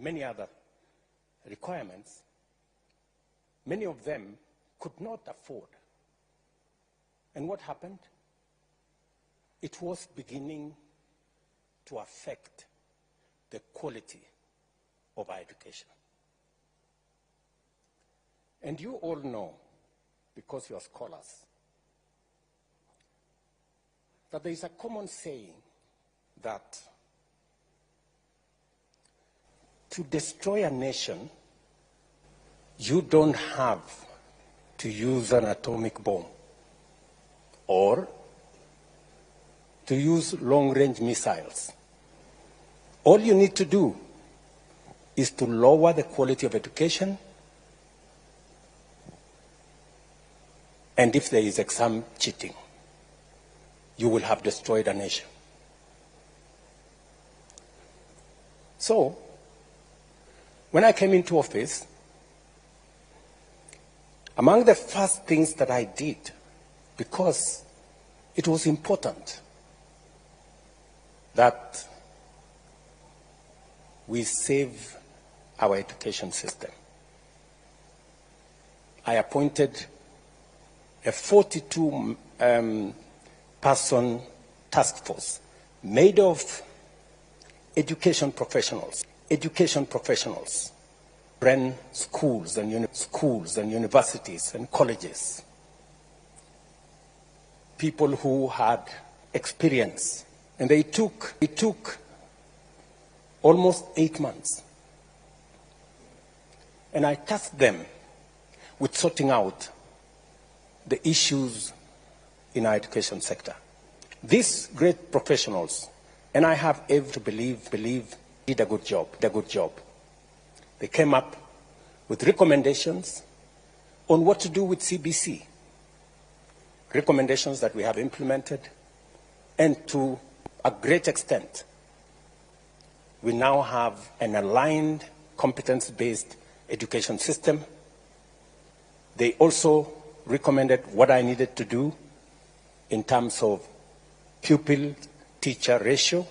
and many other requirements, many of them could not afford. And what happened? It was beginning to affect the quality of our education. And you all know, because you are scholars, that there is a common saying that to destroy a nation, you don't have to use an atomic bomb or to use long-range missiles. All you need to do is to lower the quality of education, and if there is exam cheating, you will have destroyed a nation. So, when I came into office, among the first things that I did, because it was important that we save our education system, I appointed a 42-person task force made of education professionals, ran schools and universities and colleges, people who had experience, and they took almost 8 months. And I tasked them with sorting out the issues in our education sector. These great professionals, and I have every believe did a good job. They came up with recommendations on what to do with CBC, recommendations that we have implemented, and to a great extent, we now have an aligned, competence-based education system. They also recommended what I needed to do in terms of pupil-teacher ratio.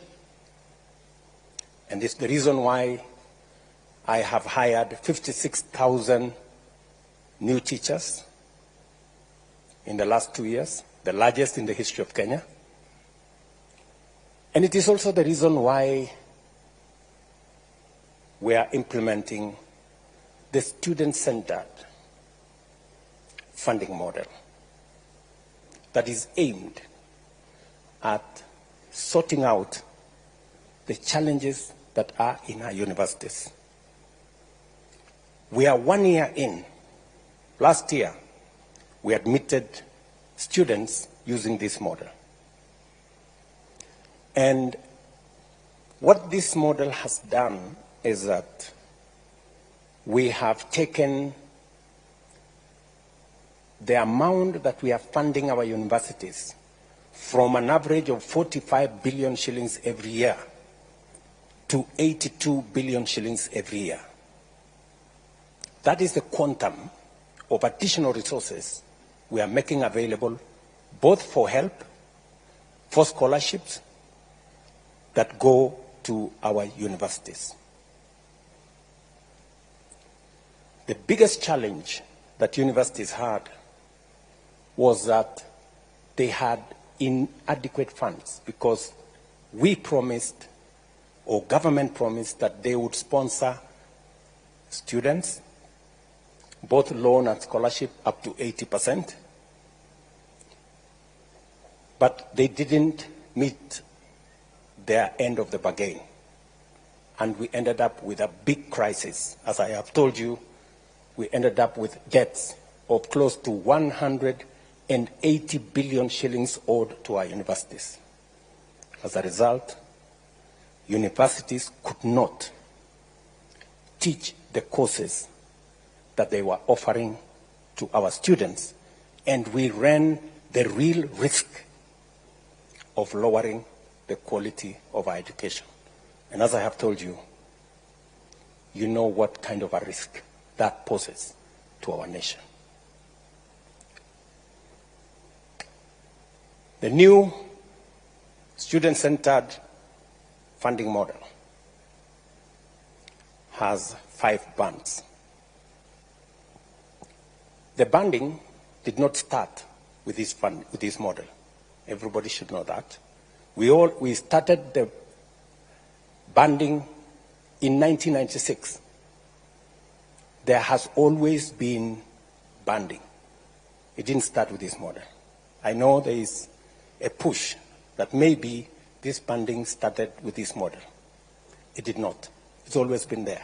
And this is the reason why I have hired 56,000 new teachers in the last 2 years, the largest in the history of Kenya. And it is also the reason why we are implementing the student-centered funding model that is aimed at sorting out the challenges that are in our universities. We are 1 year in. Last year, we admitted students using this model. And what this model has done is that we have taken the amount that we are funding our universities from an average of 45 billion shillings every year to 82 billion shillings every year. That is the quantum of additional resources we are making available, both for help, for scholarships that go to our universities. The biggest challenge that universities had was that they had inadequate funds, because we promised, or government promised, that they would sponsor students, both loan and scholarship, up to 80%. But they didn't meet their end of the bargain. And we ended up with a big crisis. As I have told you, we ended up with debts of close to 180 billion shillings owed to our universities. As a result, universities could not teach the courses that they were offering to our students, and we ran the real risk of lowering the quality of our education. And as I have told you, you know what kind of a risk that poses to our nation. The new student-centered funding model has 5 bands. The banding did not start with this model. Everybody should know that. We started the banding in 1996. There has always been banding. It didn't start with this model. I know there is a push that maybe this banding started with this model. It did not. It's always been there.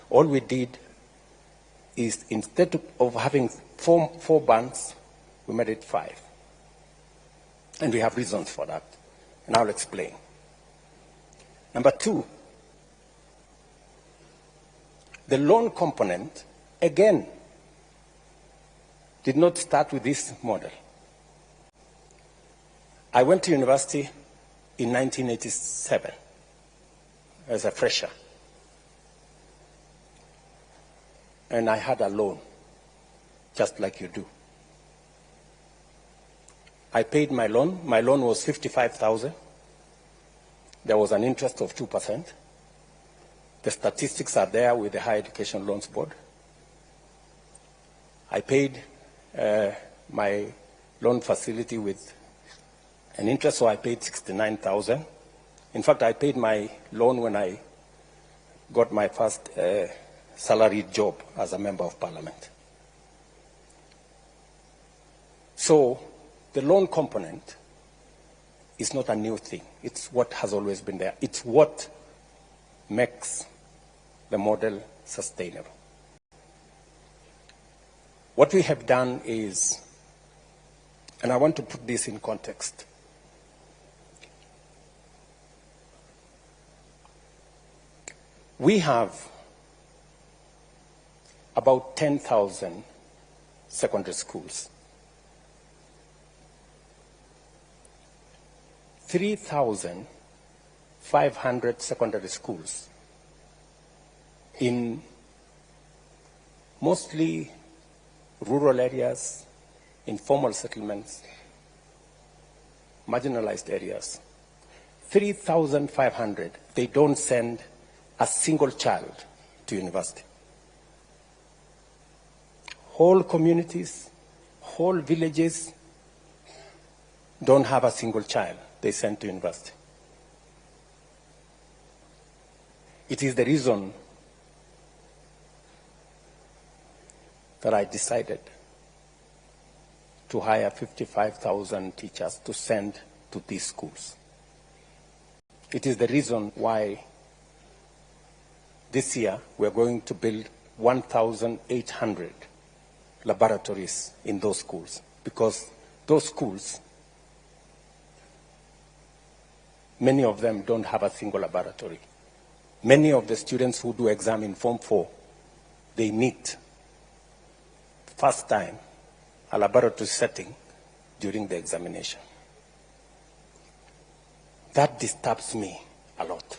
All we did is, instead of having four bands, we made it 5. And we have reasons for that, and I'll explain. Number 2, the loan component, again, did not start with this model. I went to university in 1987 as a fresher. And I had a loan, just like you do. I paid my loan. My loan was $55,000. There was an interest of 2%. The statistics are there with the Higher Education Loans Board. I paid my loan facility with an interest, so I paid $69,000. In fact, I paid my loan when I got my first salaried job as a member of parliament. So the loan component is not a new thing. It's what has always been there. It's what makes the model sustainable. What we have done is, and I want to put this in context, we have about 10,000 secondary schools. 3,500 secondary schools in mostly rural areas, informal settlements, marginalized areas. 3,500, they don't send a single child to university. Whole communities, whole villages don't have a single child they send to university. It is the reason that I decided to hire 55,000 teachers to send to these schools. It is the reason why this year we're going to build 1,800 laboratories in those schools, because those schools, many of them don't have a single laboratory. Many of the students who do exam in Form 4, they meet first time a laboratory setting during the examination. That disturbs me a lot,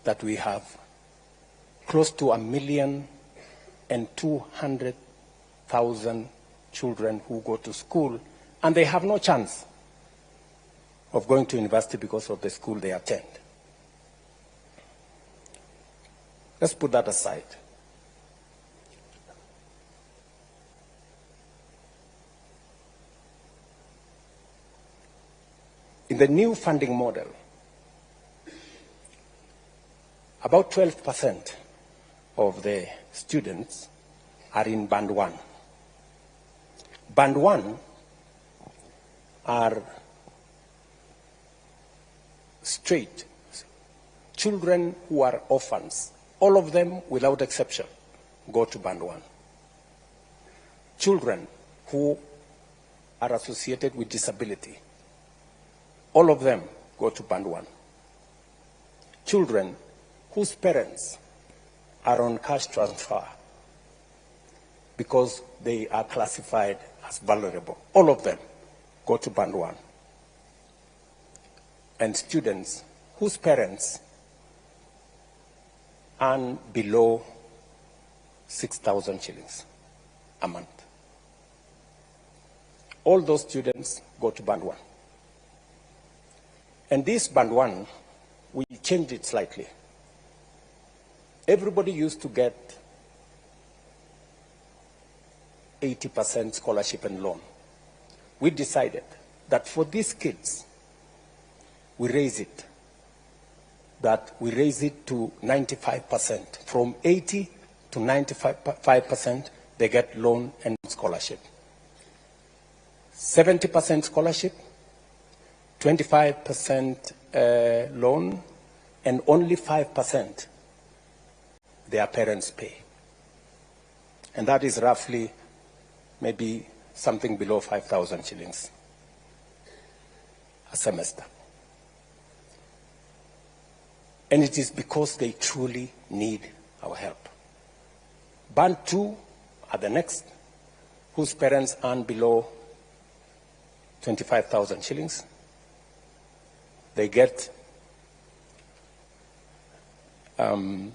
that we have close to 1,200,000 children who go to school and they have no chance of going to university because of the school they attend. Let's put that aside. In the new funding model, about 12% of the students are in Band 1. Band 1 are straight children who are orphans. All of them, without exception, go to Band 1. Children who are associated with disability, all of them go to Band 1. Children whose parents are on cash transfer because they are classified as vulnerable, all of them go to Band 1. And students whose parents earn below 6,000 shillings a month. All those students go to Band 1. And this Band 1, we changed it slightly. Everybody used to get 80% scholarship and loan. We decided that for these kids, we raise it to 95%. From 80 to 95%, they get loan and scholarship. 70% scholarship, 25% loan, and only 5% their parents pay. And that is roughly maybe something below 5,000 shillings a semester. And it is because they truly need our help. Band 2 are the next, whose parents earn below 25,000 shillings. They get 90%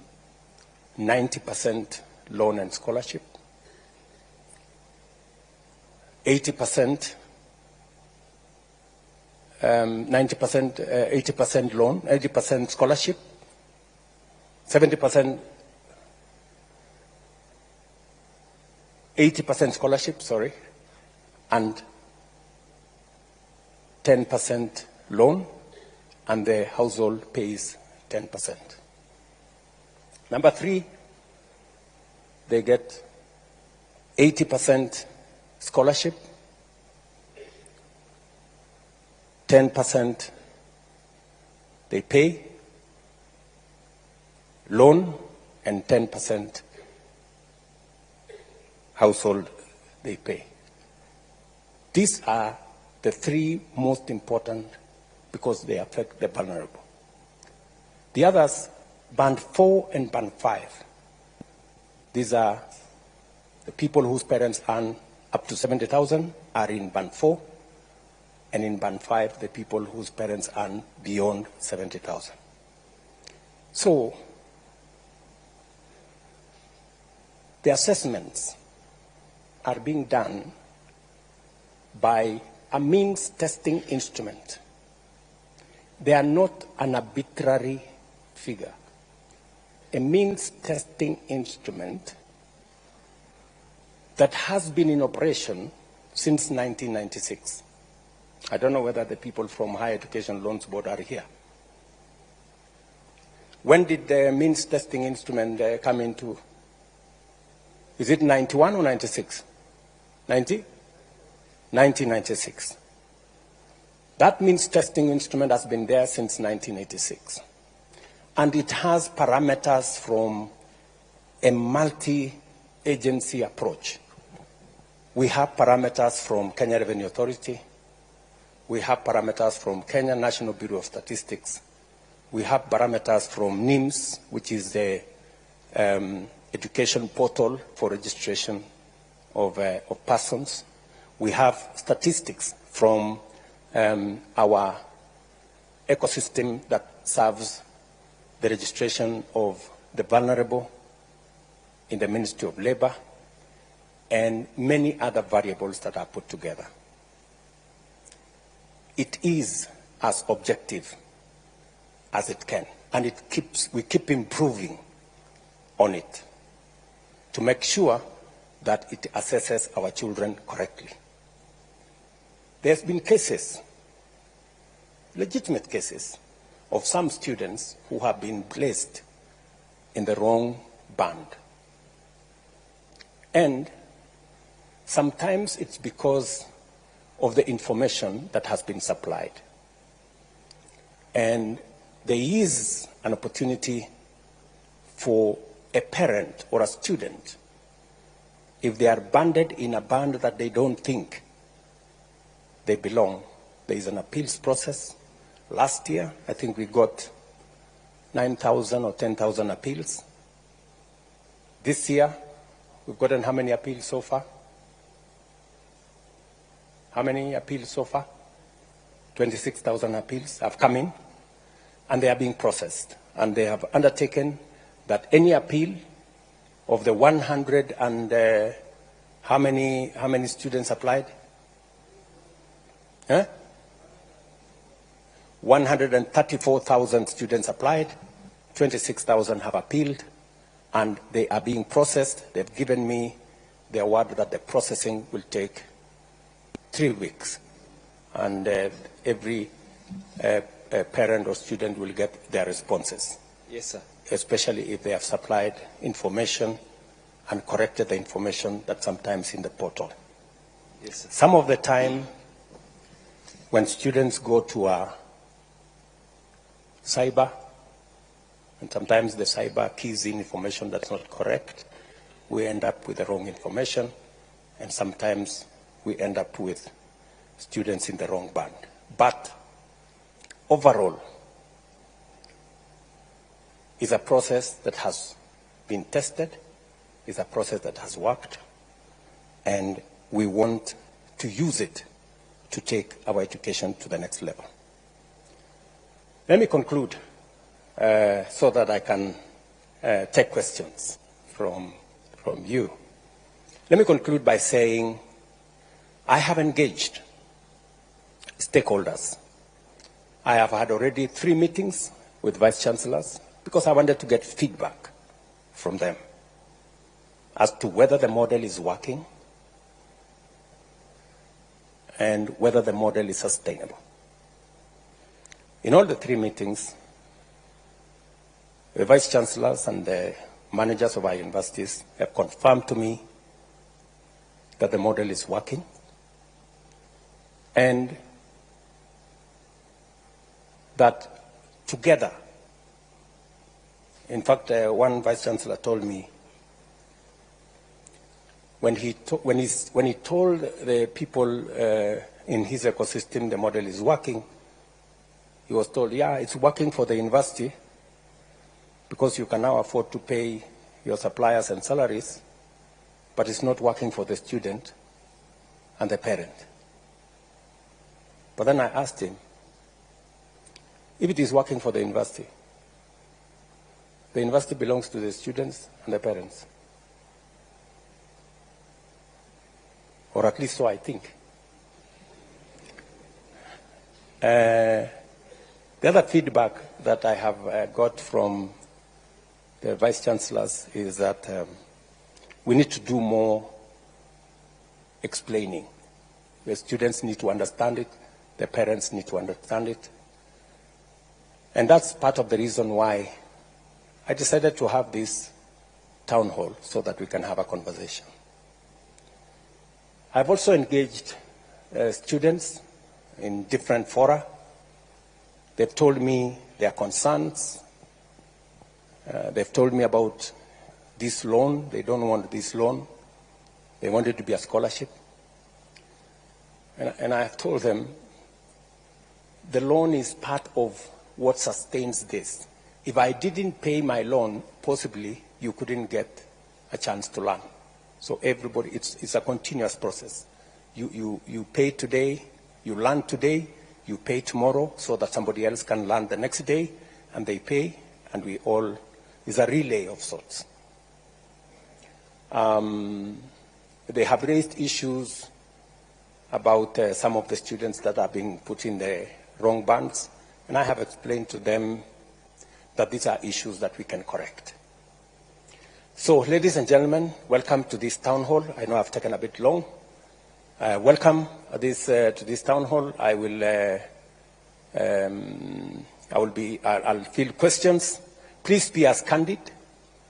loan and scholarship, 80%, 80% loan, 80% scholarship, 70%, 80% scholarship, sorry, and 10% loan, and the household pays 10%. Number 3, they get 80% scholarship, 10% they pay loan, and 10% household they pay. These are the 3 most important because they affect the vulnerable. The others, band 4 and band 5, these are the people whose parents earn up to 70,000 are in band 4, and in band 5, the people whose parents earn beyond 70,000. So, the assessments are being done by a means testing instrument. They are not an arbitrary figure. A means testing instrument that has been in operation since 1996. I don't know whether the people from Higher Education Loans Board are here. When did the means testing instrument come into? Is it 91 or 96? 1996. That means testing instrument has been there since 1986. And it has parameters from a multi-agency approach. We have parameters from Kenya Revenue Authority. We have parameters from Kenya National Bureau of Statistics. We have parameters from NIMS, which is the education portal for registration of persons. We have statistics from our ecosystem that serves the registration of the vulnerable in the Ministry of Labor, and many other variables that are put together. It is as objective as it can, and we keep improving on it to make sure that it assesses our children correctly. There's been cases, legitimate cases, of some students who have been placed in the wrong band. And sometimes it's because of the information that has been supplied. And there is an opportunity for a parent or a student, if they are banded in a band that they don't think they belong, there is an appeals process. Last year, I think we got 9,000 or 10,000 appeals. This year, we've gotten how many appeals so far? How many appeals so far? 26,000 appeals have come in, and they are being processed. And they have undertaken that any appeal of the 100 and how many students applied? 134,000 students applied, 26,000 have appealed, and they are being processed. They've given me their word that the processing will take 3 weeks, and every parent or student will get their responses. Yes, sir. Especially if they have supplied information and corrected the information that's sometimes in the portal. Yes, sir. Some of the time, when students go to a cyber, and sometimes the cyber keys in information that's not correct, we end up with the wrong information, and sometimes we end up with students in the wrong band. But overall, it's a process that has been tested, it's a process that has worked, and we want to use it to take our education to the next level. Let me conclude so that I can take questions from you. Let me conclude by saying I have engaged stakeholders. I have had already 3 meetings with vice chancellors because I wanted to get feedback from them as to whether the model is working and whether the model is sustainable. In all the 3 meetings, the vice chancellors and the managers of our universities have confirmed to me that the model is working, and that together, in fact, one vice chancellor told me when he told the people in his ecosystem the model is working, he was told, yeah, it's working for the university because you can now afford to pay your suppliers and salaries, but it's not working for the student and the parent. But then I asked him, if it is working for the university belongs to the students and the parents. Or at least so I think. The other feedback that I have got from the vice chancellors is that we need to do more explaining. The students need to understand it, the parents need to understand it. And that's part of the reason why I decided to have this town hall so that we can have a conversation. I've also engaged students in different fora. They've told me their concerns. They've told me about this loan. They don't want this loan. They want it to be a scholarship. And I have told them the loan is part of what sustains this. If I didn't pay my loan, possibly you couldn't get a chance to learn. So everybody, it's a continuous process. You pay today, you learn today, you pay tomorrow so that somebody else can learn the next day, and they pay, and we all, it's a relay of sorts. They have raised issues about some of the students that are being put in the wrong bands, and I have explained to them that these are issues that we can correct. So, ladies and gentlemen, welcome to this town hall. I know I've taken a bit long. Welcome to this town hall. I'll field questions. Please be as candid,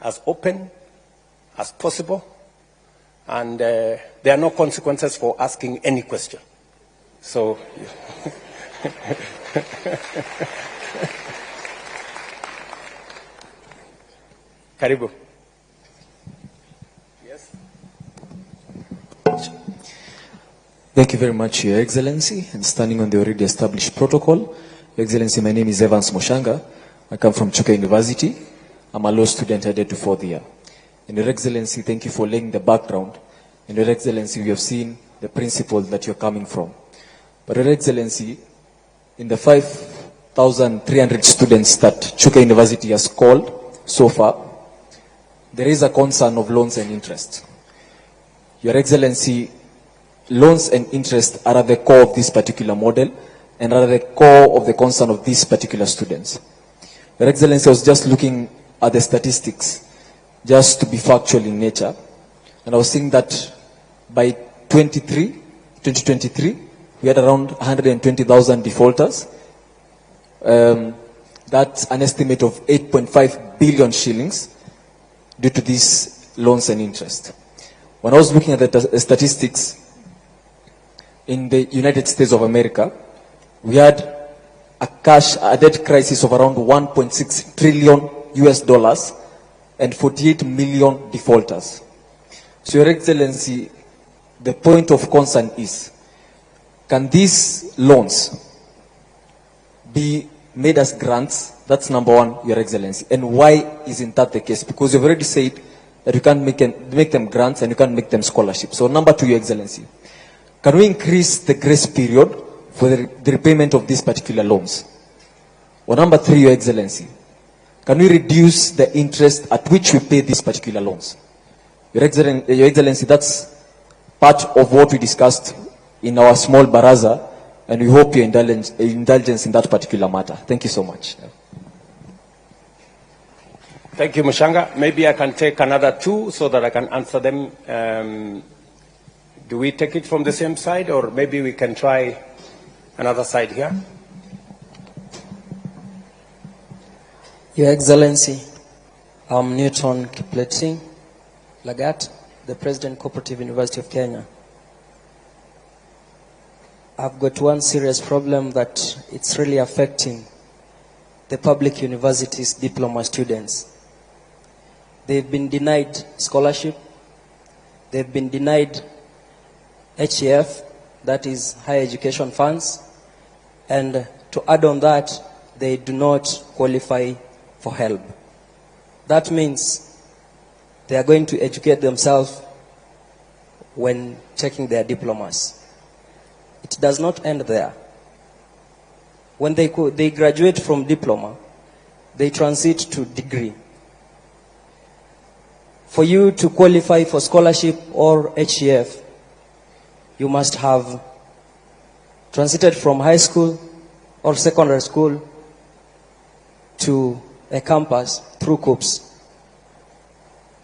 as open as possible, and there are no consequences for asking any question. So. Karibu. Yes. Thank you very much, Your Excellency, and standing on the already established protocol. Your Excellency, my name is Evans Moshanga. I come from Chuka University. I'm a law student headed to 4th year. And Your Excellency, thank you for laying the background. And Your Excellency, we have seen the principles that you're coming from. But Your Excellency, in the 5,300 students that Chuka University has called so far, there is a concern of loans and interest. Your Excellency, loans and interest are at the core of this particular model and are at the core of the concern of these particular students. Your Excellency, I was just looking at the statistics. just to be factual in nature. And I was saying that by 2023, we had around 120,000 defaulters. That's an estimate of 8.5 billion shillings due to these loans and interest. When I was looking at the statistics, in the United States of America, we had a debt crisis of around 1.6 trillion US dollars and 48 million defaulters. So, Your Excellency, the point of concern is, can these loans be made as grants? That's number one, Your Excellency. And why isn't that the case? Because you've already said that you can't make them grants and you can't make them scholarships. So number two, Your Excellency, can we increase the grace period for the repayment of these particular loans? Or number three, Your Excellency, can we reduce the interest at which we pay these particular loans? Your Excellency, that's part of what we discussed in our small baraza, and we hope your indulgence in that particular matter. Thank you so much. Thank you, Mushanga. Maybe I can take another two so that I can answer them. Do we take it from the same side, or maybe we can try another side here? Your Excellency, I'm Newton Kipleting Lagat, the President Cooperative University of Kenya. I've got one serious problem that it's really affecting the public universities' diploma students. They've been denied scholarship. They've been denied HEF, that is higher education funds. And to add on that, they do not qualify for help. That means they are going to educate themselves when taking their diplomas. It does not end there. When they graduate from diploma, they transit to degree. For you to qualify for scholarship or HEF, you must have transited from high school or secondary school to a campus through COOPS.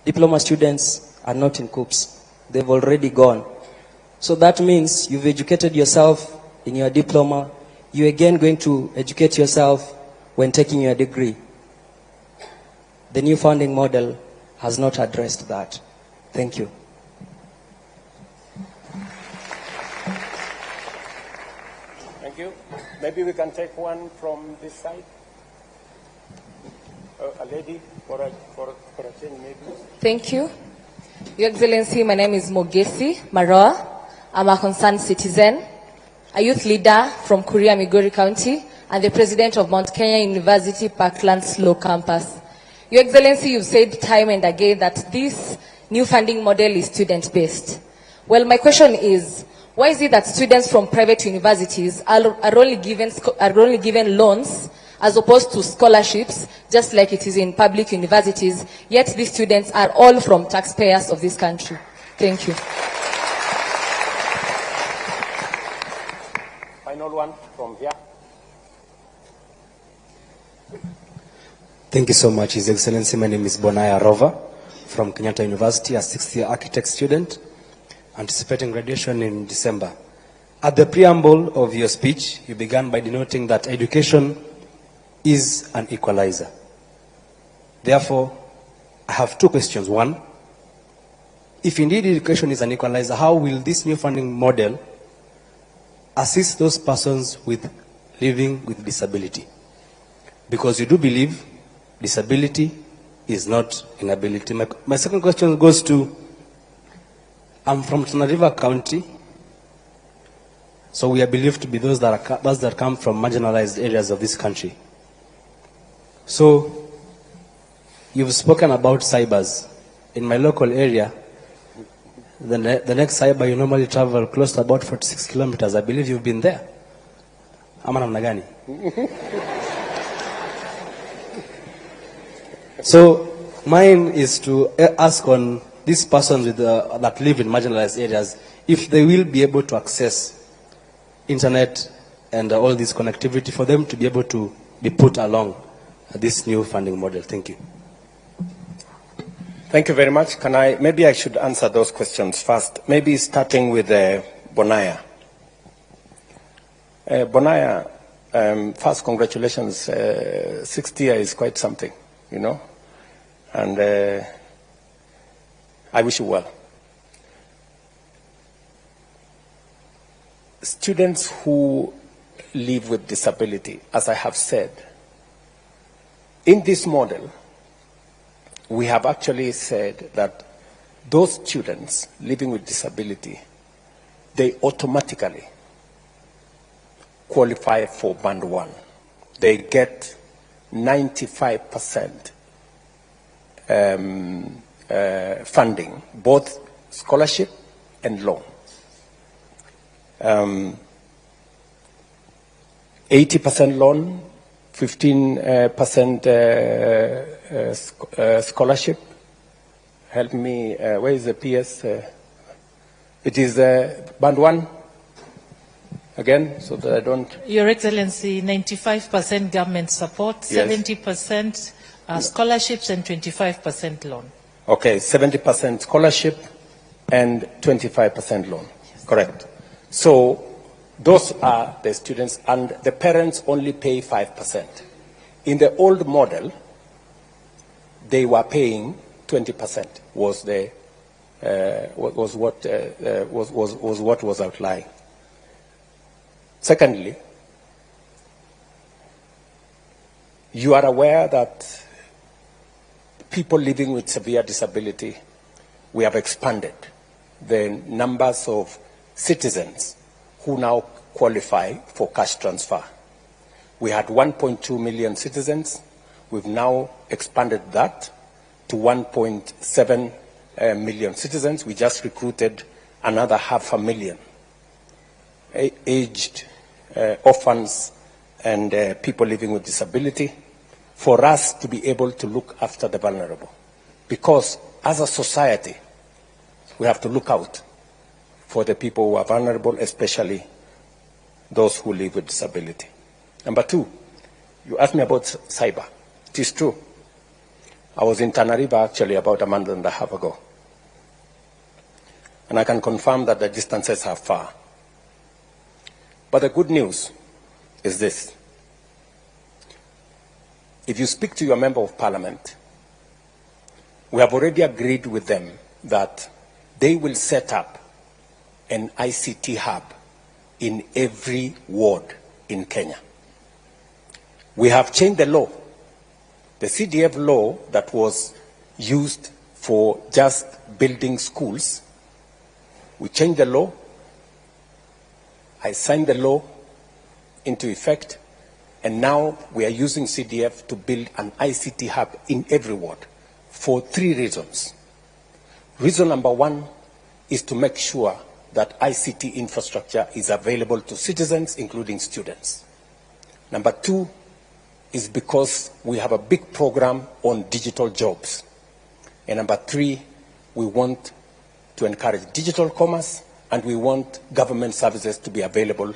Diploma students are not in COOPS. They've already gone. So that means you've educated yourself in your diploma. You're again going to educate yourself when taking your degree. The new funding model has not addressed that. Thank you. Thank you. Maybe we can take one from this side. A lady for a change, maybe. Thank you. Your Excellency, my name is Mogesi Maroa. I'm a concerned citizen, a youth leader from Kuria, Migori County, and the president of Mount Kenya University Parklands Law Campus. Your Excellency, you've said time and again that this new funding model is student-based. Well, my question is, why is it that students from private universities are only given loans as opposed to scholarships, just like it is in public universities, yet these students are all from taxpayers of this country? Thank you. Final one from here. Thank you so much, His Excellency. My name is Bonaya Rova from Kenyatta University, a sixth-year architect student, anticipating graduation in December. At the preamble of your speech, you began by denoting that education is an equalizer. Therefore, I have two questions. One, if indeed education is an equalizer, how will this new funding model assist those persons with living with disability? Because you do believe disability is not inability. My second question goes to, I'm from Tana River County, so we are believed to be those that come from marginalized areas of this country. So, you've spoken about cybers. In my local area, the next cyber, you normally travel close to about 46 kilometers. I believe you've been there. Ama namna gani? So, mine is to ask on these persons that live in marginalized areas, if they will be able to access internet and all this connectivity for them to be able to be put along this new funding model. Thank you. Thank you very much. Maybe I should answer those questions first. Maybe starting with Bonaya. Bonaya, first, congratulations. 60 years is quite something, you know, and I wish you well. Students who live with disability, as I have said, in this model, we have actually said that those students living with disability, they automatically qualify for Band 1. They get 95% funding, both scholarship and loan. 80% loan, 15% scholarship. Help me, where is the PS? It is Band 1, again, so that I don't... Your Excellency, 95% government support, Yes. 70% scholarships, and 25% loan. Okay, 70% scholarship and 25% loan, yes. Correct. So those are the students, and the parents only pay 5%. In the old model, they were paying 20%. Was what was outlined. Secondly, you are aware that people living with severe disability, we have expanded the numbers of citizens who now qualify for cash transfer. We had 1.2 million citizens. We've now expanded that to 1.7 million citizens. We just recruited another 500,000 aged orphans and people living with disability for us to be able to look after the vulnerable. Because as a society, we have to look out for the people who are vulnerable, especially those who live with disability. Number two, you asked me about cyber. It is true. I was in Tana River actually about a month and a half ago. And I can confirm that the distances are far. But the good news is this. If you speak to your member of parliament, we have already agreed with them that they will set up an ICT hub in every ward in Kenya. We have changed the law. The CDF law that was used for just building schools, we changed the law. I signed the law into effect, and now we are using CDF to build an ICT hub in every ward for 3 reasons. Reason number 1 is to make sure that ICT infrastructure is available to citizens, including students. Number 2 is because we have a big program on digital jobs. And number 3, we want to encourage digital commerce, and we want government services to be available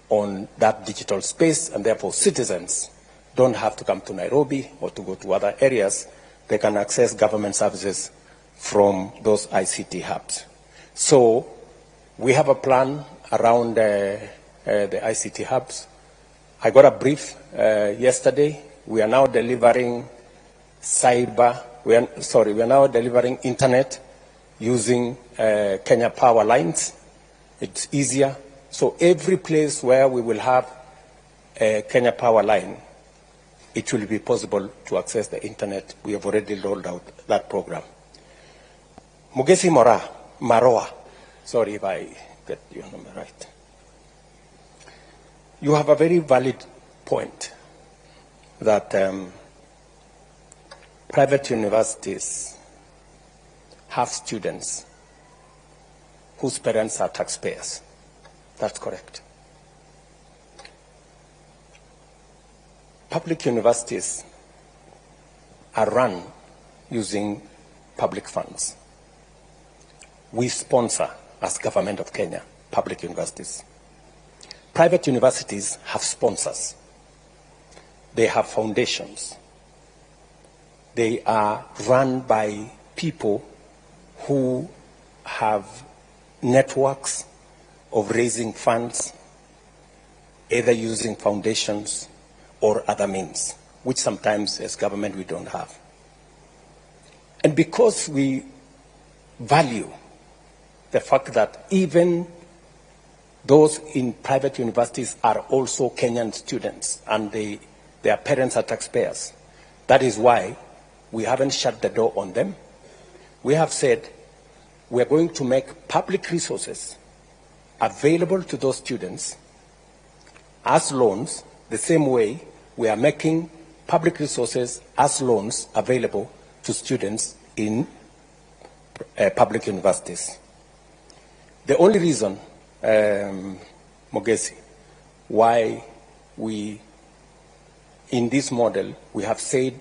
on that digital space, and therefore citizens don't have to come to Nairobi or to go to other areas. They can access government services from those ICT hubs. So we have a plan around the ICT hubs. I got a brief yesterday. We are now delivering we are now delivering internet using Kenya power lines. It's easier. So every place where we will have a Kenya power line, it will be possible to access the internet. We have already rolled out that program. Mugesi Maroa, sorry if I get your number right. You have a very valid point that private universities have students whose parents are taxpayers. That's correct. Public universities are run using public funds. We sponsor, as Government of Kenya, public universities. Private universities have sponsors. They have foundations. They are run by people who have networks of raising funds, either using foundations or other means, which sometimes as government we don't have. And because we value the fact that even those in private universities are also Kenyan students and their parents are taxpayers, that is why we haven't shut the door on them. We have said we are going to make public resources available to those students as loans, the same way we are making public resources as loans available to students in public universities. The only reason, Mogesi, why we, in this model, we have said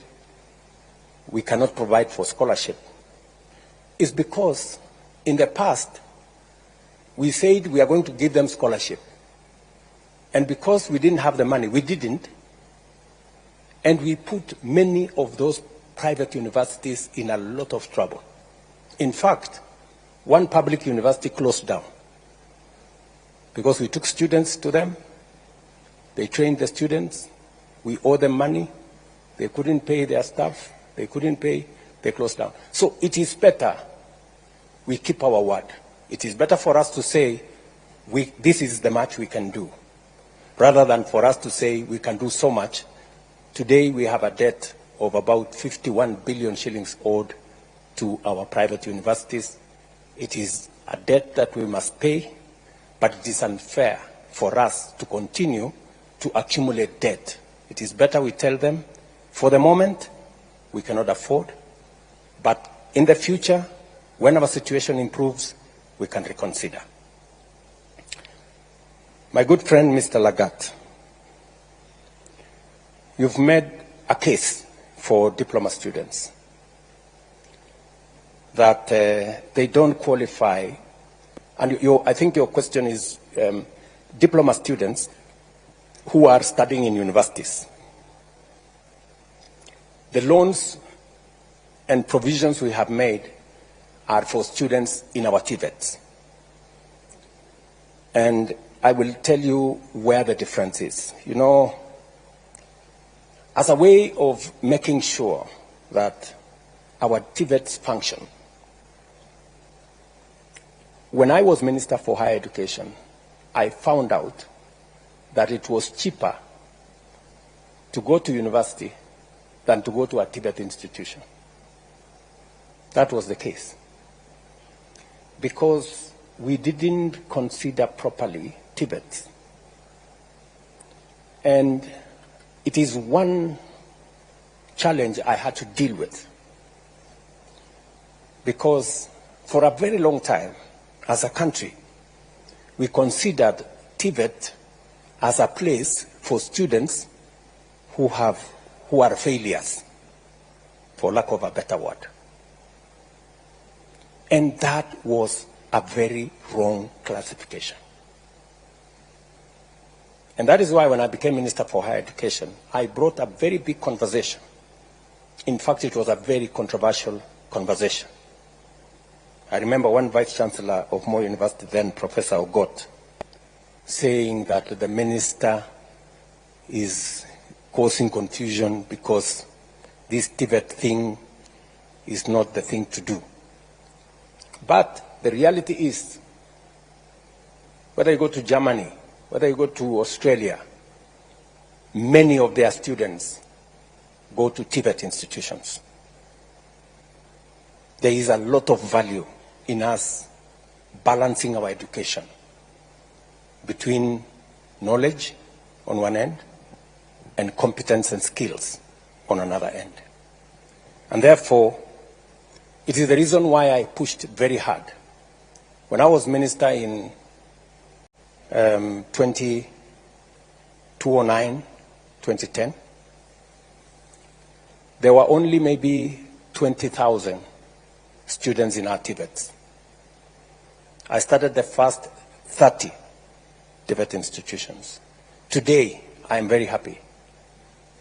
we cannot provide for scholarship is because in the past, we said we are going to give them scholarship. And because we didn't have the money, we didn't. And we put many of those private universities in a lot of trouble. In fact, one public university closed down because we took students to them. They trained the students. We owe them money. They couldn't pay their staff. They couldn't pay. They closed down. So it is better we keep our word. It is better for us to say, this is the much we can do, rather than for us to say we can do so much. Today we have a debt of about 51 billion shillings owed to our private universities. It is a debt that we must pay, but it is unfair for us to continue to accumulate debt. It is better we tell them, for the moment, we cannot afford, but in the future, when our situation improves, we can reconsider. My good friend, Mr. Lagat, you've made a case for diploma students that they don't qualify. And I think your question is diploma students who are studying in universities. The loans and provisions we have made are for students in our TVETs. And I will tell you where the difference is. You know, as a way of making sure that our TVETs function, when I was Minister for Higher Education, I found out that it was cheaper to go to university than to go to a TVET institution. That was the case. Because we didn't consider properly TVETs. And it is one challenge I had to deal with. Because for a very long time, as a country, we considered TVET as a place for students who are failures, for lack of a better word. And that was a very wrong classification. And that is why when I became Minister for Higher Education, I brought a very big conversation. In fact, it was a very controversial conversation. I remember one Vice Chancellor of Moi University then, Professor Ogot, saying that the minister is causing confusion because this TVET thing is not the thing to do. But the reality is, whether you go to Germany, whether you go to Australia, many of their students go to TVET institutions. There is a lot of value in us balancing our education between knowledge on one end and competence and skills on another end. And therefore, it is the reason why I pushed very hard. When I was minister in 2009, 2010, there were only maybe 20,000 students in our TVETs. I started the first 30 TVET institutions. Today, I am very happy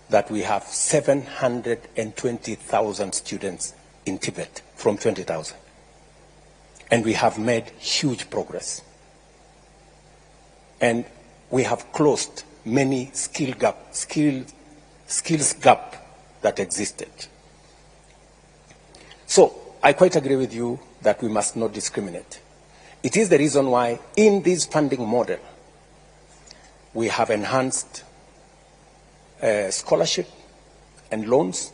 that we have 720,000 students in Tibet from 20,000. And we have made huge progress. And we have closed many skills gap that existed. So I quite agree with you that we must not discriminate. It is the reason why in this funding model, we have enhanced scholarship and loans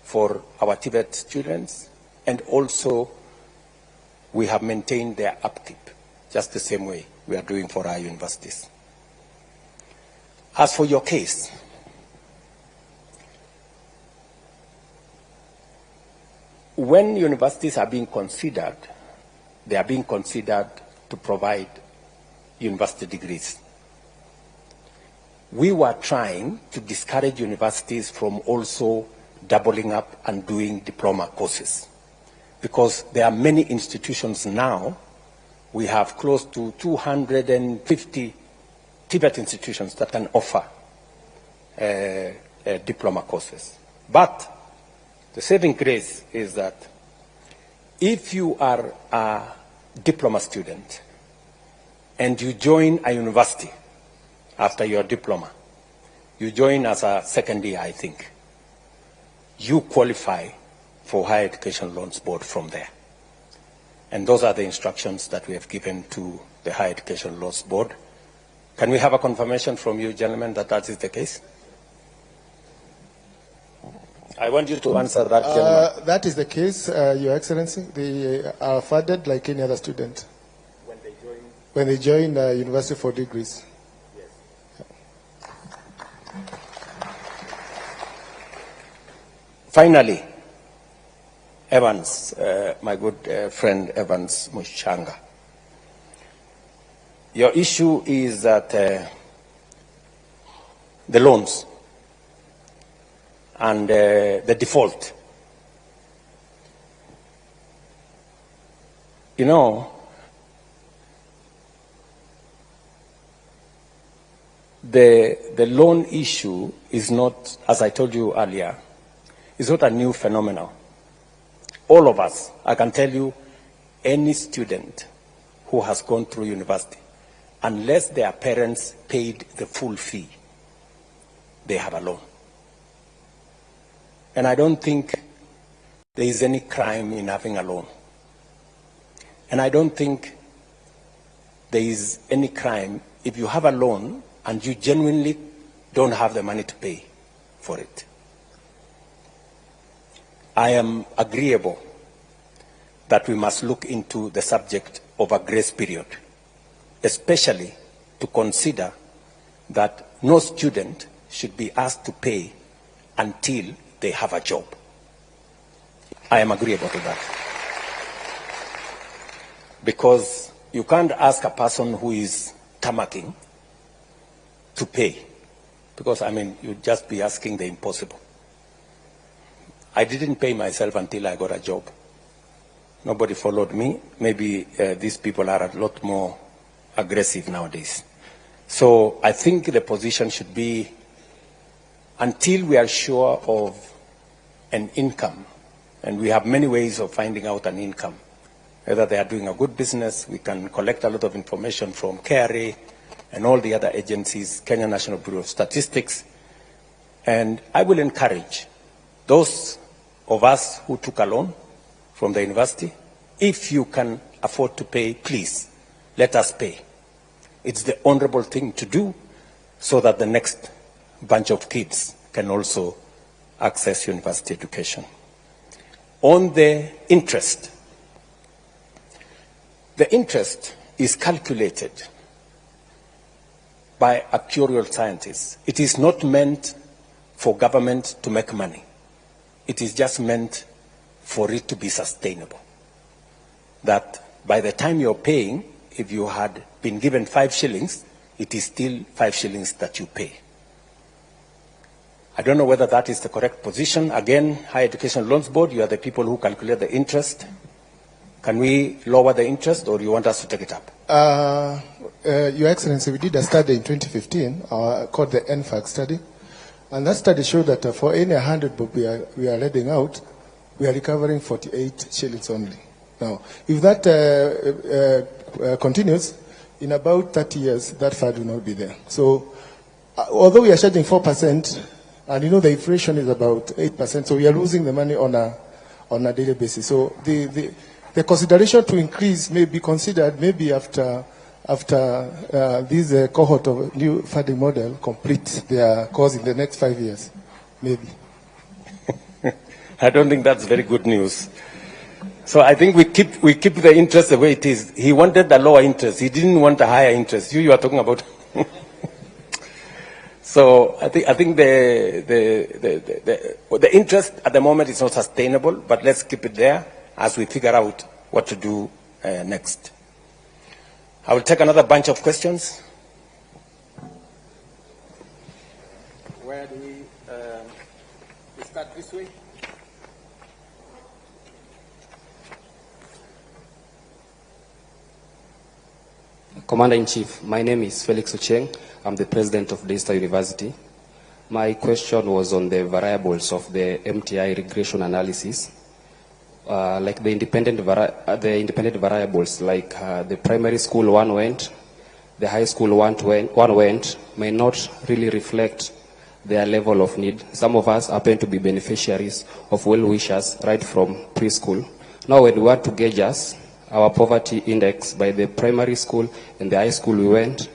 for our Tibet students, and also we have maintained their upkeep, just the same way we are doing for our universities. As for your case, when universities are being considered, they are being considered to provide university degrees. We were trying to discourage universities from also doubling up and doing diploma courses, because there are many institutions now. We have close to 250 Tibet institutions that can offer diploma courses. But the saving grace is that if you are a diploma student and you join a university after your diploma, you join as a second year, I think, you qualify for Higher Education Loans Board from there. And those are the instructions that we have given to the Higher Education Loans Board. Can we have a confirmation from you, gentlemen, that that is the case? I want you to answer that, gentleman. That is the case, Your Excellency. They are funded like any other student. When they join university for degrees. Yes. Finally, Evans, my good friend Evans Mushanga. Your issue is that the loans and the default. You know, the loan issue is not, as I told you earlier, is not a new phenomenon. All of us, I can tell you, any student who has gone through university, unless their parents paid the full fee, they have a loan. And I don't think there is any crime in having a loan. And I don't think there is any crime if you have a loan and you genuinely don't have the money to pay for it. I am agreeable that we must look into the subject of a grace period, especially to consider that no student should be asked to pay until they have a job. I am agreeable to that. Because you can't ask a person who is tamaking to pay. Because, I mean, you'd just be asking the impossible. I didn't pay myself until I got a job. Nobody followed me. Maybe these people are a lot more aggressive nowadays. So I think the position should be, until we are sure of an income, and we have many ways of finding out an income, whether they are doing a good business, we can collect a lot of information from KRA and all the other agencies, Kenya National Bureau of Statistics. And I will encourage those of us who took a loan from the university, if you can afford to pay, please, let us pay. It's the honorable thing to do so that the next bunch of kids can also access university education. On the interest is calculated by actuarial scientists. It is not meant for government to make money. It is just meant for it to be sustainable. That by the time you're paying, if you had been given 5 shillings, it is still 5 shillings that you pay. I don't know whether that is the correct position. Again, Higher Education Loans Board, you are the people who calculate the interest. Can we lower the interest, or you want us to take it up? Your Excellency, we did a study in 2015 called the NFAC study. And that study showed that for any 100 book we are lending out, we are recovering 48 shillings only. Now, if that continues, in about 30 years, that fund will not be there. So, although we are charging 4%, and you know the inflation is about 8%, so we are losing the money on a daily basis. So the consideration to increase may be considered maybe after this cohort of new funding model complete their course in the next 5 years, maybe. I don't think that's very good news. So I think we keep the interest the way it is. He wanted a lower interest. He didn't want a higher interest. You are talking about. So I think the interest at the moment is not sustainable, but let's keep it there as we figure out what to do next. I will take another bunch of questions. Where do we start this way? Commander-in-Chief, my name is Felix Ocheng. I'm the president of Daystar University. My question was on the variables of the MTI regression analysis. Like the independent variables, like the primary school one went, the high school one went, may not really reflect their level of need. Some of us happen to be beneficiaries of well-wishers right from preschool. Now when we want to gauge our poverty index by the primary school and the high school we went,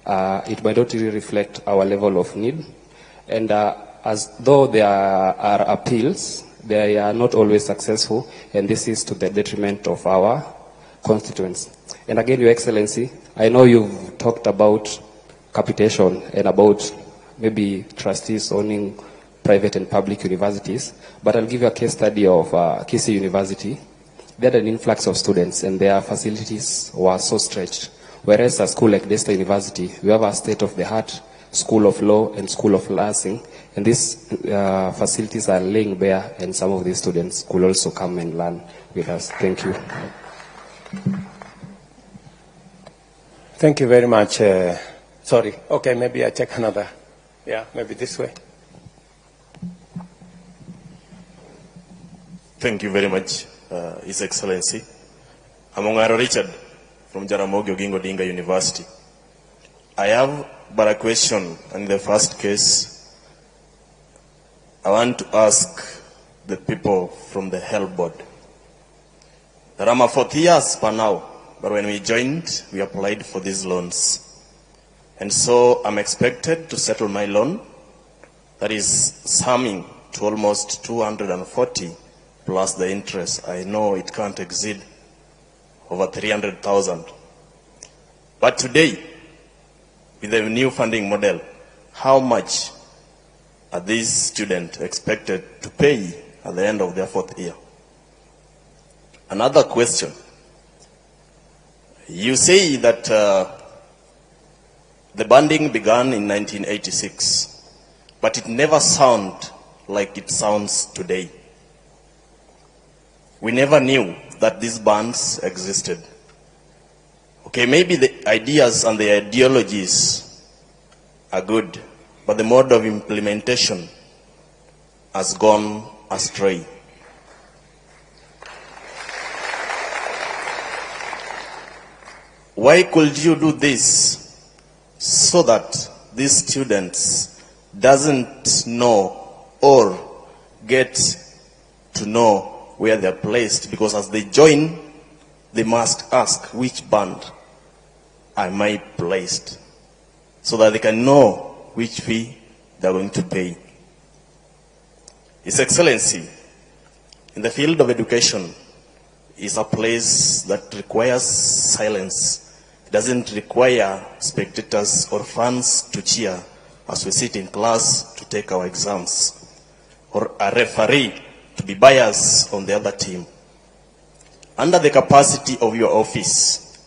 it might not really reflect our level of need. And as though there are appeals, they are not always successful, and this is to the detriment of our constituents. And again, Your Excellency, I know you've talked about capitation and about maybe trustees owning private and public universities, but I'll give you a case study of Kisii University. They had an influx of students, and their facilities were so stretched. Whereas a school like Daystar University, we have a state-of-the-art School of Law and School of Nursing, and these facilities are laying bare, and some of these students could also come and learn with us. Thank you. Thank you very much. Sorry. Okay, maybe I take another. Yeah, maybe this way. Thank you very much, His Excellency. I'm Ongaro Richard from Jaramogi Oginga Odinga University. I have but a question. In the first case, I want to ask the people from the Health Board. There are 40 years per now, but when we joined, we applied for these loans. And so I'm expected to settle my loan, that is summing to almost 240 plus the interest. I know it can't exceed over 300,000. But today, with the new funding model, how much are these students expected to pay at the end of their fourth year? Another question. You say that the banding began in 1986, but it never sounded like it sounds today. We never knew that these bands existed. Okay, maybe the ideas and the ideologies are good, but the mode of implementation has gone astray. Why could you do this so that these students doesn't know or get to know where they're placed? Because as they join, they must ask, which band am I placed? So that they can know which fee they're going to pay. His Excellency, in the field of education, is a place that requires silence. It doesn't require spectators or fans to cheer as we sit in class to take our exams, or a referee to be biased on the other team. Under the capacity of your office,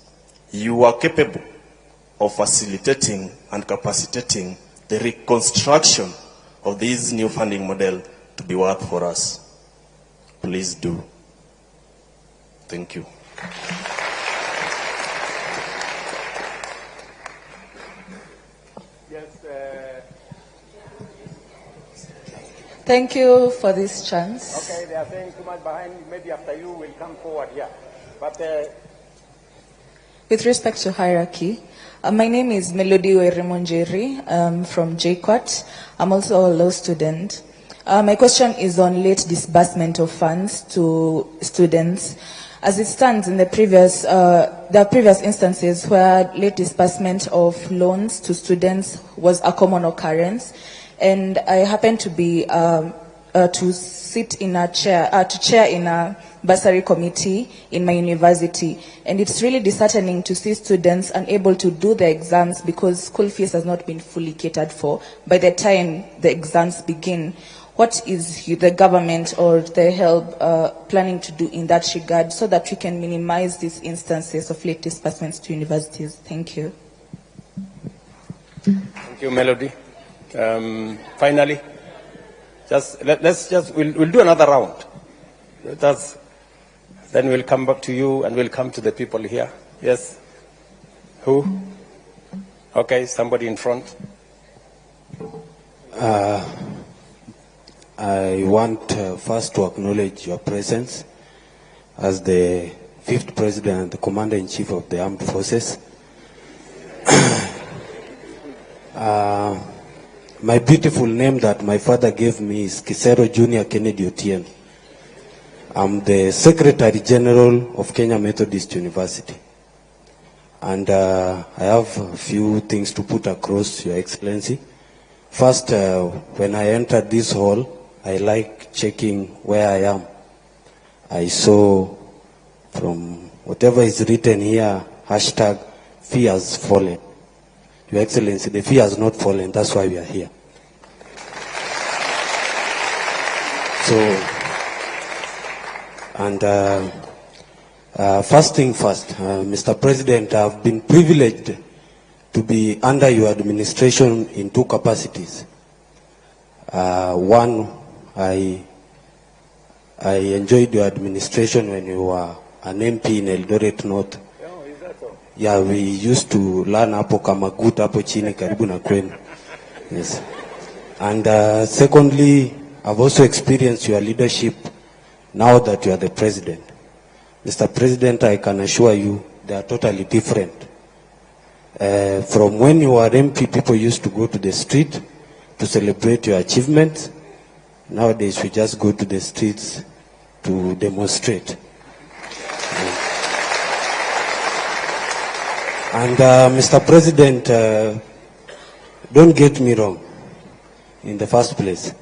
you are capable of facilitating and capacitating the reconstruction of this new funding model to be worth for us. Please do. Thank you. Thank you for this chance. Okay, they are saying too much behind. Maybe after you will come forward here. But with respect to hierarchy, my name is Melody Weremonjeri from JQuat. I'm also a law student. My question is on late disbursement of funds to students. As it stands, in the previous, there are previous instances where late disbursement of loans to students was a common occurrence, and I happen to be to sit in a chair, to chair in a bursary committee in my university, and it's really disheartening to see students unable to do the exams because school fees has not been fully catered for by the time the exams begin. What is the government or the HELB planning to do in that regard so that we can minimize these instances of late disbursements to universities? Thank you. Thank you, Melody. Finally, we'll do another round. Then we'll come back to you and we'll come to the people here. Yes? Who? Okay, somebody in front. I want first to acknowledge your presence as the 5th President and the Commander-in-Chief of the Armed Forces. My beautiful name that my father gave me is Kisero Junior Kennedy Otieno. I'm the Secretary General of Kenya Methodist University. And I have a few things to put across, Your Excellency. First, when I entered this hall, I like checking where I am. I saw from whatever is written here, hashtag fee has fallen. Your Excellency, the fee has not fallen, that's why we are here. So, and first thing first, Mr. President, I've been privileged to be under your administration in 2 capacities. One, I enjoyed your administration when you were an MP in Eldoret North. Oh, is that so? Yeah, we used to learn hapo kama gut hapo chini karibu na kwenu. Yes. And secondly, I've also experienced your leadership now that you are the president. Mr. President, I can assure you they are totally different. From when you were MP, people used to go to the street to celebrate your achievements. Nowadays, we just go to the streets to demonstrate. And Mr. President, don't get me wrong in the first place.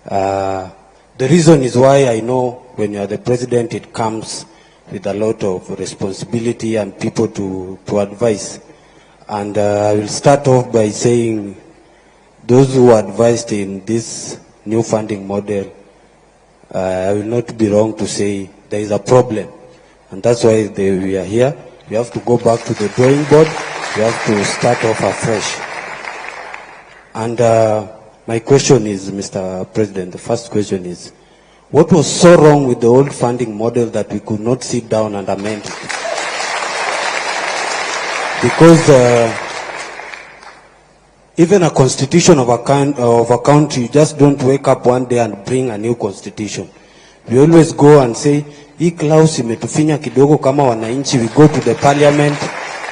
The reason is why I know when you are the president, it comes with a lot of responsibility and people to advise. And I will start off by saying those who advised in this new funding model, I will not be wrong to say there is a problem. And that's why we are here. We have to go back to the drawing board. We have to start off afresh. And my question is, Mr. President, the first question is, what was so wrong with the old funding model that we could not sit down and amend it? Because even a constitution of a country, you just don't wake up one day and bring a new constitution. We always go and say, hii clause imetufinya kidogo kama wananchi. We go to the parliament,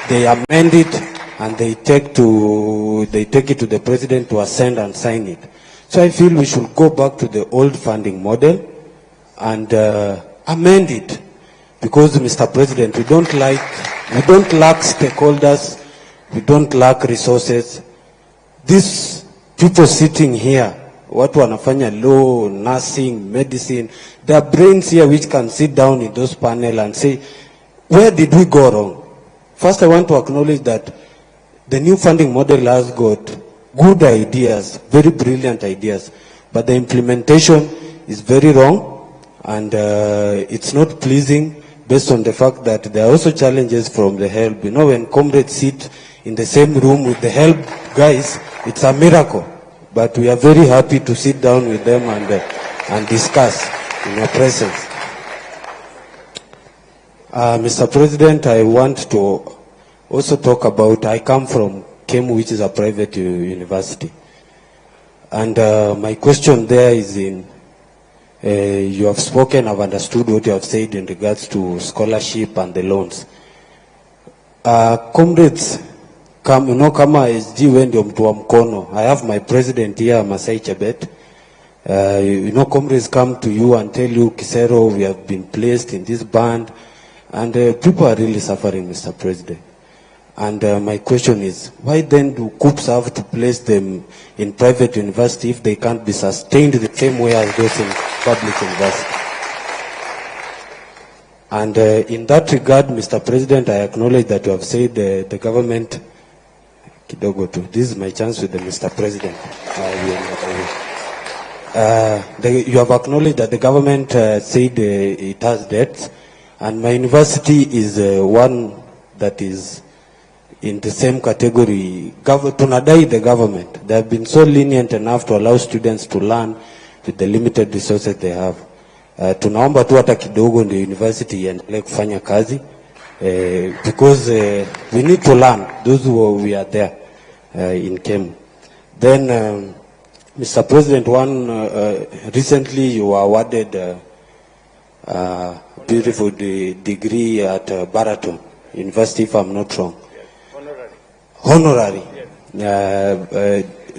they amend it, and they take it to the president to ascend and sign it. So I feel we should go back to the old funding model and amend it. Because, Mr. President, we don't lack stakeholders, we don't lack resources. These people sitting here, watu wanafanya law, nursing, medicine, there are brains here which can sit down in those panel and say, where did we go wrong? First, I want to acknowledge that the new funding model has got good ideas, very brilliant ideas, but the implementation is very wrong, and it's not pleasing based on the fact that there are also challenges from the HELB. You know, when comrades sit in the same room with the HELB guys, it's a miracle. But we are very happy to sit down with them and discuss in your presence. Mr. President, I want to also talk about, I come from KEMU, which is a private university. And my question there is in You have spoken, I've understood what you have said in regards to scholarship and the loans. Comrades, kama SG wendi mtu wa mkono. I have my president here, Masai Chebet. Comrades come to you and tell you, Kisero, we have been placed in this band, and people are really suffering, Mr. President. And my question is, why then do COOPs have to place them in private university if they can't be sustained the same way as those in public university? And in that regard, Mr. President, I acknowledge that you have said the government, this is my chance with the Mr. President. You have acknowledged that the government said it has debts, and my university is one that is in the same category. Tunadai the government. They have been so lenient enough to allow students to learn with the limited resources they have. Tunaomba tu hata kidogo ndio university iendelee kufanya kazi, because we need to learn, those who we are there in Kenya. Then Mr. President, recently you were awarded a beautiful degree at Baraton University, if I'm not wrong. Honorary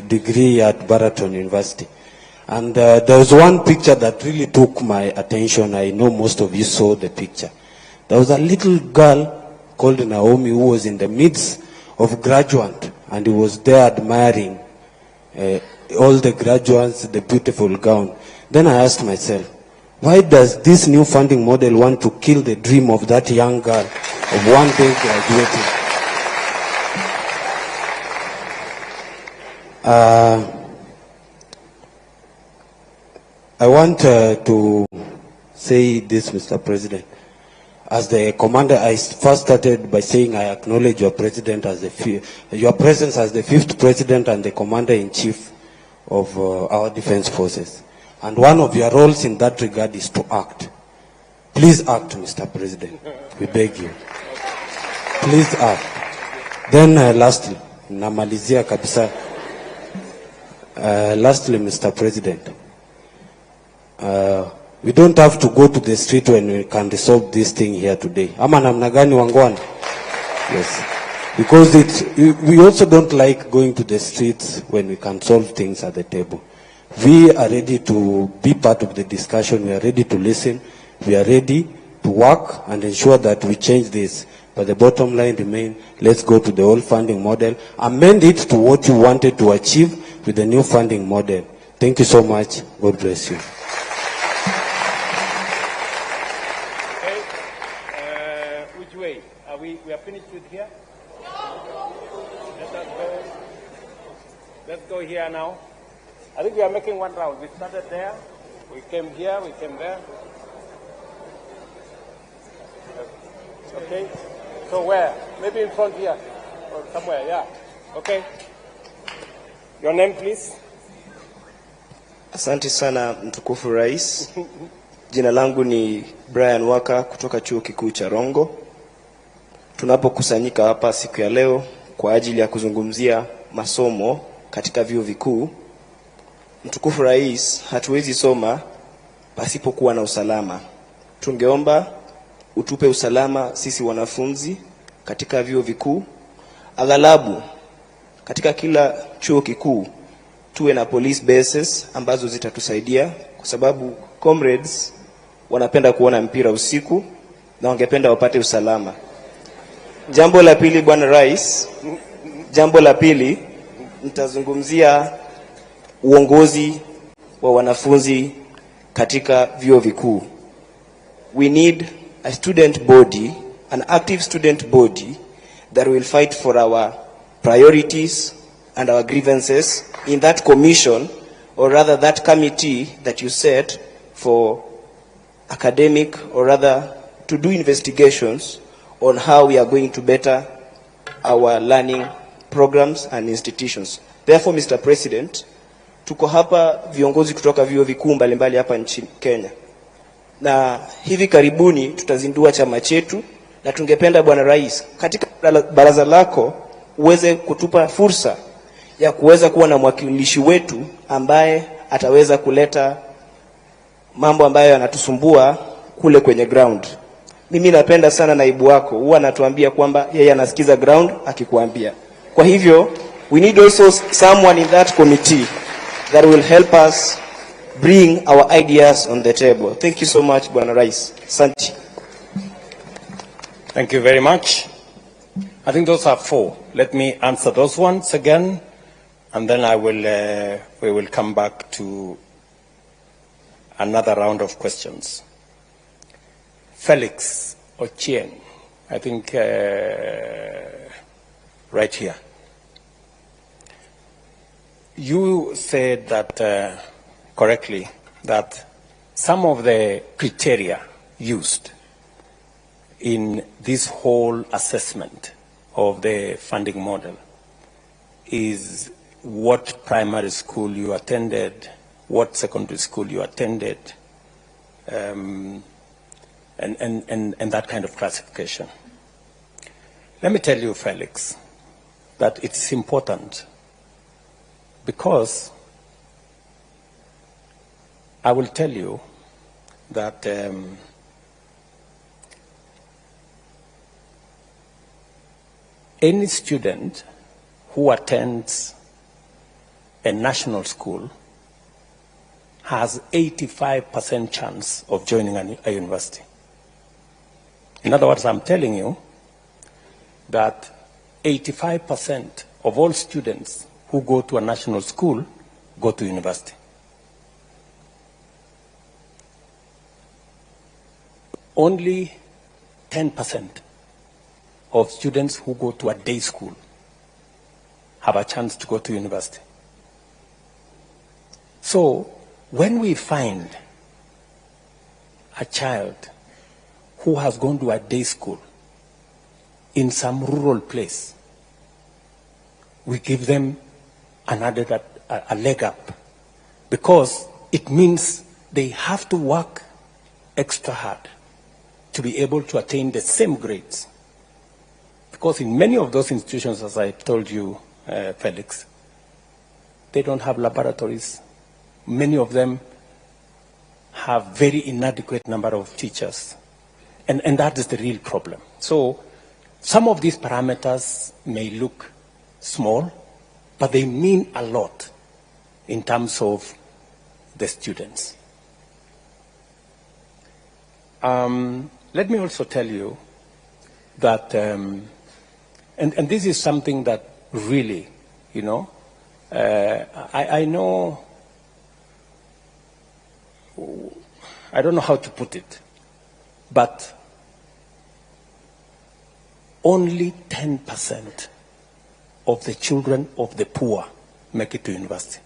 degree at Baraton University. And there was one picture that really took my attention. I know most of you saw the picture. There was a little girl called Naomi who was in the midst of graduates, and he was there admiring all the graduates, the beautiful gown. Then I asked myself, why does this new funding model want to kill the dream of that young girl of one day graduating? I want to say this, Mr. President. As the commander, I first started by saying I acknowledge your president as your presence as the 5th president and the commander-in-chief of our defense forces. And one of your roles in that regard is to act. Please act, Mr. President. We beg you. Please act. Then lastly, namalizia kabisa. Lastly, Mr. President, we don't have to go to the street when we can resolve this thing here today. Ama namna gani wangwana? Yes. Because we also don't like going to the streets when we can solve things at the table. We are ready to be part of the discussion. We are ready to listen. We are ready to work and ensure that we change this. But the bottom line remains, let's go to the old funding model. Amend it to what you wanted to achieve with the new funding model. Thank you so much. God bless you. Which way? We are finished with here? Let us go. Let's go here now. I think we are making one round. We started there. We came here. We came there. Okay. So where? Maybe in front here or somewhere. Yeah. Okay. Your name, please. Asante sana mtukufu rais. Jina langu ni Brian Waka kutoka chuo kikuu cha Rongo. Tunapokusanyika hapa siku ya leo kwa ajili ya kuzungumzia masomo katika vyuo vikuu. Mtukufu rais, hatuwezi soma pasipokuwa na usalama. Tungeomba utupe usalama sisi wanafunzi katika vyuo vikuu. Aghalabu katika kila chuo kikuu tuwe na police bases ambazo zitatusaidia, kwa sababu comrades wanapenda kuona mpira usiku na wangependa wapate usalama. Jambo la pili, bwana rais, nitazungumzia uongozi wa wanafunzi katika vyuo vikuu. We need a student body, an active student body that will fight for our priorities and our grievances in that commission, or rather that committee that you set for academic, or rather to do investigations on how we are going to better our learning programs and institutions. Therefore, Mr. President, tuko hapa viongozi kutoka vyuo vikuu mbalimbali hapa nchini Kenya. Na hivi karibuni tutazindua chama chetu, na tungependa bwana rais, katika baraza lako uweze kutupa fursa ya kuweza kuwa na mwakilishi wetu ambaye ataweza kuleta mambo ambayo yanatusumbua kule kwenye ground. Mimi napenda sana naibu wako, huwa anatuambia kwamba yeye anasikiza ground akikuambia. Kwa hivyo, we need also someone in that committee that will help us bring our ideas on the table. Thank you so much, Bwana Rais. Asante. Thank you very much. I think those are 4. Let me answer those ones again, and then we will come back to another round of questions. Felix Ochieng, I think right here. You said that correctly, that some of the criteria used in this whole assessment of the funding model is what primary school you attended, what secondary school you attended, and that kind of classification. Let me tell you, Felix, that it's important because I will tell you that any student who attends a national school has 85% chance of joining a university. In other words, I'm telling you that 85% of all students who go to a national school go to university. Only 10% of students who go to a day school have a chance to go to university. So when we find a child who has gone to a day school in some rural place, we give them a leg up, because it means they have to work extra hard to be able to attain the same grades. Because in many of those institutions, as I told you, Felix, they don't have laboratories. Many of them have very inadequate number of teachers. And that is the real problem. So some of these parameters may look small, but they mean a lot in terms of the students. Let me also tell you that, and this is something that really, you know, I know, I don't know how to put it, but only 10% of the children of the poor make it to university.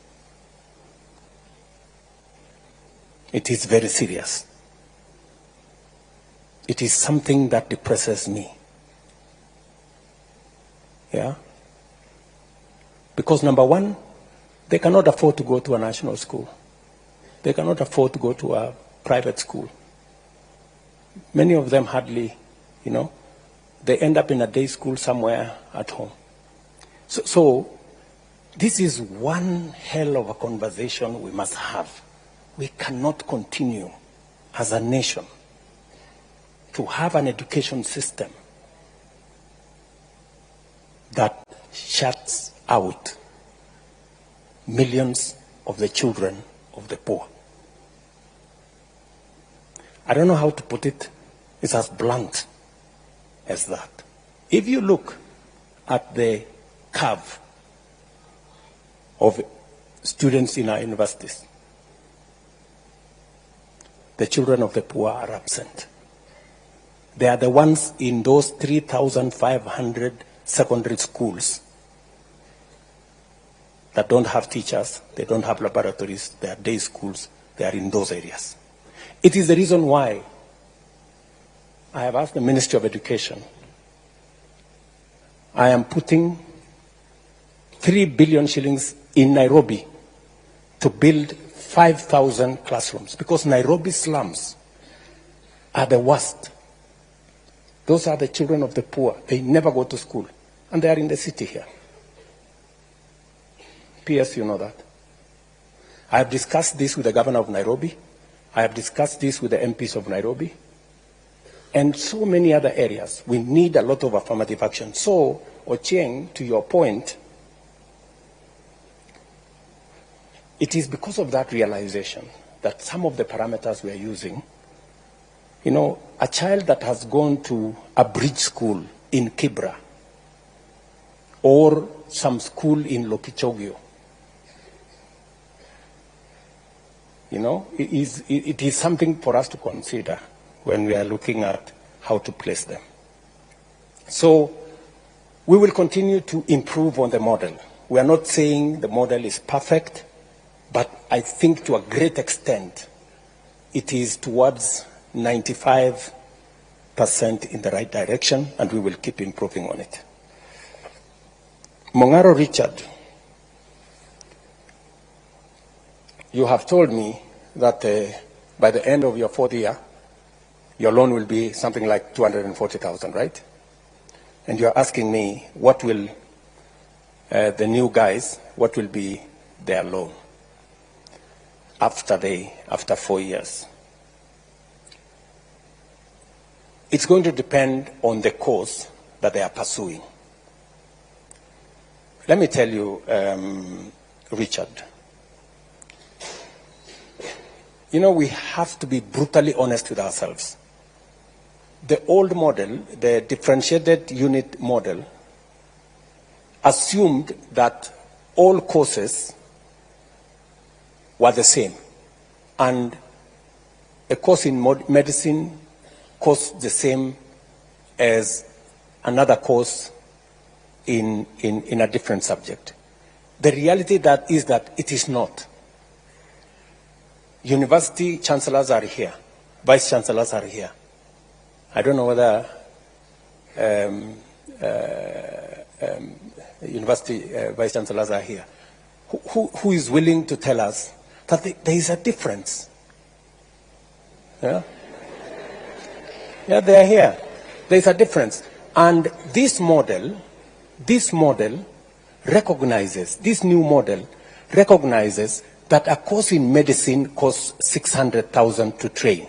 It is very serious. It is something that depresses me. Yeah? Because number one, they cannot afford to go to a national school. They cannot afford to go to a private school. Many of them hardly, you know, they end up in a day school somewhere at home. So this is one hell of a conversation we must have. We cannot continue as a nation to have an education system that shuts out millions of the children of the poor. I don't know how to put it. It's as blunt as that. If you look at the curve of students in our universities, the children of the poor are absent. They are the ones in those 3,500 secondary schools that don't have teachers, they don't have laboratories, they are day schools, they are in those areas. It is the reason why I have asked the Ministry of Education. I am putting 3 billion shillings in Nairobi to build 5,000 classrooms, because Nairobi slums are the worst. Those are the children of the poor. They never go to school, and they are in the city here. PS, you know that. I have discussed this with the governor of Nairobi. I have discussed this with the MPs of Nairobi and so many other areas. We need a lot of affirmative action. So, Ochieng, to your point, it is because of that realization that some of the parameters we are using, you know, a child that has gone to a bridge school in Kibra or some school in Lokichogio, you know, it is something for us to consider when we are looking at how to place them. So we will continue to improve on the model. We are not saying the model is perfect, but I think to a great extent it is towards 95% in the right direction, and we will keep improving on it. Mongaro Richard, you have told me that by the end of your 4th year, your loan will be something like 240,000, right? And you're asking me, what will the new guys, what will be their loan after 4 years? It's going to depend on the course that they are pursuing. Let me tell you, Richard, you know, we have to be brutally honest with ourselves. The old model, the differentiated unit model, assumed that all courses were the same. And a course in medicine costs the same as another course in a different subject. The reality is that it is not. University chancellors are here. Vice chancellors are here. I don't know whether university vice chancellors are here. Who is willing to tell us that there is a difference? Yeah? Yeah, they are here. There is a difference. And this model recognizes, this new model recognizes that a course in medicine costs 600,000 to train.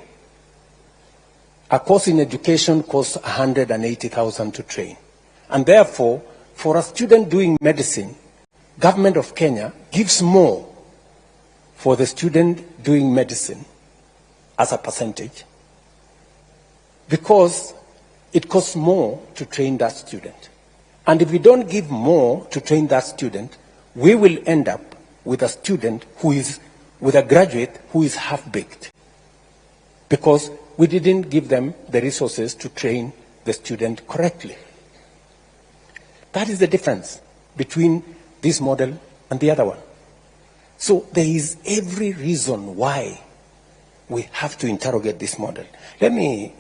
A course in education costs 180,000 to train. And therefore, for a student doing medicine, Government of Kenya gives more for the student doing medicine as a percentage because it costs more to train that student. And if we don't give more to train that student, we will end up with a student who is, with a graduate who is half-baked because we didn't give them the resources to train the student correctly. That is the difference between this model and the other one. So there is every reason why we have to interrogate this model. Let me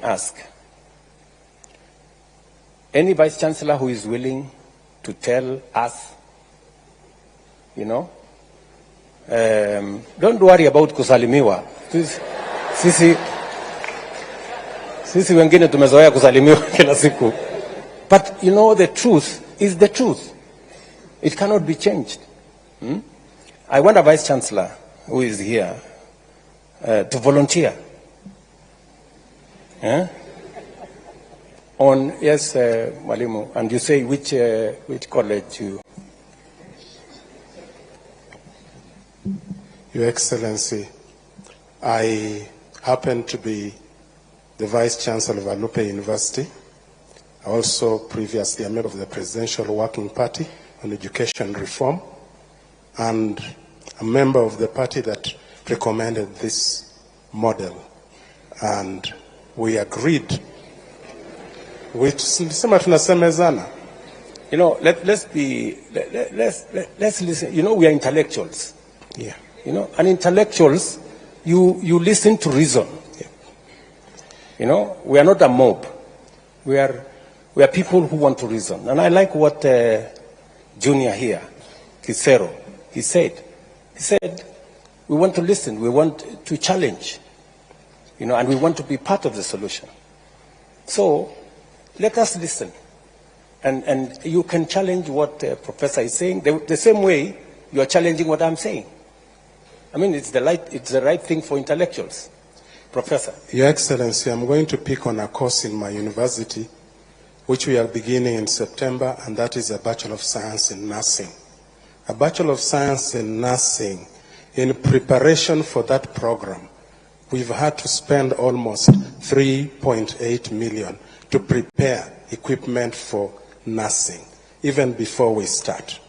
ask, any vice chancellor who is willing to tell us, you know, don't worry about kusalimiwa. Sisi wengine tumezoea kusalimiwa kila siku. But you know, the truth is the truth. It cannot be changed. I want a vice chancellor who is here to volunteer. On, yes, Mwalimu, and you say which college you... Your Excellency, I happen to be the Vice Chancellor of Alupe University. Also previously a member of the Presidential Working Party on Education Reform and a member of the party that recommended this model. And we agreed, which you know, let's listen. You know, we are intellectuals. Yeah. You know, and intellectuals, you listen to reason. Yeah. You know, we are not a mob. We are people who want to reason. And I like what Junior here, Kisero, he said. He said, we want to listen, we want to challenge, you know, and we want to be part of the solution. So let us listen. And you can challenge what Professor is saying the same way you are challenging what I'm saying. I mean, it's the right thing for intellectuals. Professor. Your Excellency, I'm going to pick on a course in my university, which we are beginning in September, and that is a Bachelor of Science in Nursing. A Bachelor of Science in Nursing. In preparation for that program, we've had to spend almost 3.8 million to prepare equipment for nursing, even before we start.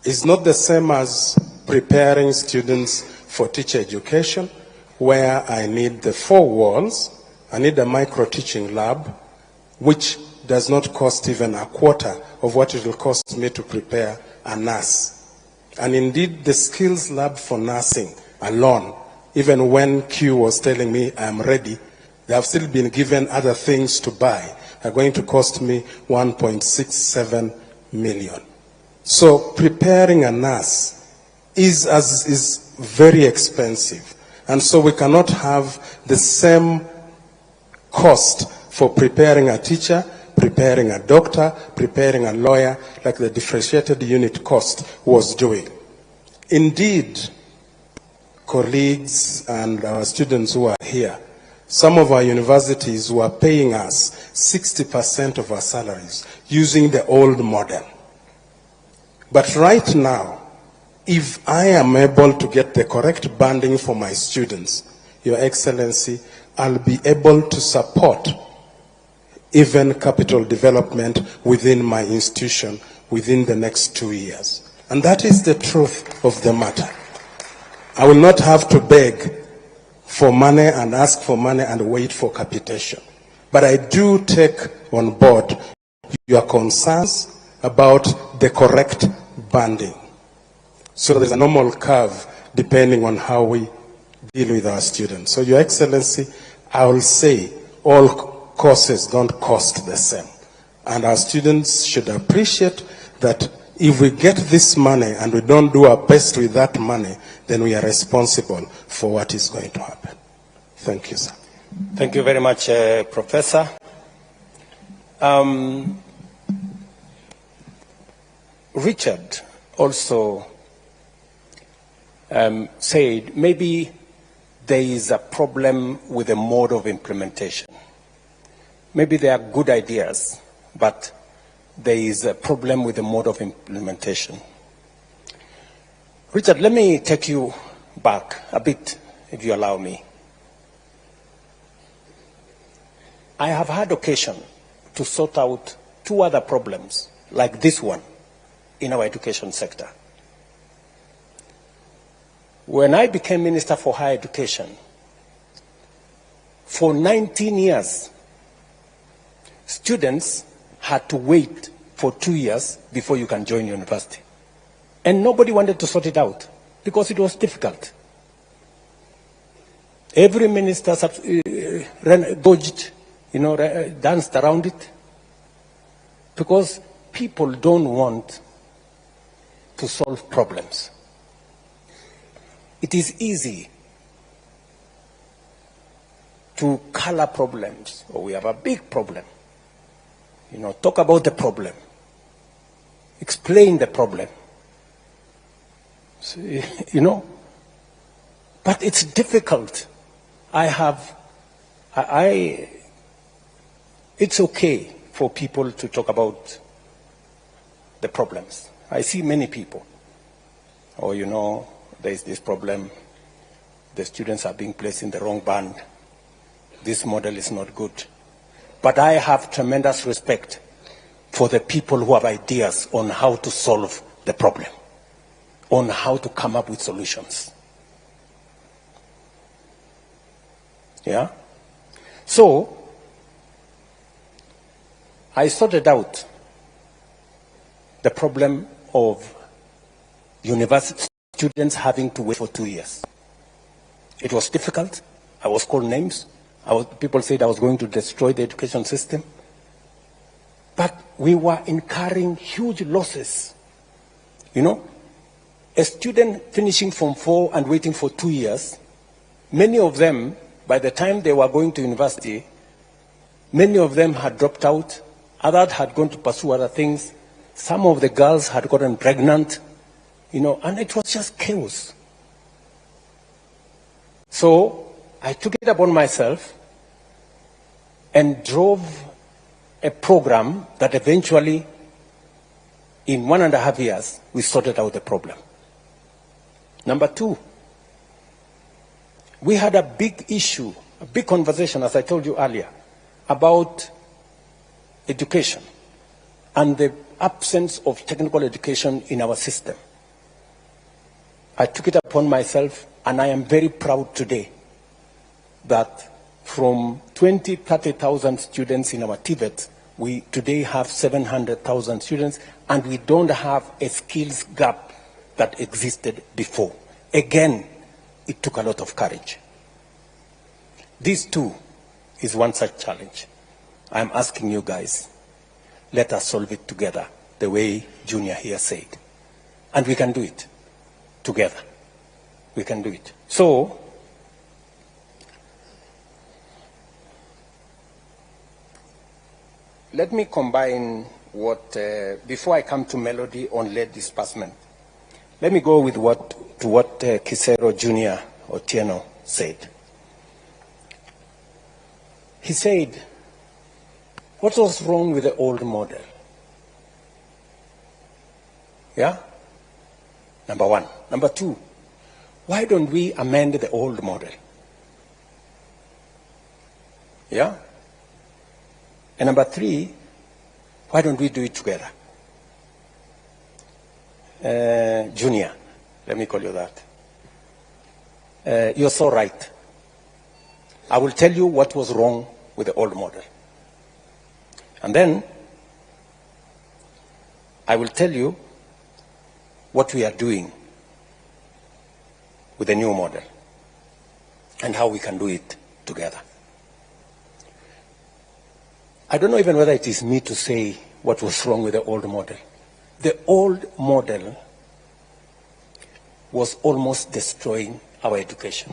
It's not the same as preparing students for teacher education, where I need the 4 walls, I need a micro-teaching lab, which does not cost even a quarter of what it will cost me to prepare a nurse. And indeed, the skills lab for nursing alone, even when Q was telling me I'm ready, they have still been given other things to buy, are going to cost me 1.67 million. So preparing a nurse is very expensive. And so we cannot have the same cost for preparing a teacher, preparing a doctor, preparing a lawyer, like the differentiated unit cost was doing. Indeed, colleagues and our students who are here, some of our universities were paying us 60% of our salaries using the old model. But right now, if I am able to get the correct banding for my students, Your Excellency, I'll be able to support even capital development within my institution within the next 2 years. And that is the truth of the matter. I will not have to beg for money and ask for money and wait for capitation. But I do take on board your concerns about the correct banding. So there's a normal curve depending on how we deal with our students. So Your Excellency, I will say all courses don't cost the same. And our students should appreciate that if we get this money and we don't do our best with that money, then we are responsible for what is going to happen. Thank you, sir. Thank you very much, Professor. Richard also said maybe there is a problem with the mode of implementation. Maybe there are good ideas, but there is a problem with the mode of implementation. Richard, let me take you back a bit, if you allow me. I have had occasion to sort out 2 other problems like this one in our education sector. When I became Minister for Higher Education, for 19 years, students had to wait for 2 years before you can join university. And nobody wanted to sort it out because it was difficult. Every minister dodged, danced around it because people don't want to solve problems. It is easy to color problems, or we have a big problem. Talk about the problem. Explain the problem. So, but it's difficult. It's okay for people to talk about the problems. I see many people. There's this problem. The students are being placed in the wrong band. This model is not good. But I have tremendous respect for the people who have ideas on how to solve the problem, on how to come up with solutions. Yeah? So, I sorted out the problem of university students having to wait for 2 years. It was difficult. I was called names. People said I was going to destroy the education system. But we were incurring huge losses. A student finishing Form 4 and waiting for 2 years, many of them, by the time they were going to university, many of them had dropped out. Others had gone to pursue other things. Some of the girls had gotten pregnant, and it was just chaos. So I took it upon myself and drove a program that eventually, in 1.5 years, we sorted out the problem. Number two, we had a big issue, a big conversation, as I told you earlier, about education and the absence of technical education in our system. I took it upon myself, and I am very proud today that from 30,000 students in our TVET, we today have 700,000 students, and we don't have a skills gap that existed before. Again, it took a lot of courage. This too is one such challenge. I'm asking you guys, let us solve it together, the way Junior here said. And we can do it together. We can do it. So, let me combine what, before I come to Melody on lead disbursement, let me go with what Kisero Junior Otieno said. He said, what was wrong with the old model? Yeah? Number one. Number two, why don't we amend the old model? Yeah? And number three, why don't we do it together? Junior, let me call you that. You're so right. I will tell you what was wrong with the old model. And then I will tell you what we are doing with the new model and how we can do it together. I don't know even whether it is me to say what was wrong with the old model. The old model was almost destroying our education.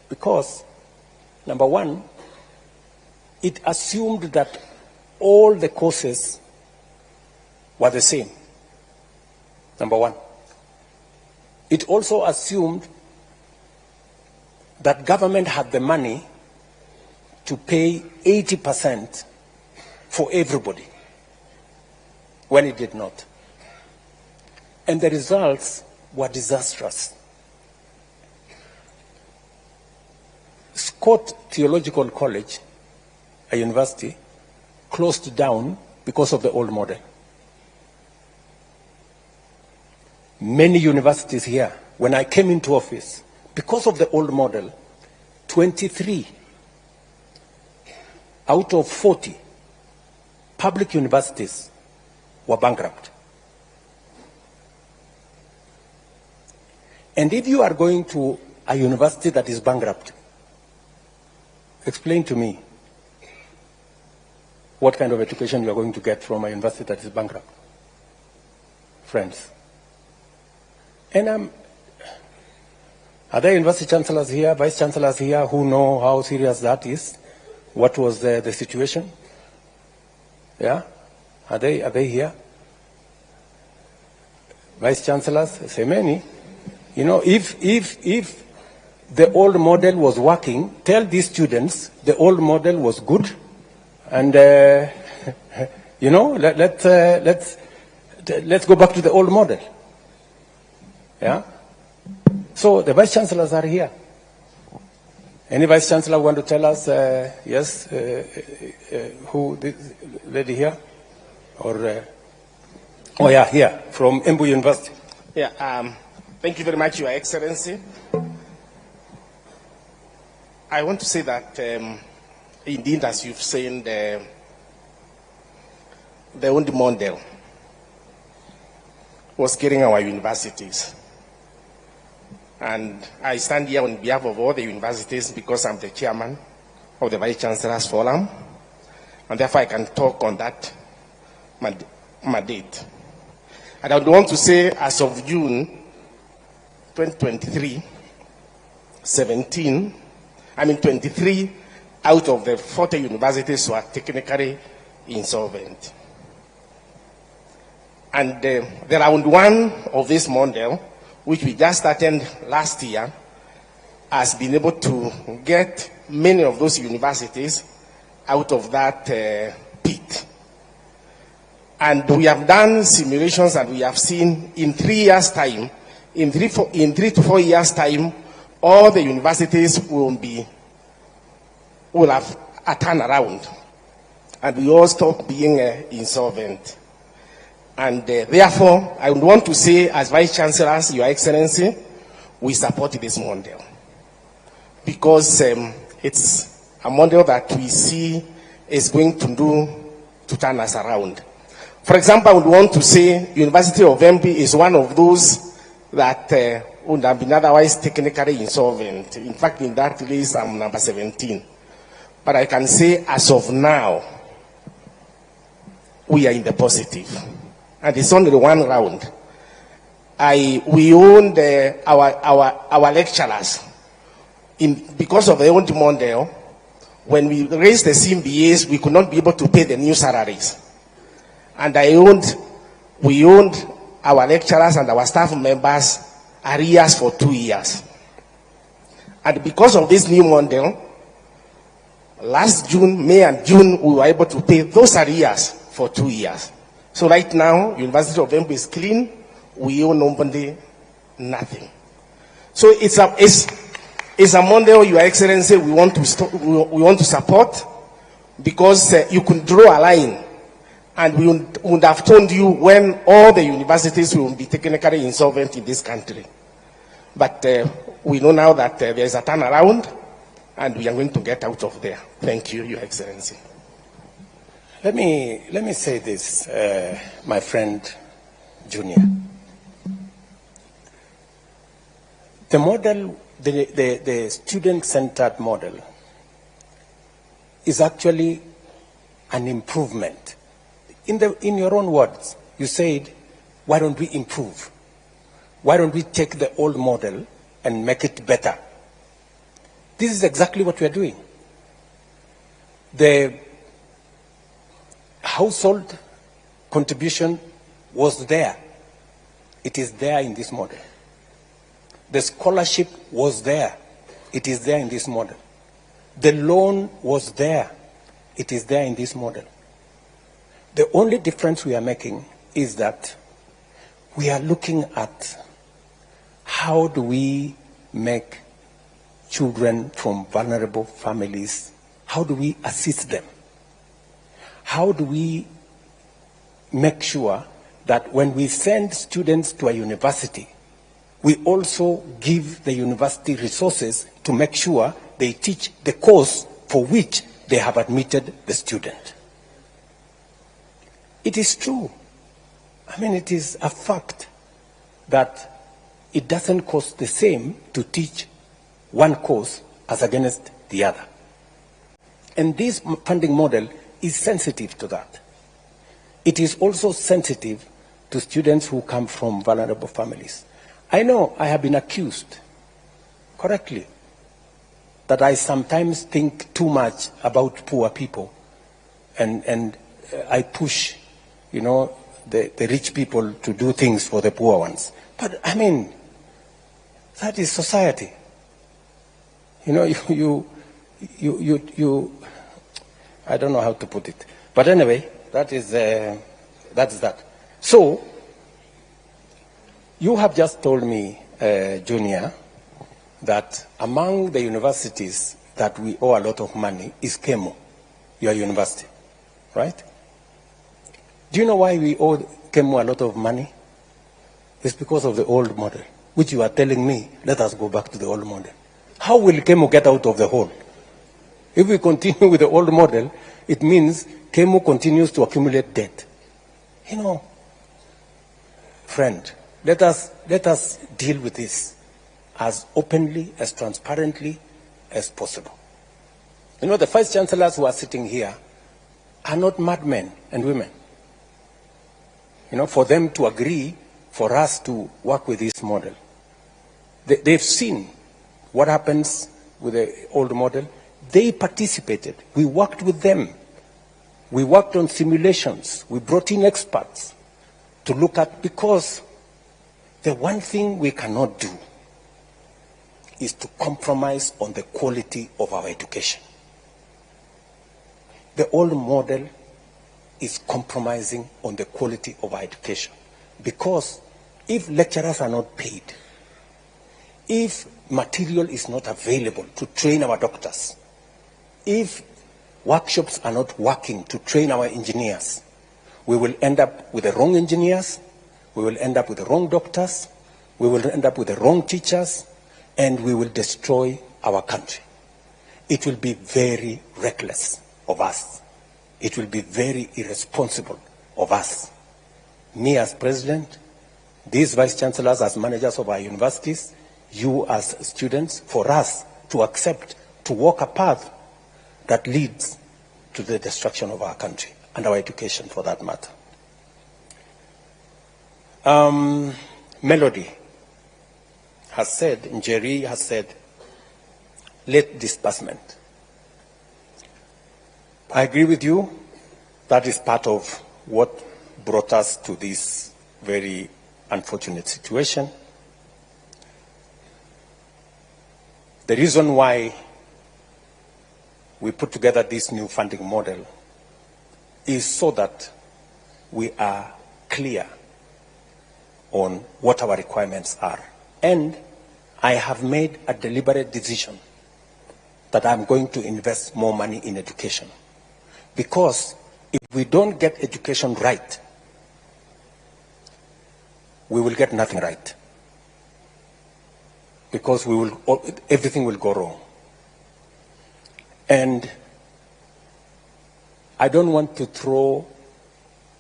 Because, number one, it assumed that all the courses were the same. Number one. It also assumed that government had the money to pay 80% for everybody, when it did not. And the results were disastrous. Scott Theological College, a university, closed down because of the old model. Many universities here, when I came into office, because of the old model, 23 out of 40 public universities were bankrupt. And if you are going to a university that is bankrupt, explain to me what kind of education you are going to get from a university that is bankrupt. Friends. And are there university chancellors here, vice chancellors here who know how serious that is? What was the situation? Yeah? Are they here? Vice chancellors, say many. You know, if the old model was working, tell these students the old model was good, and you know, let's go back to the old model. Yeah. So the vice chancellors are here. Any vice chancellor want to tell us? Yes. Who? This lady here, or? Oh yeah, here from Embu University. Yeah. Thank you very much, Your Excellency. I want to say that, indeed, as you've said, the old model was killing our universities. And I stand here on behalf of all the universities because I'm the chairman of the Vice Chancellor's Forum. And therefore, I can talk on that mandate. And I would want to say, as of June 2023, 23 out of the 40 universities were technically insolvent. And the round one of this model which we just started last year, has been able to get many of those universities out of that pit. And we have done simulations and we have seen in 3 years' time, in 3 to 4 years' time, all the universities will have a turnaround. And we all stop being insolvent. And therefore, I would want to say, as Vice Chancellors, Your Excellency, we support this model. Because it's a model that we see is going to turn us around. For example, I would want to say University of MP is one of those that would have been otherwise technically insolvent. In fact, in that list, I'm number 17. But I can say, as of now, we are in the positive. And it's only one round. We owned our lecturers. Because of the old model, when we raised the CMBAs, we could not be able to pay the new salaries. And we owned our lecturers and our staff members arrears for 2 years. And because of this new model, last June, May and June, we were able to pay those arrears for 2 years. So right now, University of Embu is clean. We owe nobody nothing. So it's a model, Your Excellency, we want to support, because you could draw a line, and we would have told you when all the universities will be technically insolvent in this country. But we know now that there is a turnaround, and we are going to get out of there. Thank you, Your Excellency. Let me say this, my friend Junior. The model, the student-centered model, is actually an improvement. In your own words, you said, why don't we improve? Why don't we take the old model and make it better? This is exactly what we are doing. The household contribution was there. It is there in this model. The scholarship was there. It is there in this model. The loan was there. It is there in this model. The only difference we are making is that we are looking at how do we make children from vulnerable families, how do we assist them? How do we make sure that when we send students to a university, we also give the university resources to make sure they teach the course for which they have admitted the student? It is true. I mean, it is a fact that it doesn't cost the same to teach one course as against the other. And this funding model is sensitive to that. It is also sensitive to students who come from vulnerable families. I know I have been accused, correctly, that I sometimes think too much about poor people, and I push, the rich people to do things for the poor ones. But I mean, that is society. I don't know how to put it. But anyway, that's that. So, you have just told me, Junior, that among the universities that we owe a lot of money is KEMU, your university, right? Do you know why we owe KEMU a lot of money? It's because of the old model, which you are telling me, let us go back to the old model. How will KEMU get out of the hole? If we continue with the old model, it means KEMU continues to accumulate debt. Friend, let us deal with this as openly, as transparently as possible. The vice chancellors who are sitting here are not madmen and women. For them to agree for us to work with this model. They've seen what happens with the old model. They participated. We worked with them. We worked on simulations. We brought in experts to look at, because The one thing we cannot do is to compromise on the quality of our education. The old model is compromising on the quality of our education. Because if lecturers are not paid, if material is not available to train our doctors, if workshops are not working to train our engineers, we will end up with the wrong engineers, we will end up with the wrong doctors, we will end up with the wrong teachers, and we will destroy our country. It will be very reckless of us. It will be very irresponsible of us. Me as president, these vice chancellors as managers of our universities, you as students, for us to accept, to walk a path that leads to the destruction of our country and our education for that matter. Melody has said, Njeri has said, late disbursement. I agree with you. That is part of what brought us to this very unfortunate situation. The reason why we put together this new funding model is so that we are clear on what our requirements are. And I have made a deliberate decision that I'm going to invest more money in education. Because if we don't get education right, we will get nothing right. Because everything will go wrong. And I don't want to throw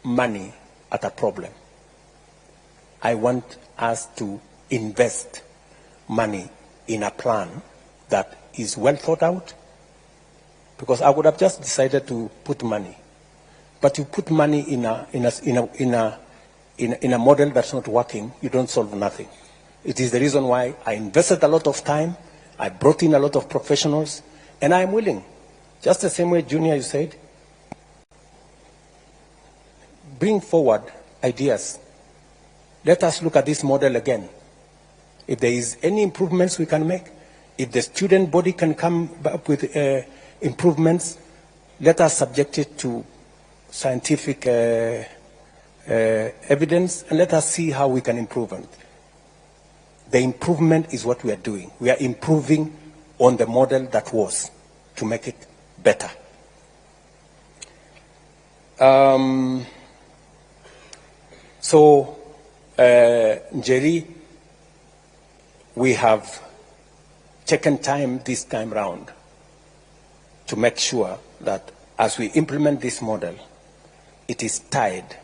money at a problem. I want us to invest money in a plan that is well thought out, because I would have just decided to put money. But you put money in a model that's not working, you don't solve nothing. It is the reason why I invested a lot of time, I brought in a lot of professionals, and I'm willing, just the same way, Junior, you said, bring forward ideas. Let us look at this model again. If there is any improvements we can make, if the student body can come up with improvements, let us subject it to scientific evidence, and let us see how we can improve it. The improvement is what we are doing. We are improving on the model that was to make it better. Njeri, we have taken time this time round to make sure that as we implement this model, it is tied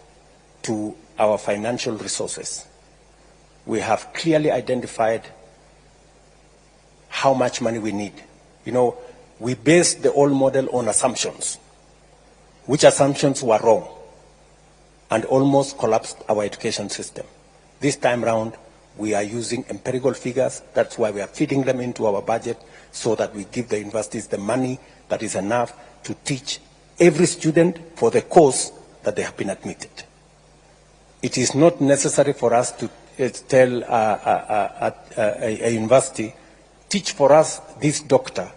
to our financial resources. We have clearly identified how much money we need. You know, we based the old model on assumptions, which assumptions were wrong and almost collapsed our education system. This time round, we are using empirical figures. That's why we are feeding them into our budget, so that we give the universities the money that is enough to teach every student for the course that they have been admitted. It is not necessary for us to tell a university, teach for us this doctor,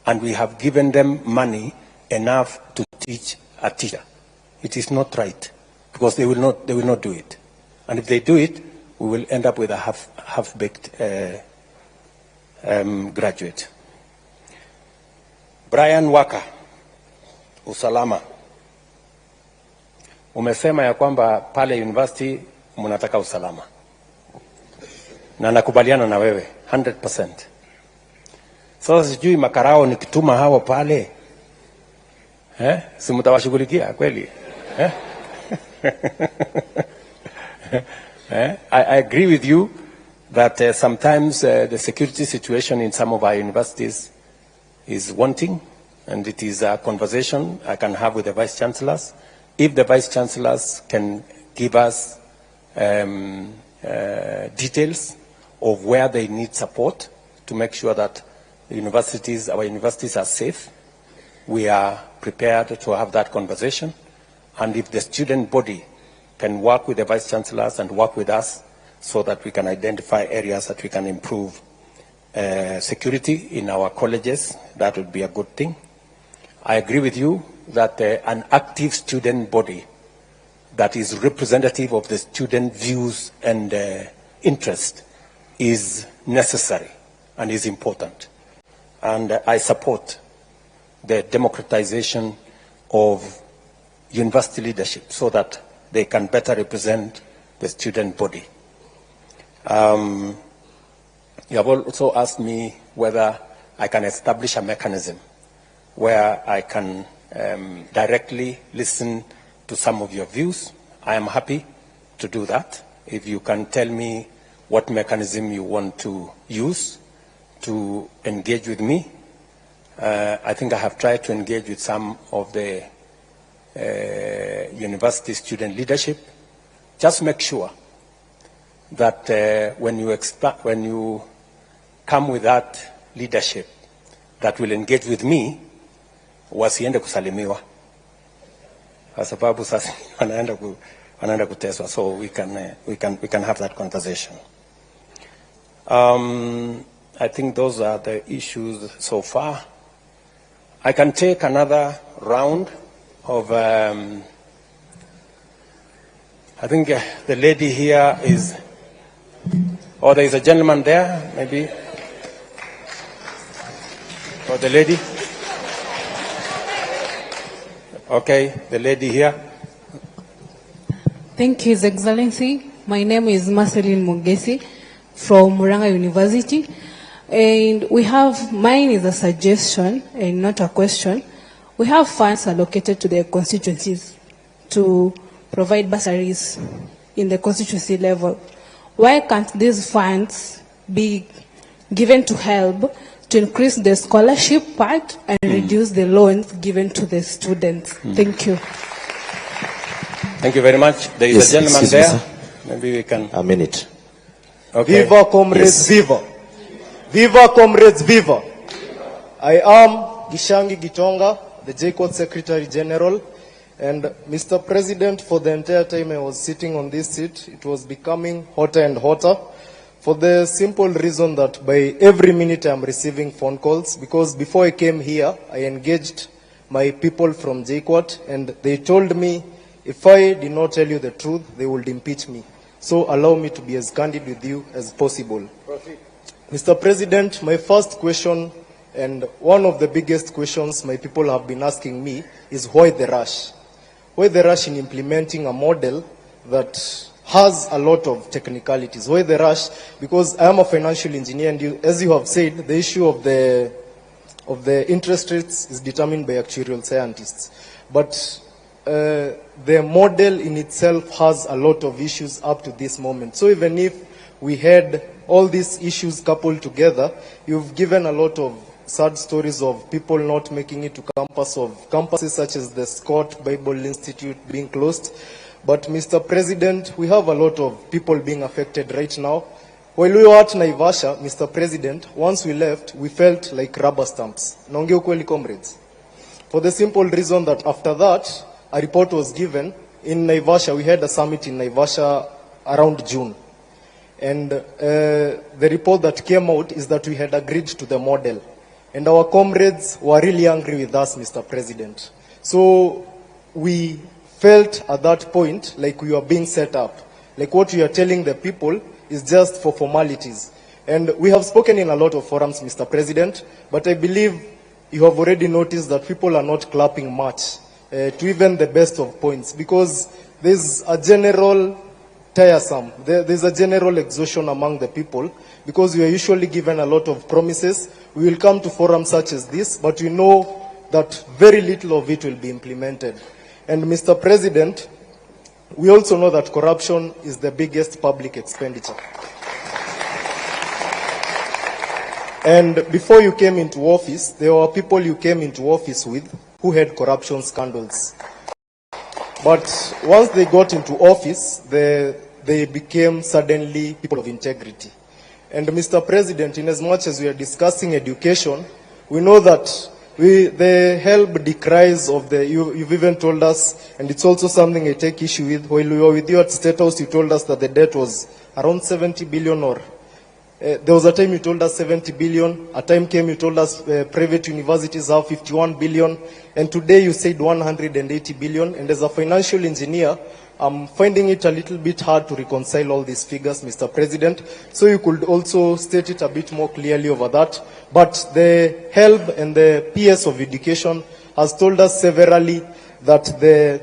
and we have given them money enough to teach a teacher. It is not right, because they will not do it. And if they do it, we will end up with a half-baked graduate. Brian Waka, usalama. Umesema ya kwamba pale university mnataka usalama. Na nakubaliana na wewe 100%. Sasa sijui makarao nikituma hao pale, si mtawashughulikia kweli? I agree with you that sometimes the security situation in some of our universities is wanting, and it is a conversation I can have with the vice chancellors. If the vice chancellors can give us details of where they need support to make sure that our universities are safe, we are prepared to have that conversation. And if the student body can work with the vice chancellors and work with us so that we can identify areas that we can improve security in our colleges. That would be a good thing. I agree with you that an active student body that is representative of the student views and interest is necessary and is important. And I support the democratization of university leadership so that they can better represent the student body. You have also asked me whether I can establish a mechanism where I can directly listen to some of your views. I am happy to do that. If you can tell me what mechanism you want to use to engage with me. I think I have tried to engage with some of the university student leadership. Just make sure that when you come with that leadership that will engage with me, wasiende kusalimiwa kwa sababu sasa wanaenda kuteswa, so we can have that conversation. I think those are the issues so far. I can take another round of I think the lady here is, or there is a gentleman there, maybe. Or the lady? Okay, the lady here. Thank you, His Excellency. My name is Marceline Mugesi from Muranga University. And mine is a suggestion and not a question. We have funds allocated to the constituencies to provide bursaries in the constituency level. Why can't these funds be given to help to increase the scholarship part and reduce the loans given to the students? Thank you. Thank you very much. There is a gentleman there. Maybe we can. A minute. Okay. Viva comrades, viva. Viva comrades, viva. I am Gishangi Gitonga, the JCOT Secretary General. And Mr. President, for the entire time I was sitting on this seat, it was becoming hotter and hotter for the simple reason that by every minute I'm receiving phone calls, because before I came here, I engaged my people from JCOT and they told me if I did not tell you the truth, they would impeach me. So allow me to be as candid with you as possible. Mr. President, my first question, and one of the biggest questions my people have been asking me, is why the rush? Why the rush in implementing a model that has a lot of technicalities? Why the rush? Because I am a financial engineer, and as you have said, the issue of the interest rates is determined by actuarial scientists. But the model in itself has a lot of issues up to this moment. So even if we had all these issues coupled together, you've given a lot of sad stories of people not making it to campuses such as the Scott Bible Institute being closed. But Mr. President, we have a lot of people being affected right now. While we were at Naivasha, Mr. President, once we left, we felt like rubber stamps. Naongea ukweli, comrades. For the simple reason that after that, a report was given in Naivasha. We had a summit in Naivasha around June. And the report that came out is that we had agreed to the model. And our comrades were really angry with us, Mr. President. So we felt at that point like we were being set up. Like what we are telling the people is just for formalities. And we have spoken in a lot of forums, Mr. President, but I believe you have already noticed that people are not clapping much to even the best of points, because there's a general tiresome. There's a general exhaustion among the people, because we are usually given a lot of promises. We will come to forums such as this, but we know that very little of it will be implemented. And Mr. President, we also know that corruption is the biggest public expenditure. And before you came into office, there were people you came into office with who had corruption scandals. But once they got into office, they became suddenly people of integrity. And Mr. President, in as much as we are discussing education, we know that the help decries of you've even told us, and it's also something I take issue with. While we were with you at State House, you told us that the debt was around 70 billion or there was a time you told us 70 billion, a time came you told us private universities have 51 billion, and today you said 180 billion, and as a financial engineer, I'm finding it a little bit hard to reconcile all these figures, Mr. President, so you could also state it a bit more clearly over that. But the HELB and the PS of Education has told us severally that the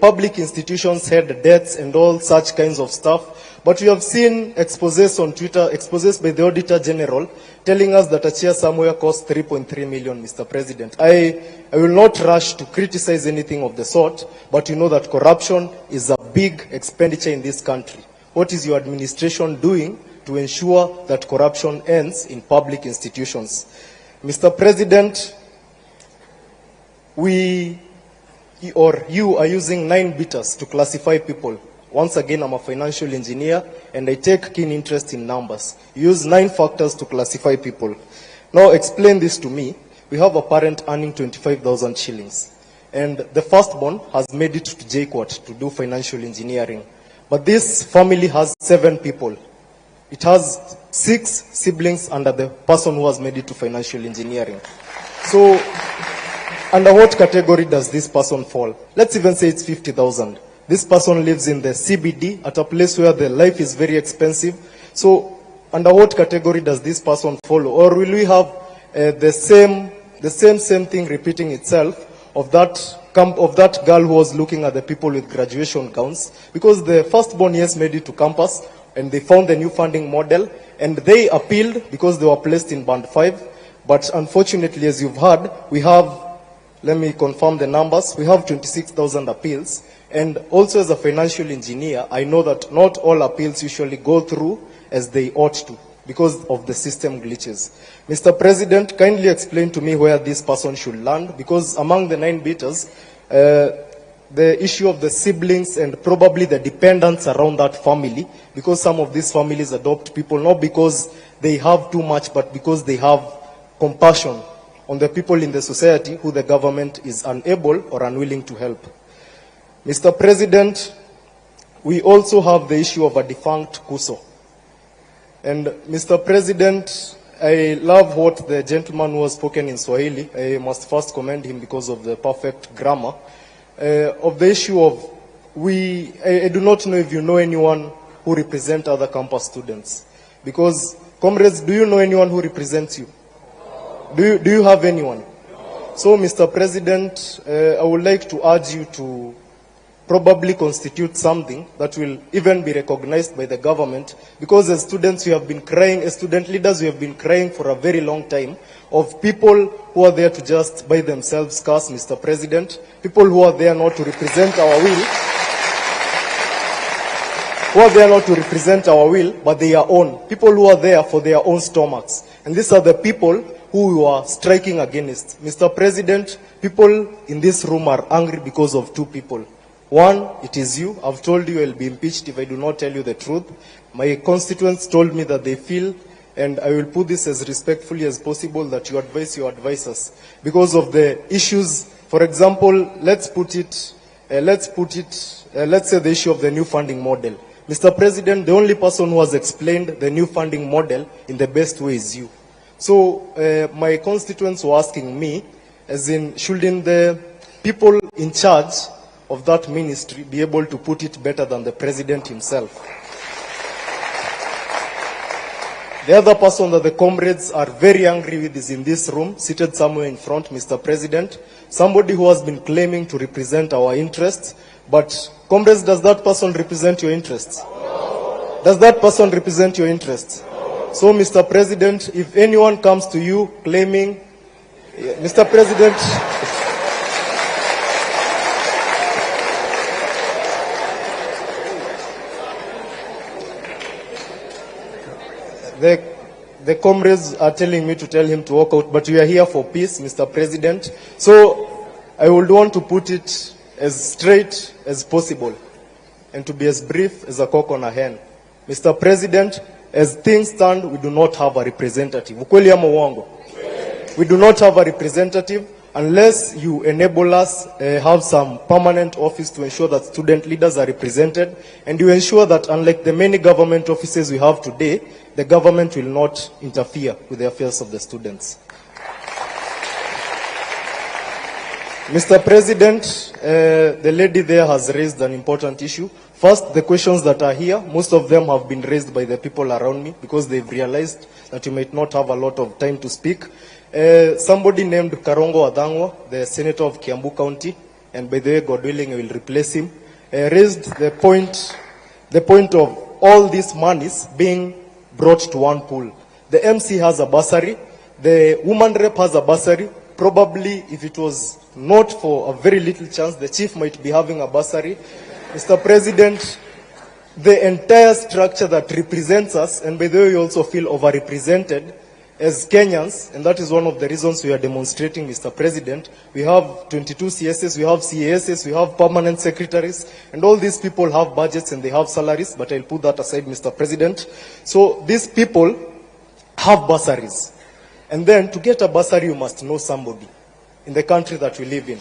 public institutions had debts and all such kinds of stuff. But we have seen exposés on Twitter, exposés by the Auditor General, telling us that a chair somewhere cost 3.3 million, Mr. President. I will not rush to criticize anything of the sort, but you know that corruption is a big expenditure in this country. What is your administration doing to ensure that corruption ends in public institutions? Mr. President, you are using 9 beaters to classify people. Once again, I'm a financial engineer and I take keen interest in numbers. You use 9 factors to classify people. Now explain this to me. We have a parent earning 25,000 shillings and the firstborn has made it to JKUAT to do financial engineering. But this family has 7 people. It has 6 siblings under the person who has made it to financial engineering. So under what category does this person fall? Let's even say it's 50,000. This person lives in the CBD at a place where the life is very expensive. So under what category does this person follow? Or will we have the same thing repeating itself of that girl who was looking at the people with graduation gowns? Because the firstborn, yes, made it to campus and they found the new funding model and they appealed because they were placed in band 5. But unfortunately, as you've heard, we have, let me confirm the numbers, we have 26,000 appeals. And also as a financial engineer, I know that not all appeals usually go through as they ought to because of the system glitches. Mr. President, kindly explain to me where this person should land, because among the 9 beaters, the issue of the siblings and probably the dependents around that family, because some of these families adopt people not because they have too much, but because they have compassion on the people in the society who the government is unable or unwilling to help. Mr. President, we also have the issue of a defunct KUSO. And Mr. President, I love what the gentleman who has spoken in Swahili. I must first commend him because of the perfect grammar. Of the issue of, I do not know if you know anyone who represents other campus students. Because, comrades, do you know anyone who represents you? Do you have anyone? So, Mr. President, I would like to urge you to probably constitute something that will even be recognized by the government, because as students we have been crying, as student leaders we have been crying for a very long time of people who are there to just by themselves cast, Mr. President, people who are there not to represent our will, but they are own, people who are there for their own stomachs. And these are the people who you are striking against. Mr. President, people in this room are angry because of 2 people. One, it is you. I've told you I'll be impeached if I do not tell you the truth. My constituents told me that they feel, and I will put this as respectfully as possible, that you advise your advisors because of the issues. For example, let's say the issue of the new funding model. Mr. President, the only person who has explained the new funding model in the best way is you. So my constituents were asking me, as in, shouldn't the people in charge of that ministry be able to put it better than the president himself? The other person that the comrades are very angry with is in this room, seated somewhere in front, Mr. President, somebody who has been claiming to represent our interests. But comrades, does that person represent your interests? No. Does that person represent your interests? No. So, Mr. President, if anyone comes to you claiming, Mr. President, the comrades are telling me to tell him to walk out, but we are here for peace, Mr. President. So I would want to put it as straight as possible and to be as brief as a cock on a hen. Mr. President, as things stand, we do not have a representative. Ukweli ama uongo? We do not have a representative. unless you enable us have some permanent office to ensure that student leaders are represented, and you ensure that unlike the many government offices we have today, the government will not interfere with the affairs of the students. Mr. President, the lady there has raised an important issue. First, the questions that are here, most of them have been raised by the people around me because they've realized that you might not have a lot of time to speak. Somebody named Karongo Adangwa, the senator of Kiambu County, and by the way, God willing, I will replace him, raised the point of all these monies being brought to one pool. The MC has a bursary, the woman rep has a bursary. Probably, if it was not for a very little chance, the chief might be having a bursary. Mr. President, the entire structure that represents us, and by the way, we also feel overrepresented as Kenyans, and that is one of the reasons we are demonstrating, Mr. President. We have 22 CSS, we have CASs, we have permanent secretaries, and all these people have budgets and they have salaries, but I'll put that aside, Mr. President. So these people have bursaries. And then to get a bursary, you must know somebody in the country that we live in.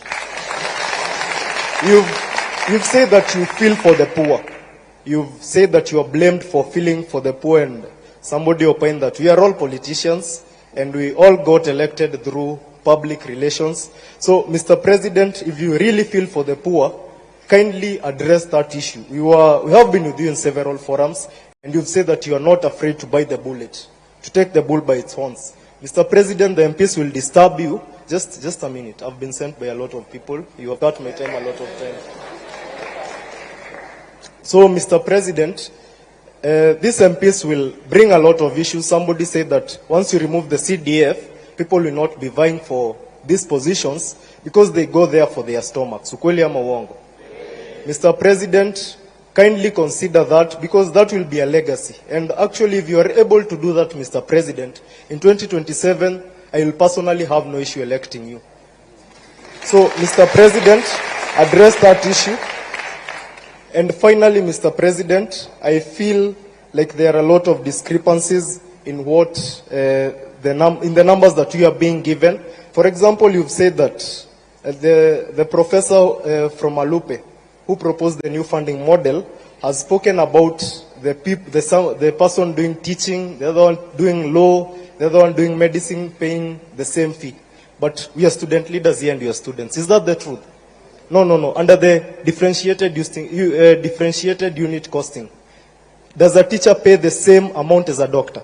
You've said that you feel for the poor. You've said that you are blamed for feeling for the poor, and somebody opined that we are all politicians and we all got elected through public relations. So, Mr. President, if you really feel for the poor, kindly address that issue. We have been with you in several forums, and you've said that you are not afraid to bite the bullet, to take the bull by its horns. Mr. President, the MPs will disturb you. Just a minute. I've been sent by a lot of people. You have got my time a lot of time. So, Mr. President, these MPs will bring a lot of issues. Somebody said that once you remove the CDF, people will not be vying for these positions because they go there for their stomachs. Ukweli ama uongo? Mr. President, kindly consider that, because that will be a legacy. And actually, if you are able to do that, Mr. President, in 2027, I will personally have no issue electing you. So, Mr. President, address that issue. And finally, Mr. President, I feel like there are a lot of discrepancies in what in the numbers that you are being given. For example, you've said that the professor from Alupe, who proposed the new funding model, has spoken about the person doing teaching, the other one doing law, the other one doing medicine, paying the same fee. But we are student leaders here and we are students. Is that the truth? No. Under the differentiated unit costing, does a teacher pay the same amount as a doctor?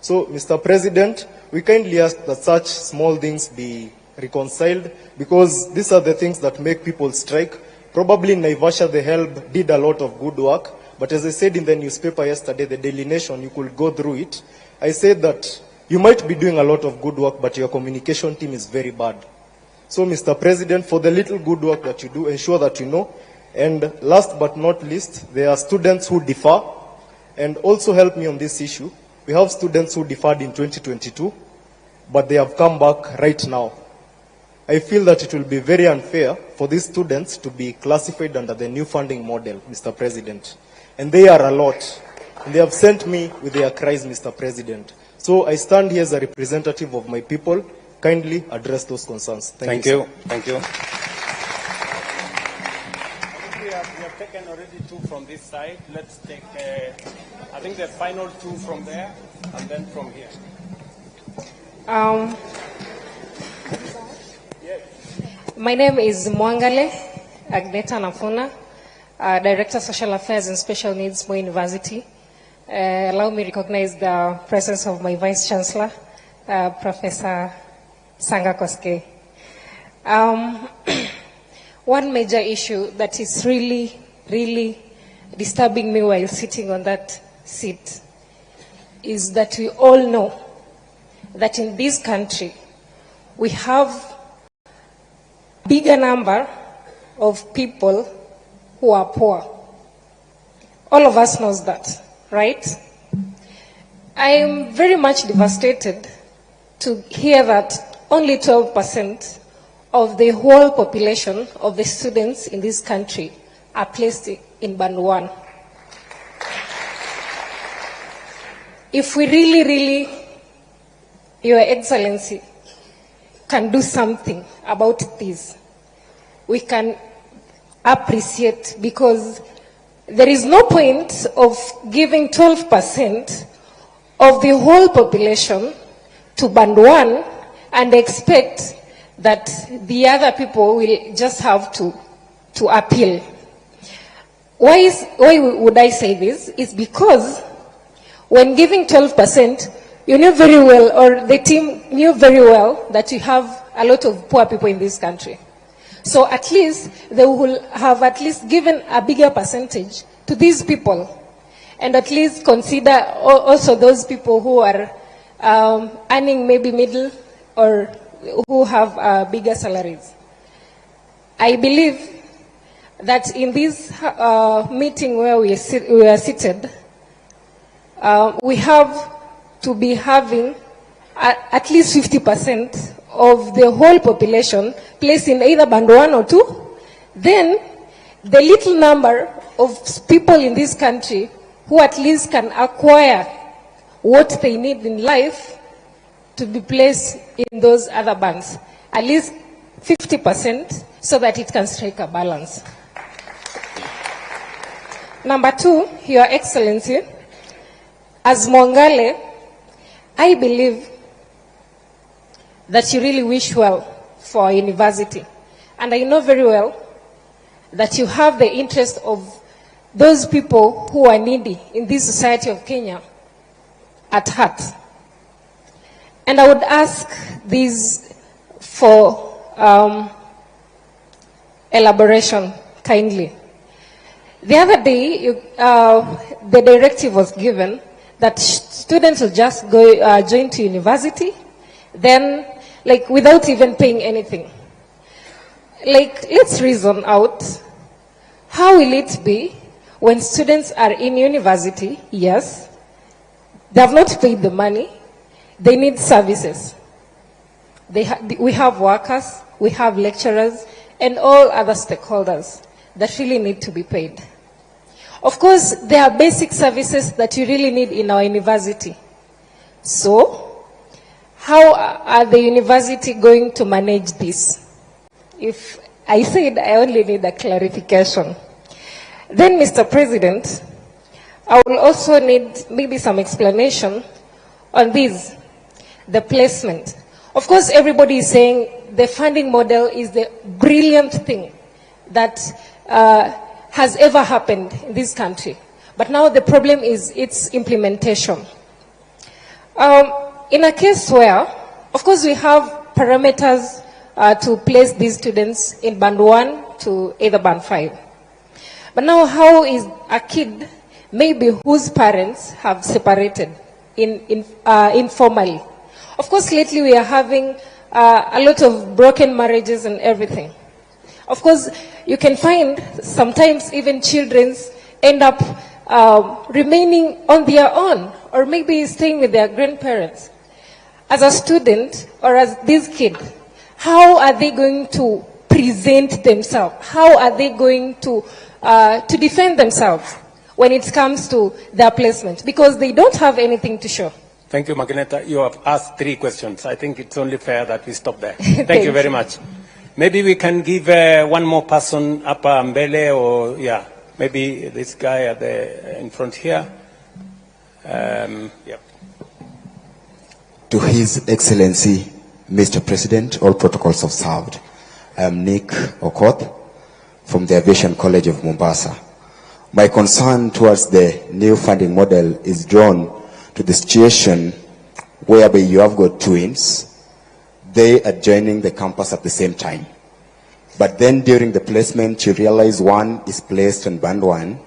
So, Mr. President, we kindly ask that such small things be reconciled, because these are the things that make people strike. Probably in Naivasha, the HELB did a lot of good work, but as I said in the newspaper yesterday, the Daily Nation, you could go through it. I said that you might be doing a lot of good work, but your communication team is very bad. So, Mr. President, for the little good work that you do, ensure that you know. And last but not least, there are students who defer, and also help me on this issue. We have students who deferred in 2022, but they have come back right now. I feel that it will be very unfair for these students to be classified under the new funding model, Mr. President. And they are a lot. And they have sent me with their cries, Mr. President. So I stand here as a representative of my people. Kindly address those concerns. Thank you. Thank you. We have taken already two from this side. Let's take, I think the final two from there, and then from here. My name is Mwangale Agneta Nafuna, Director of Social Affairs and Special Needs, Moi University. Allow me to recognize the presence of my Vice Chancellor, Professor Sanga Koske. One major issue that is really disturbing me while sitting on that seat is that we all know that in this country we have a bigger number of people who are poor. All of us knows that, right? I am very much devastated to hear that only 12% of the whole population of the students in this country are placed in Band 1. If we really, Your Excellency, can do something about this, we can appreciate, because there is no point of giving 12% of the whole population to band 1 and expect that the other people will just have to appeal. Why would I say this? It's because when giving 12%, you knew very well, or the team knew very well, that you have a lot of poor people in this country. So at least they will have at least given a bigger percentage to these people, and at least consider also those people who are earning maybe middle or who have bigger salaries. I believe that in this meeting where we are seated, we have to be having at least 50% of the whole population placed in either band 1 or 2. Then the little number of people in this country who at least can acquire what they need in life to be placed in those other bands, at least 50%, so that it can strike a balance. Number 2, Your Excellency, as Mwangale, I believe that you really wish well for our university. And I know very well that you have the interest of those people who are needy in this society of Kenya at heart. And I would ask this for elaboration kindly. The other day, the directive was given that students will just go join to university, then without even paying anything. Let's reason out, how will it be when students are in university? Yes, they have not paid the money, they need services. We have workers, we have lecturers, and all other stakeholders that really need to be paid. Of course, there are basic services that you really need in our university. So, how are the university going to manage this? If I said I only need a clarification. Then, Mr. President, I will also need maybe some explanation on this, the placement. Of course, everybody is saying the funding model is the brilliant thing that has ever happened in this country. But now the problem is its implementation. In a case where, of course, we have parameters to place these students in band 1 to either band 5. But now how is a kid, maybe whose parents have separated informally? Of course, lately we are having a lot of broken marriages and everything. Of course, you can find sometimes even children end up remaining on their own, or maybe staying with their grandparents. As a student, or as this kid, how are they going to present themselves? How are they going to defend themselves when it comes to their placement? Because they don't have anything to show. Thank you, Magineta. You have asked 3 questions. I think it's only fair that we stop there. Thank you very much. Maybe we can give one more person up Mbele, or maybe this guy at in front here. To His Excellency, Mr. President, all protocols observed. I am Nick Okoth from the Aviation College of Mombasa. My concern towards the new funding model is drawn to the situation whereby you have got twins. They are joining the campus at the same time. But then during the placement, you realize one is placed on band 1,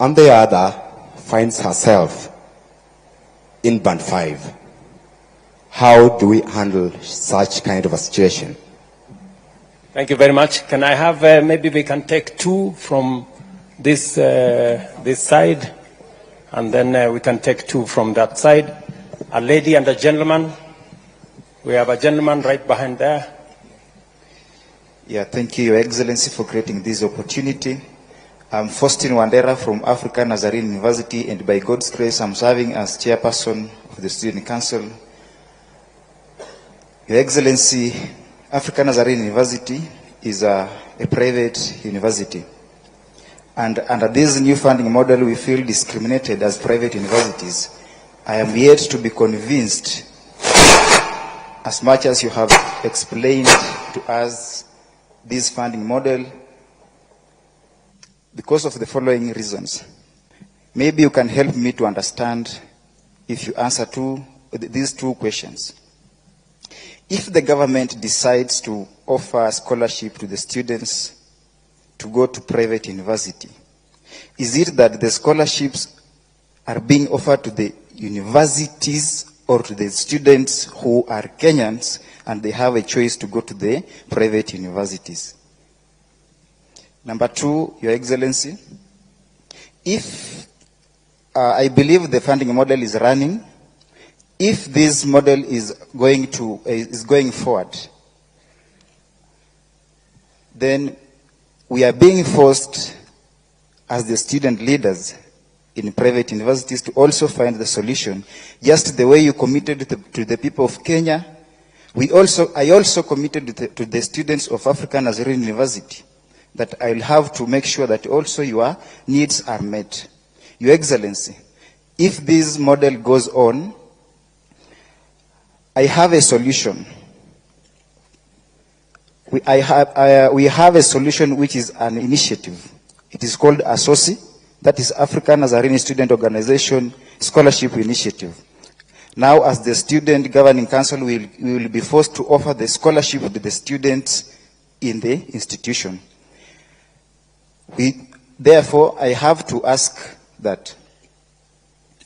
and the other finds herself in band 5. How do we handle such kind of a situation? Thank you very much. Can I have, maybe we can take 2 from this side, and then we can take 2 from that side. A lady and a gentleman. We have a gentleman right behind there. Yeah, thank you, Your Excellency, for creating this opportunity. I'm Faustin Wandera from African Nazarene University, and by God's grace, I'm serving as chairperson of the Student Council. Your Excellency, African Nazarene University is a private university. And under this new funding model, we feel discriminated as private universities. I am yet to be convinced, as much as you have explained to us this funding model, because of the following reasons. Maybe you can help me to understand if you answer these two questions. If the government decides to offer scholarship to the students to go to private university, is it that the scholarships are being offered to the universities or to the students who are Kenyans and they have a choice to go to the private universities? Number two, Your Excellency, if I believe the funding model is running, if this model is going forward, then we are being forced as the student leaders in private universities to also find the solution. Just the way you committed to the people of Kenya, I also committed to the students of African Nazarene University that I will have to make sure that also your needs are met. Your Excellency, if this model goes on, I have a solution. We have a solution which is an initiative. It is called ASOSI, that is African Nazarene Student Organization Scholarship Initiative. Now, as the Student Governing Council, we will be forced to offer the scholarship to the students in the institution. Therefore, I have to ask that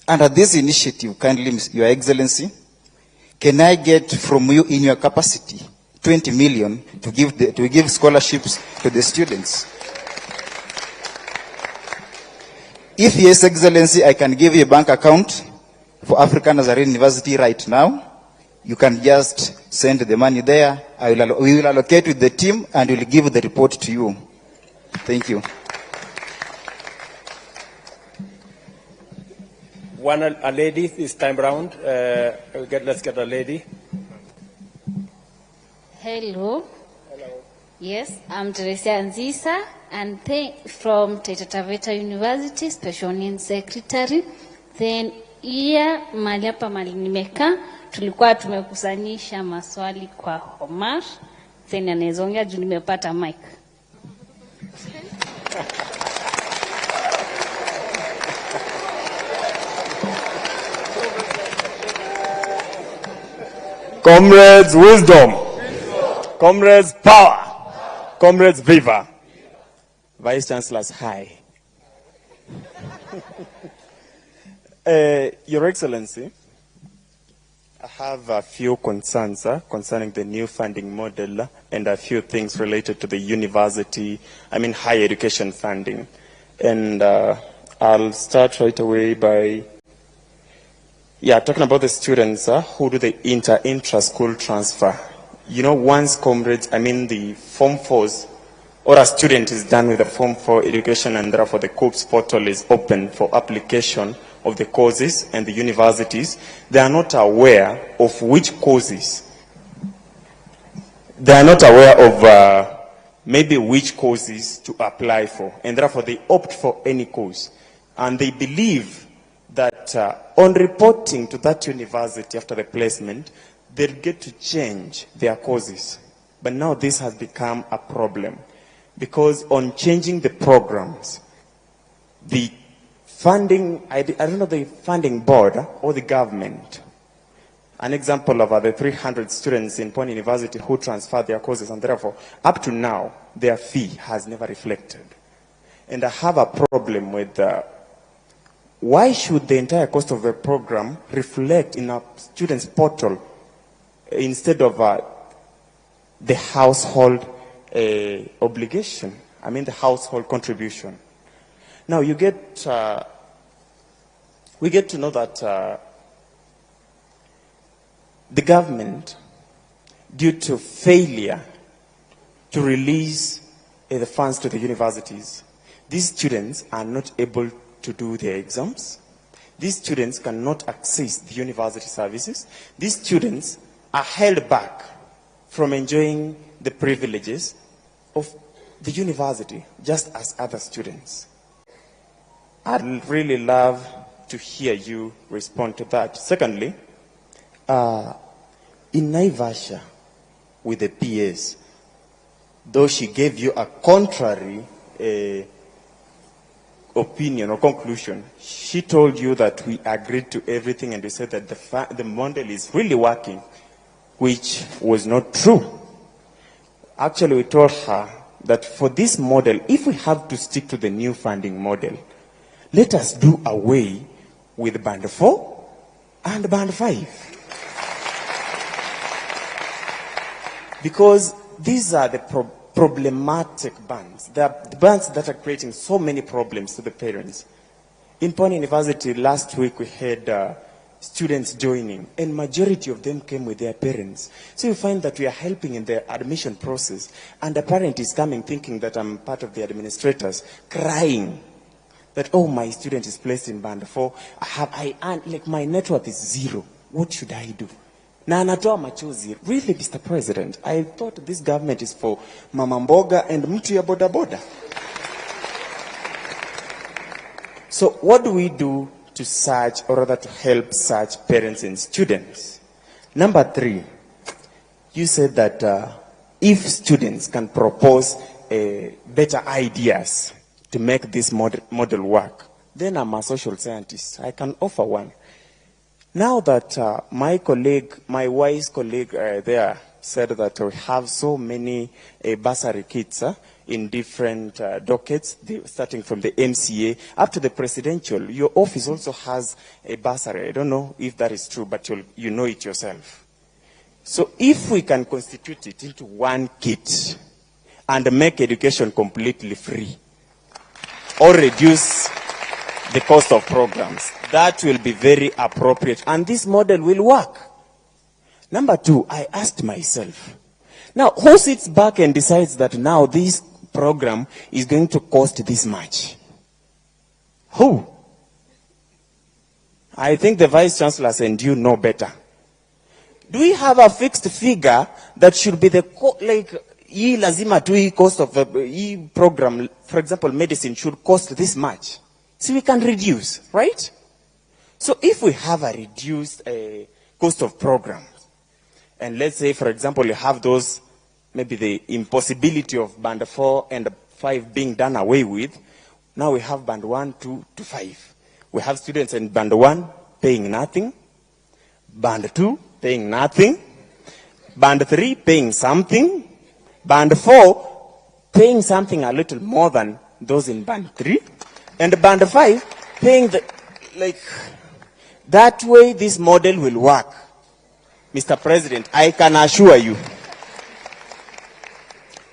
under this initiative, kindly, Your Excellency, can I get from you in your capacity 20 million to give scholarships to the students? If yes, Excellency, I can give you a bank account for African Nazarene University right now. You can just send the money there. We will allocate with the team and we will give the report to you. Thank you. A lady this time round. Let's get a lady. Hello. Hello. Yes, I'm Teresia Nzisa, and from Taita Taveta University, Special Needs Secretary. Then mahali hapa nimeka, tulikuwa tumekusanyisha maswali kwa Omar. Then anawezongea juu nimepata mic. Comrades, wisdom. Comrades, power. Comrades, viva. Vice Chancellors, hi. Your Excellency, I have a few concerns concerning the new funding model and a few things related to the higher education funding. And I'll start right away by talking about the students who do the intra-school transfer. You know, once comrades, the Form 4s, or a student is done with the Form 4 education and therefore the COOPS portal is open for application of the courses and the universities, they are not aware of which courses. They are not aware of maybe which courses to apply for, and therefore they opt for any course. And they believe that on reporting to that university after the placement, they'll get to change their courses. But now this has become a problem, because on changing the programs, the funding, I don't know, the funding board or the government, an example of the 300 students in Pony University who transferred their courses, and therefore, up to now, their fee has never reflected. And I have a problem with why should the entire cost of the program reflect in a student's portal instead of the household obligation? The household contribution. Now we get to know that the government, due to failure to release the funds to the universities, these students are not able to do their exams. These students cannot access the university services. These students are held back from enjoying the privileges of the university, just as other students? I'd really love to hear you respond to that. Secondly, in Naivasha, with the PS, though she gave you a contrary opinion or conclusion, she told you that we agreed to everything and we said that the model is really working, which was not true. Actually, we told her that for this model, if we have to stick to the new funding model, let us do away with band 4 and band 5. Because these are the problematic bands. They are the bands that are creating so many problems to the parents. In Pony University last week we had students joining, and majority of them came with their parents. So you find that we are helping in their admission process, and a parent is coming thinking that I'm part of the administrators, crying that, oh, my student is placed in band 4, like my net worth is 0. What should I do? Na anatoa machozi. Really, Mr. President, I thought this government is for Mama Mboga and mtu ya boda boda. So what do we do to search, or rather to help such parents and students? Number 3, you said that if students can propose better ideas to make this model work, then I'm a social scientist. I can offer one. Now that my wise colleague there said that we have so many bursary kits in different dockets, starting from the MCA up to the presidential, your office also has a bursary. I don't know if that is true, but you know it yourself. So if we can constitute it into one kit and make education completely free, or reduce the cost of programs, that will be very appropriate, and this model will work. Number 2, I asked myself, now who sits back and decides that now this program is going to cost this much? Who? I think the vice chancellors and you know better. Do we have a fixed figure that should be the lazima tu cost of the program? For example, medicine should cost this much, so we can reduce, right? So if we have a reduced cost of programs, and let's say, for example, you have those, maybe the impossibility of band 4 and 5 being done away with, now we have band 1, 2 to 5. We have students in band 1 paying nothing, band 2 paying nothing, band 3 paying something, band 4 paying something a little more than those in band 3, and band 5 paying that way this model will work. Mr. President, I can assure you.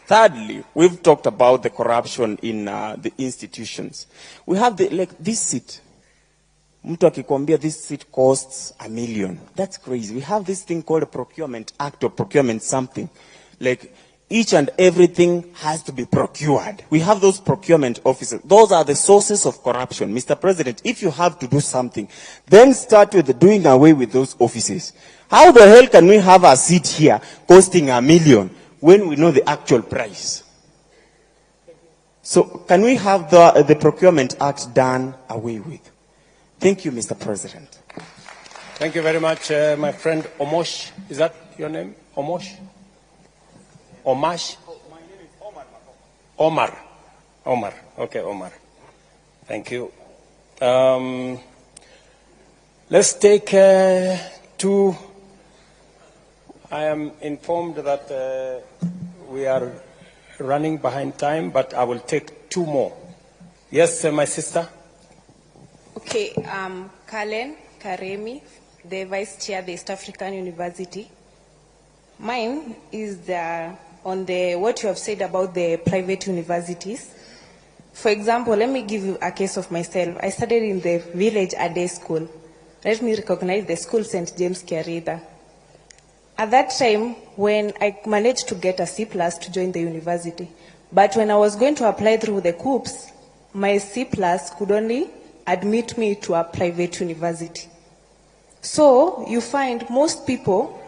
Thirdly, we've talked about the corruption in the institutions. We have this seat. Mtu akikwambia this seat costs $1 million. That's crazy. We have this thing called a procurement act or procurement something. Like each and everything has to be procured. We have those procurement officers. Those are the sources of corruption. Mr. President, if you have to do something, then start with doing away with those offices. How the hell can we have a seat here costing $1 million when we know the actual price? So can we have the procurement act done away with? Thank you, Mr. President. Thank you very much, my friend Omosh. Is that your name? Omosh? Omash? My name is Omar. Omar. Okay, Omar. Thank you. Let's take 2. I am informed that we are running behind time, but I will take 2 more. Yes, my sister? Okay, Kalen Karemi, the Vice Chair of the East African University. Mine is on what you have said about the private universities. For example, let me give you a case of myself. I studied in the village Ade school. Let me recognize the school St. James Kiarida. At that time, when I managed to get a C+ to join the university, but when I was going to apply through the COOPS, my C+ could only admit me to a private university. So you find most people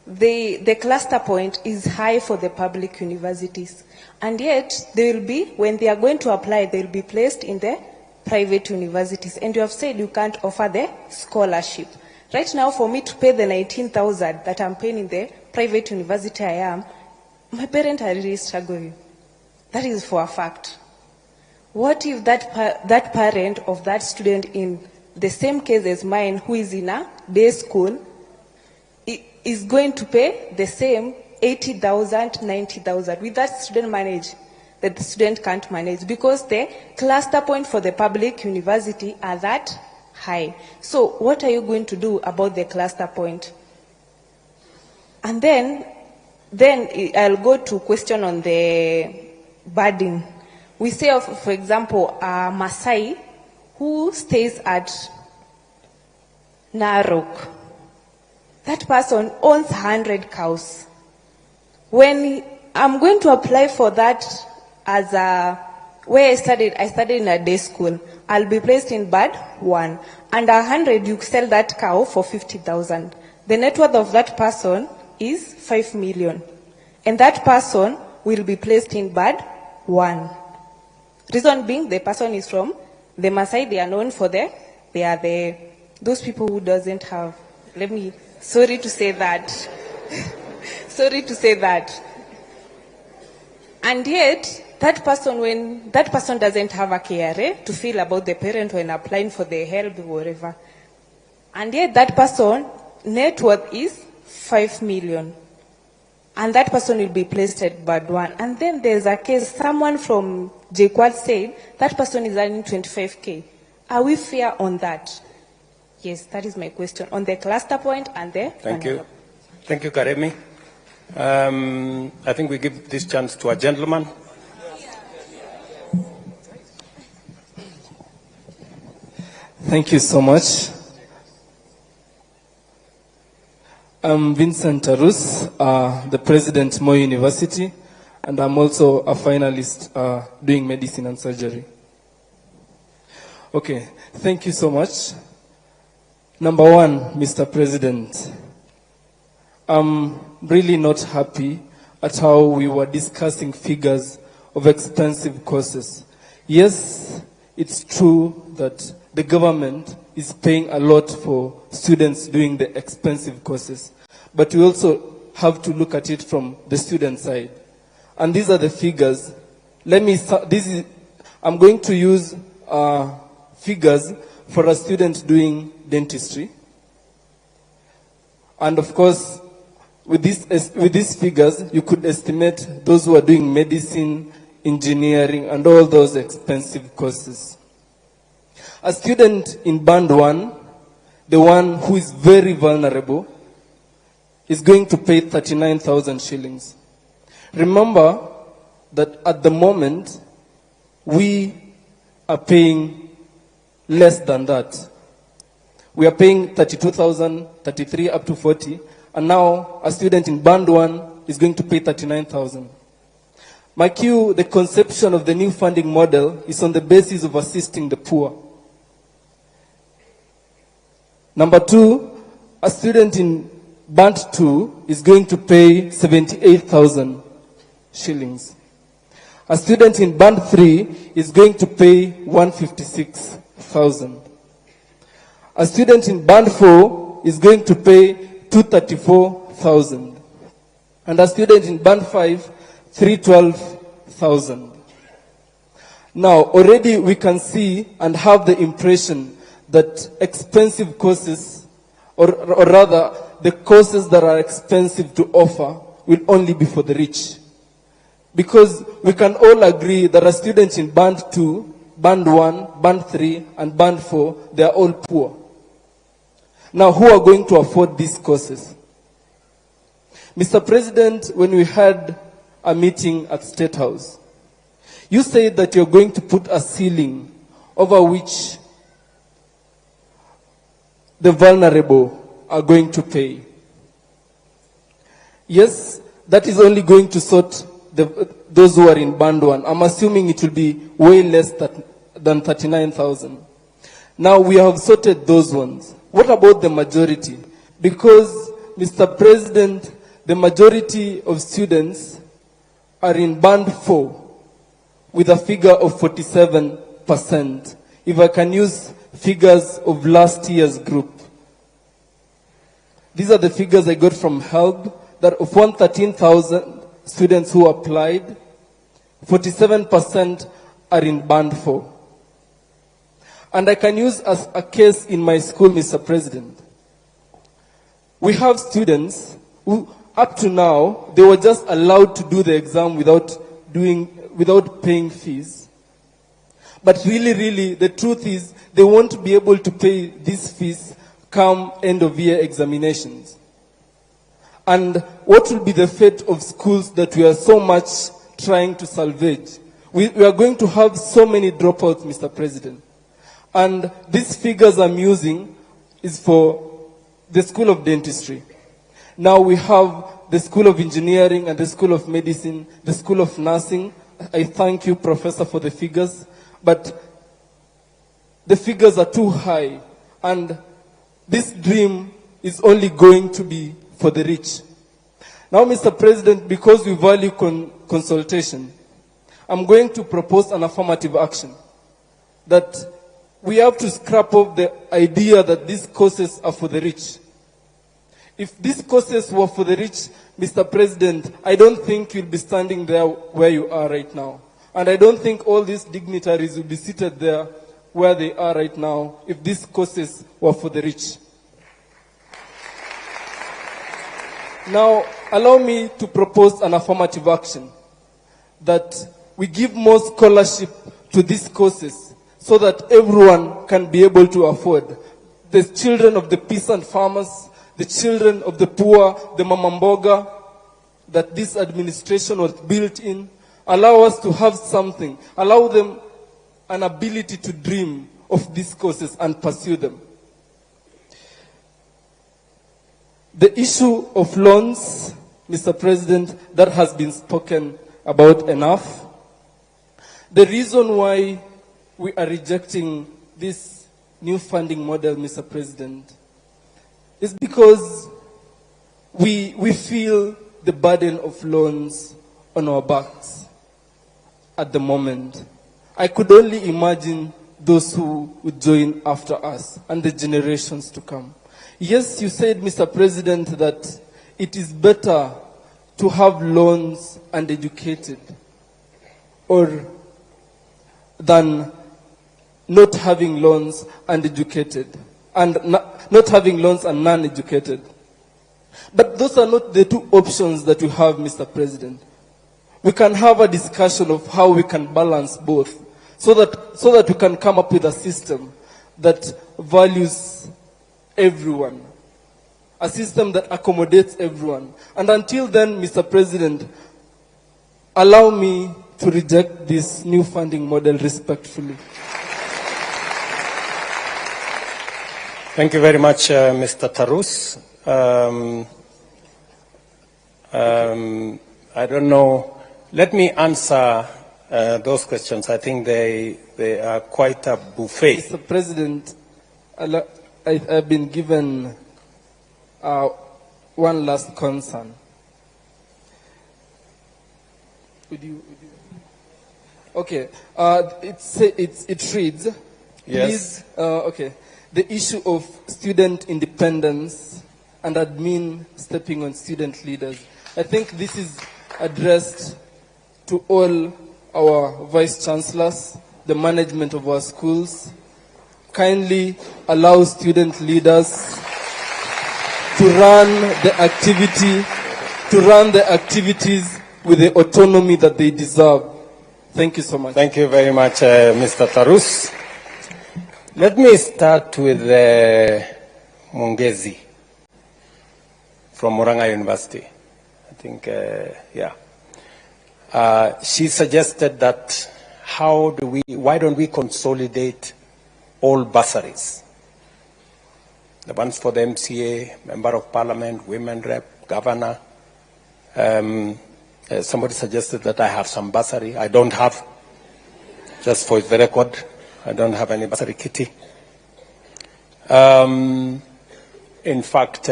the cluster point is high for the public universities. And yet, they will be, when they are going to apply, they will be placed in the private universities. And you have said you can't offer the scholarship. Right now, for me to pay the 19,000 that I'm paying in the private university I am, my parents are really struggling. That is for a fact. What if that parent of that student in the same case as mine, who is in a day school, is going to pay the same 80,000, 90,000? With that student manage, that the student can't manage, because the cluster point for the public university are that high. So what are you going to do about the cluster point? And then I'll go to question on the burden. We say, for example, a Maasai who stays at Narok. That person owns 100 cows. When I'm going to apply for that as where I studied in a day school, I'll be placed in band 1. Under 100, you sell that cow for 50,000. The net worth of that person is 5 million. And that person will be placed in band 1. Reason being, the person is from the Maasai. They are known for those people who doesn't have, sorry to say that. Sorry to say that. And yet, when that person doesn't have a KRA to feel about the parent when applying for the help or whatever, and yet that person net worth is 5 million, and that person will be placed at band 1. And then there's a case, someone from JKUAT said that person is earning 25K. Are we fair on that? Yes, that is my question on the cluster point and the... Thank you. Thank you, Karemi. I think we give this chance to a gentleman. Thank you so much. I'm Vincent Tarus, the president Moi University, and I'm also a finalist doing medicine and surgery. Okay, thank you so much. Number one, Mr. President, I'm really not happy at how we were discussing figures of expensive courses. Yes, it's true that the government is paying a lot for students doing the expensive courses, but we also have to look at it from the student side. And these are the figures. I'm going to use figures for a student doing dentistry. And of course, with these figures, you could estimate those who are doing medicine, engineering, and all those expensive courses. A student in band 1, the one who is very vulnerable, is going to pay 39,000 shillings. Remember that at the moment, we are paying less than that. We are paying 32,000, 33 up to 40, and now a student in band 1 is going to pay 39,000. My cue, the conception of the new funding model is on the basis of assisting the poor. Number 2, a student in band 2 is going to pay 78,000 shillings. A student in band 3 is going to pay 156,000. A student in band 4 is going to pay 234,000. And a student in band 5, 312,000. Now, already we can see and have the impression that expensive courses, or rather, the courses that are expensive to offer will only be for the rich. Because we can all agree that a student in band 2, band 1, band 3, and band 4, they are all poor. Now, who are going to afford these courses? Mr. President, when we had a meeting at State House, you said that you're going to put a ceiling over which the vulnerable are going to pay. Yes, that is only going to sort those who are in band 1. I'm assuming it will be way less than 39,000. Now we have sorted those ones. What about the majority? Because Mr. President, the majority of students are in band 4 with a figure of 47%. If I can use figures of last year's group. These are the figures I got from HELB, that of 113,000 students who applied, 47% are in band 4. And I can use as a case in my school, Mr. President. We have students who, up to now, they were just allowed to do the exam without paying fees. But really, the truth is, they won't be able to pay these fees come end of year examinations. And what will be the fate of schools that we are so much trying to salvage? We are going to have so many dropouts, Mr. President. And these figures I'm using is for the School of Dentistry. Now we have the School of Engineering and the School of Medicine, the School of Nursing. I thank you, Professor, for the figures. But the figures are too high. And this dream is only going to be for the rich. Now, Mr. President, because we value consultation, I'm going to propose an affirmative action that we have to scrap off the idea that these courses are for the rich. If these courses were for the rich, Mr. President, I don't think you'll be standing there where you are right now. And I don't think all these dignitaries will be seated there where they are right now if these courses were for the rich. Now, allow me to propose an affirmative action that we give more scholarship to these courses so that everyone can be able to afford. The children of the peasant farmers, the children of the poor, the mamamboga, that this administration was built in, allow us to have something, allow them an ability to dream of these courses and pursue them. The issue of loans, Mr. President, that has been spoken about enough. The reason why we are rejecting this new funding model, Mr. President, is because we feel the burden of loans on our backs at the moment. I could only imagine those who would join after us and the generations to come. Yes, you said, Mr. President, that it is better to have loans and educated than not having loans and educated, and not having loans and non-educated. But those are not the two options that we have, Mr. President. We can have a discussion of how we can balance both so that we can come up with a system that values everyone, a system that accommodates everyone. And until then, Mr. President, allow me to reject this new funding model respectfully. Thank you very much, Mr. Tarus. I don't know. Let me answer those questions. I think they are quite a buffet. Mr. President, I've been given one last concern. Okay, it reads, yes. Please, okay, the issue of student independence and admin stepping on student leaders. I think this is addressed to all our vice chancellors, the management of our schools. Kindly allow student leaders to run the activities with the autonomy that they deserve. Thank you so much. Thank you very much, Mr. Tarus. Let me start with Mungezi from Murang'a University. I think, she suggested that why don't we consolidate all bursaries? The ones for the MCA, Member of Parliament, Women Rep, Governor. Somebody suggested that I have some bursary. I don't have, just for the record, I don't have any bursary kitty. In fact,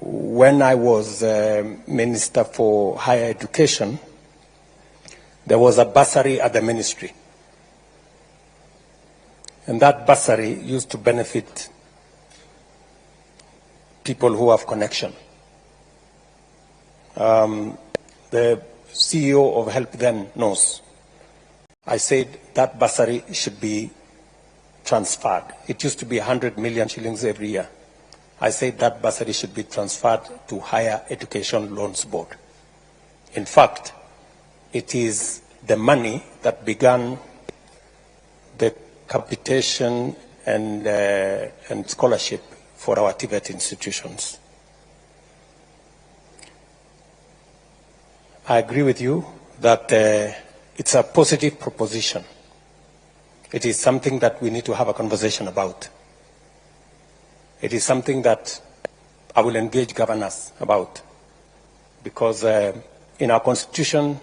when I was Minister for Higher Education, there was a bursary at the ministry. And that bursary used to benefit people who have connection. The CEO of Help then knows. I said that bursary should be transferred. It used to be 100 million shillings every year. I said that bursary should be transferred to Higher Education Loans Board. In fact, it is the money that began the capitation and scholarship for our TVET institutions. I agree with you that it's a positive proposition. It is something that we need to have a conversation about. It is something that I will engage governors about, because in our constitution,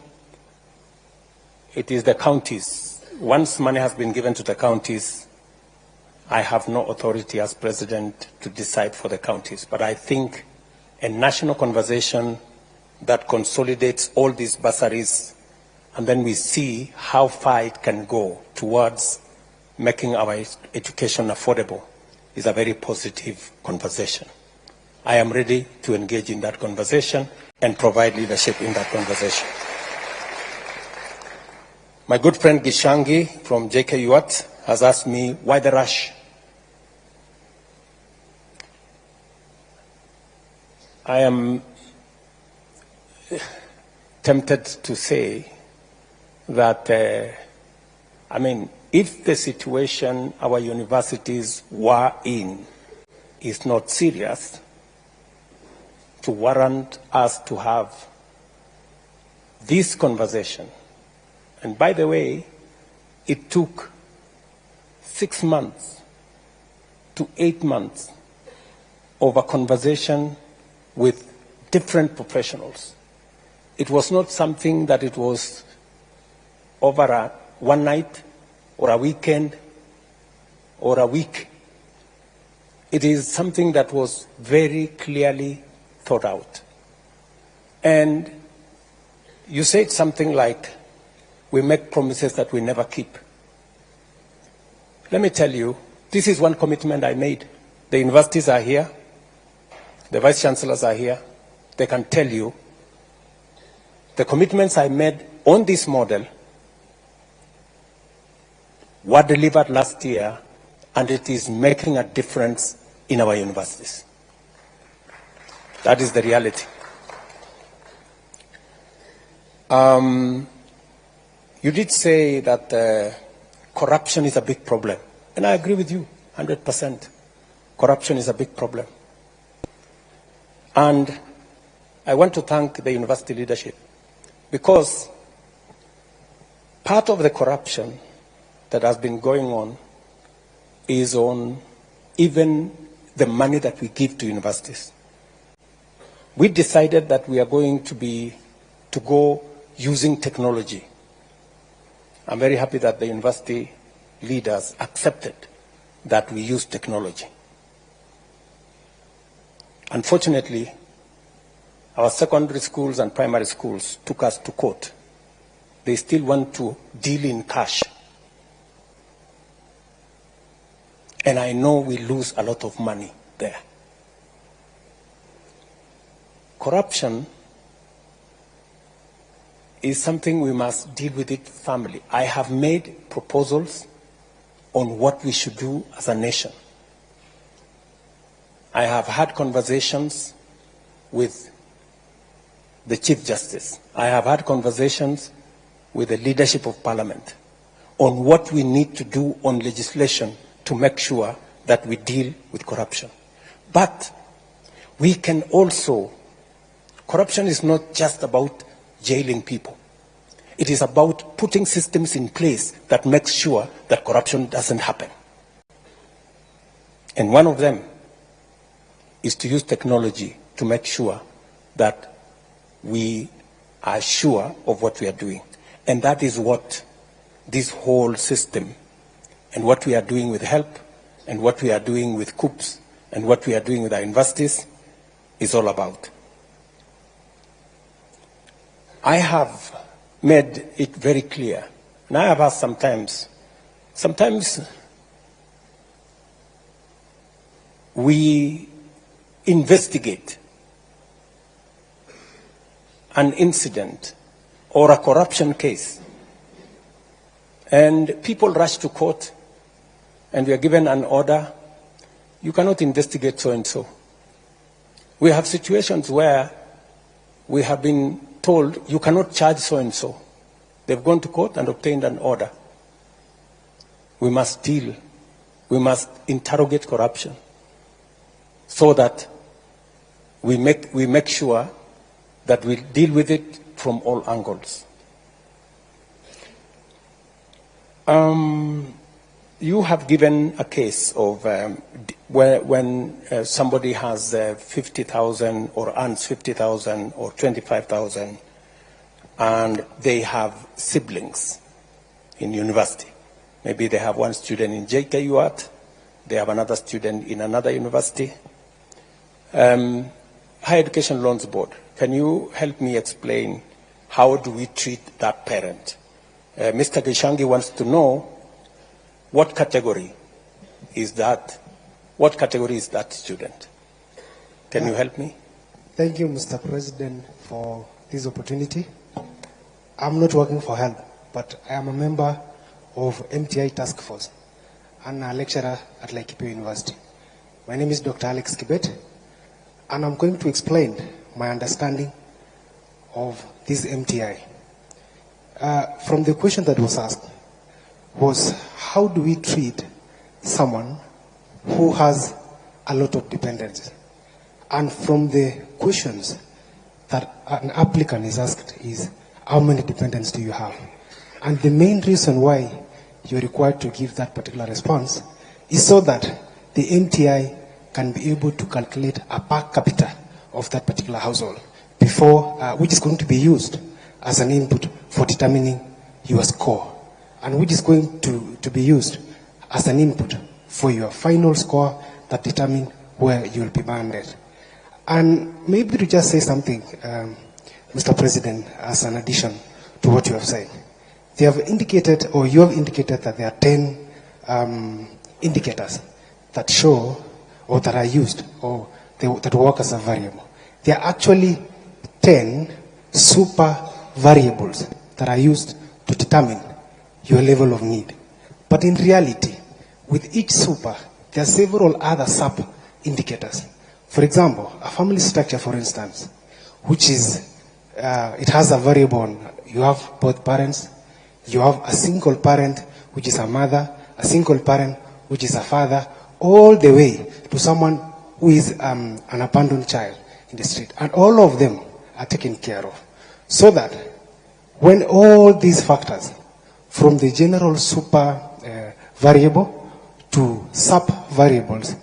it is the counties. Once money has been given to the counties, I have no authority as president to decide for the counties. But I think a national conversation that consolidates all these bursaries, and then we see how far it can go towards making our education affordable, is a very positive conversation. I am ready to engage in that conversation and provide leadership in that conversation. My good friend Gishangi from JKUAT has asked me, why the rush? I am tempted to say that, if the situation our universities were in is not serious to warrant us to have this conversation. And by the way, it took 6 months to 8 months of a conversation with different professionals. It was not something that it was over one night or a weekend or a week. It is something that was very clearly thought out. And you said something like, we make promises that we never keep. Let me tell you, this is one commitment I made. The universities are here. The vice chancellors are here. They can tell you the commitments I made on this model were delivered last year, and it is making a difference in our universities. That is the reality. You did say that corruption is a big problem, and I agree with you 100%. Corruption is a big problem. And I want to thank the university leadership, because part of the corruption that has been going on is on even the money that we give to universities. We decided that we are going to go using technology. I'm very happy that the university leaders accepted that we use technology. Unfortunately, our secondary schools and primary schools took us to court. They still want to deal in cash. And I know we lose a lot of money there. Corruption is something we must deal with it firmly. I have made proposals on what we should do as a nation. I have had conversations with the Chief Justice. I have had conversations with the leadership of Parliament on what we need to do on legislation to make sure that we deal with corruption. But we can also, corruption is not just about jailing people. It is about putting systems in place that make sure that corruption doesn't happen. And one of them is to use technology to make sure that we are sure of what we are doing. And that is what this whole system and what we are doing with HELP and what we are doing with COOPS and what we are doing with our universities is all about. I have made it very clear, and I have asked sometimes we investigate an incident or a corruption case, and people rush to court, and we are given an order, you cannot investigate so-and-so. We have situations where we have been told you cannot charge so-and-so. They've gone to court and obtained an order. We must interrogate corruption so that we make sure that we deal with it from all angles. You have given a case of when somebody has 50,000 or earns 50,000 or 25,000, and they have siblings in university. Maybe they have one student in JKUAT, they have another student in another university. Higher Education Loans Board, can you help me explain how do we treat that parent? Mr. Gishangi wants to know what category is that student? Can you help me? Thank you, Mr. President, for this opportunity. I'm not working for HELP, but I am a member of MTI Task Force and a lecturer at Laikipia University. My name is Dr. Alex Kibet, and I'm going to explain my understanding of this MTI. From the question that was asked was, how do we treat someone who has a lot of dependents? And from the questions that an applicant is asked is, how many dependents do you have? And the main reason why you're required to give that particular response is so that the MTI can be able to calculate a per capita of that particular household before, which is going to be used as an input for determining your score, and which is going to be used as an input for your final score that determine where you will be banded. And maybe to just say something, Mr. President, as an addition to what you have said. They have indicated, or you have indicated, that there are 10 indicators that show, or that are used, or that work as a variable. There are actually 10 super variables that are used to determine your level of need. But in reality, with each super, there are several other sub-indicators. For example, a family structure, for instance, which is, it has a variable on, you have both parents, you have a single parent, which is a mother, a single parent, which is a father, all the way to someone who is an abandoned child in the street. And all of them are taken care of. So that when all these factors, from the general super variable to sub-variables,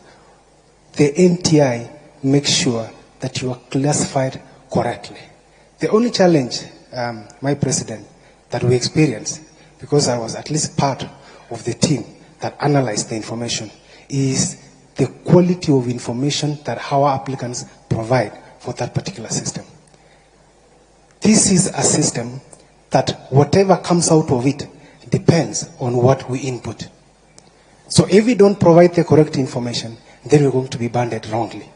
the MTI makes sure that you are classified correctly. The only challenge, my president, that we experienced, because I was at least part of the team that analyzed the information, is the quality of information that our applicants provide for that particular system. This is a system that whatever comes out of it depends on what we input. So if we don't provide the correct information, then we're going to be banded wrongly.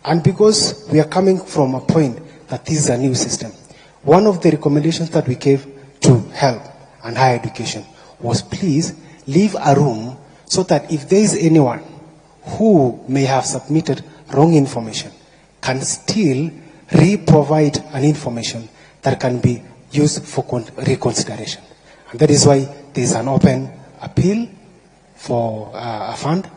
And because we are coming from a point that this is a new system, one of the recommendations that we gave to HELP and higher education was, please leave a room so that if there is anyone who may have submitted wrong information, can still re-provide an information that can be used for reconsideration. And that is why there is an open appeal for a fund,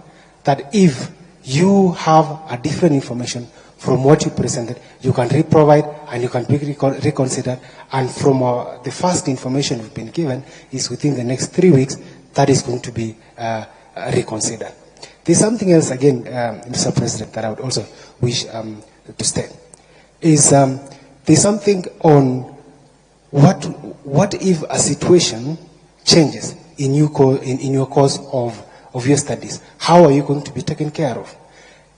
that if you have a different information from what you presented, you can re-provide and you can be reconsidered. And from the first information you've been given is within the next 3 weeks, that is going to be reconsidered. There's something else again, Mr. President, that I would also wish to state. Is there's something on what if a situation changes in your course of your studies? How are you going to be taken care of?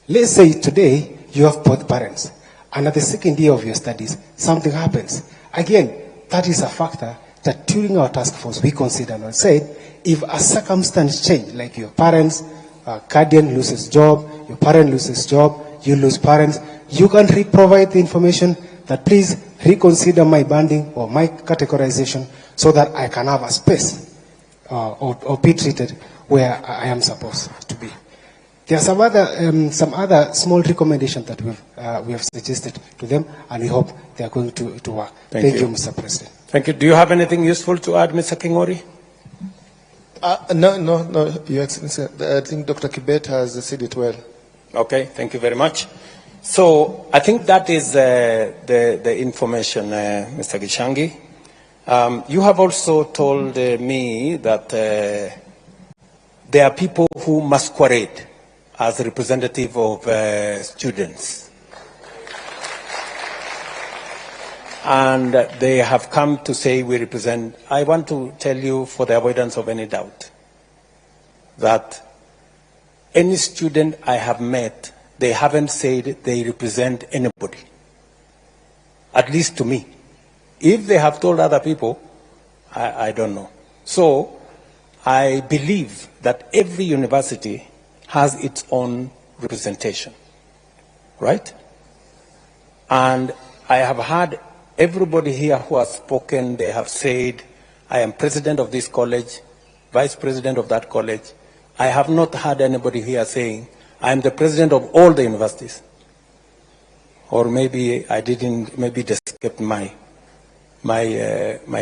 Let's say today you have both parents. And at the second year of your studies, something happens. Again, that is a factor that during our task force we considered and said, if a circumstance change, like your parents, guardian loses job, your parent loses job, you lose parents, you can provide the information that please reconsider my banding or my categorization so that I can have a space or be treated where I am supposed to be. There are some other small recommendations that we have suggested to them, and we hope they are going to work. Thank you, Mr. President. Thank you. Do you have anything useful to add, Mr. Kingori? No, Your Excellency. I think Dr. Kibet has said it well. Okay, thank you very much. So I think that is the information, Mr. Gishangi. You have also told me that there are people who masquerade as representative of students. And they have come to say we represent. I want to tell you, for the avoidance of any doubt, that any student I have met, they haven't said they represent anybody, at least to me. If they have told other people, I don't know. So I believe that every university has its own representation, right? And I have heard everybody here who has spoken, they have said, I am president of this college, vice president of that college. I have not heard anybody here saying, I am the president of all the universities. Or maybe I didn't, maybe it escaped my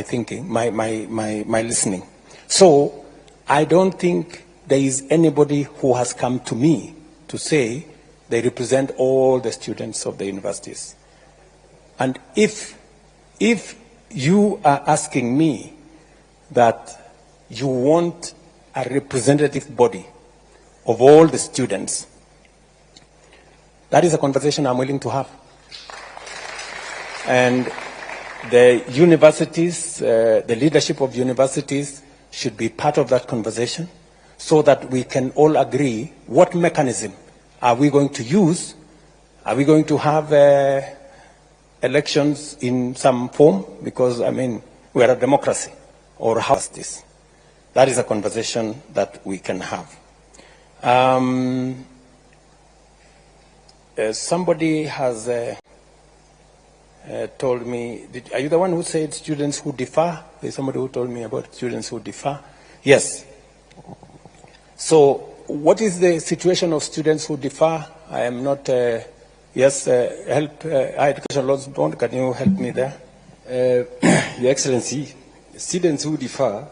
thinking, my listening. So I don't think there is anybody who has come to me to say they represent all the students of the universities. And if you are asking me that you want a representative body of all the students, that is a conversation I'm willing to have. And the universities, the leadership of universities should be part of that conversation so that we can all agree what mechanism are we going to use. Are we going to have elections in some form? Because, I mean, we are a democracy. Or how is this? That is a conversation that we can have. Somebody has told me, are you the one who said students who differ? There's somebody who told me about students who differ. Yes. So what is the situation of students who differ? I am not, yes, help, Higher Education Laws Bond, can you help me there? Your Excellency, students who differ,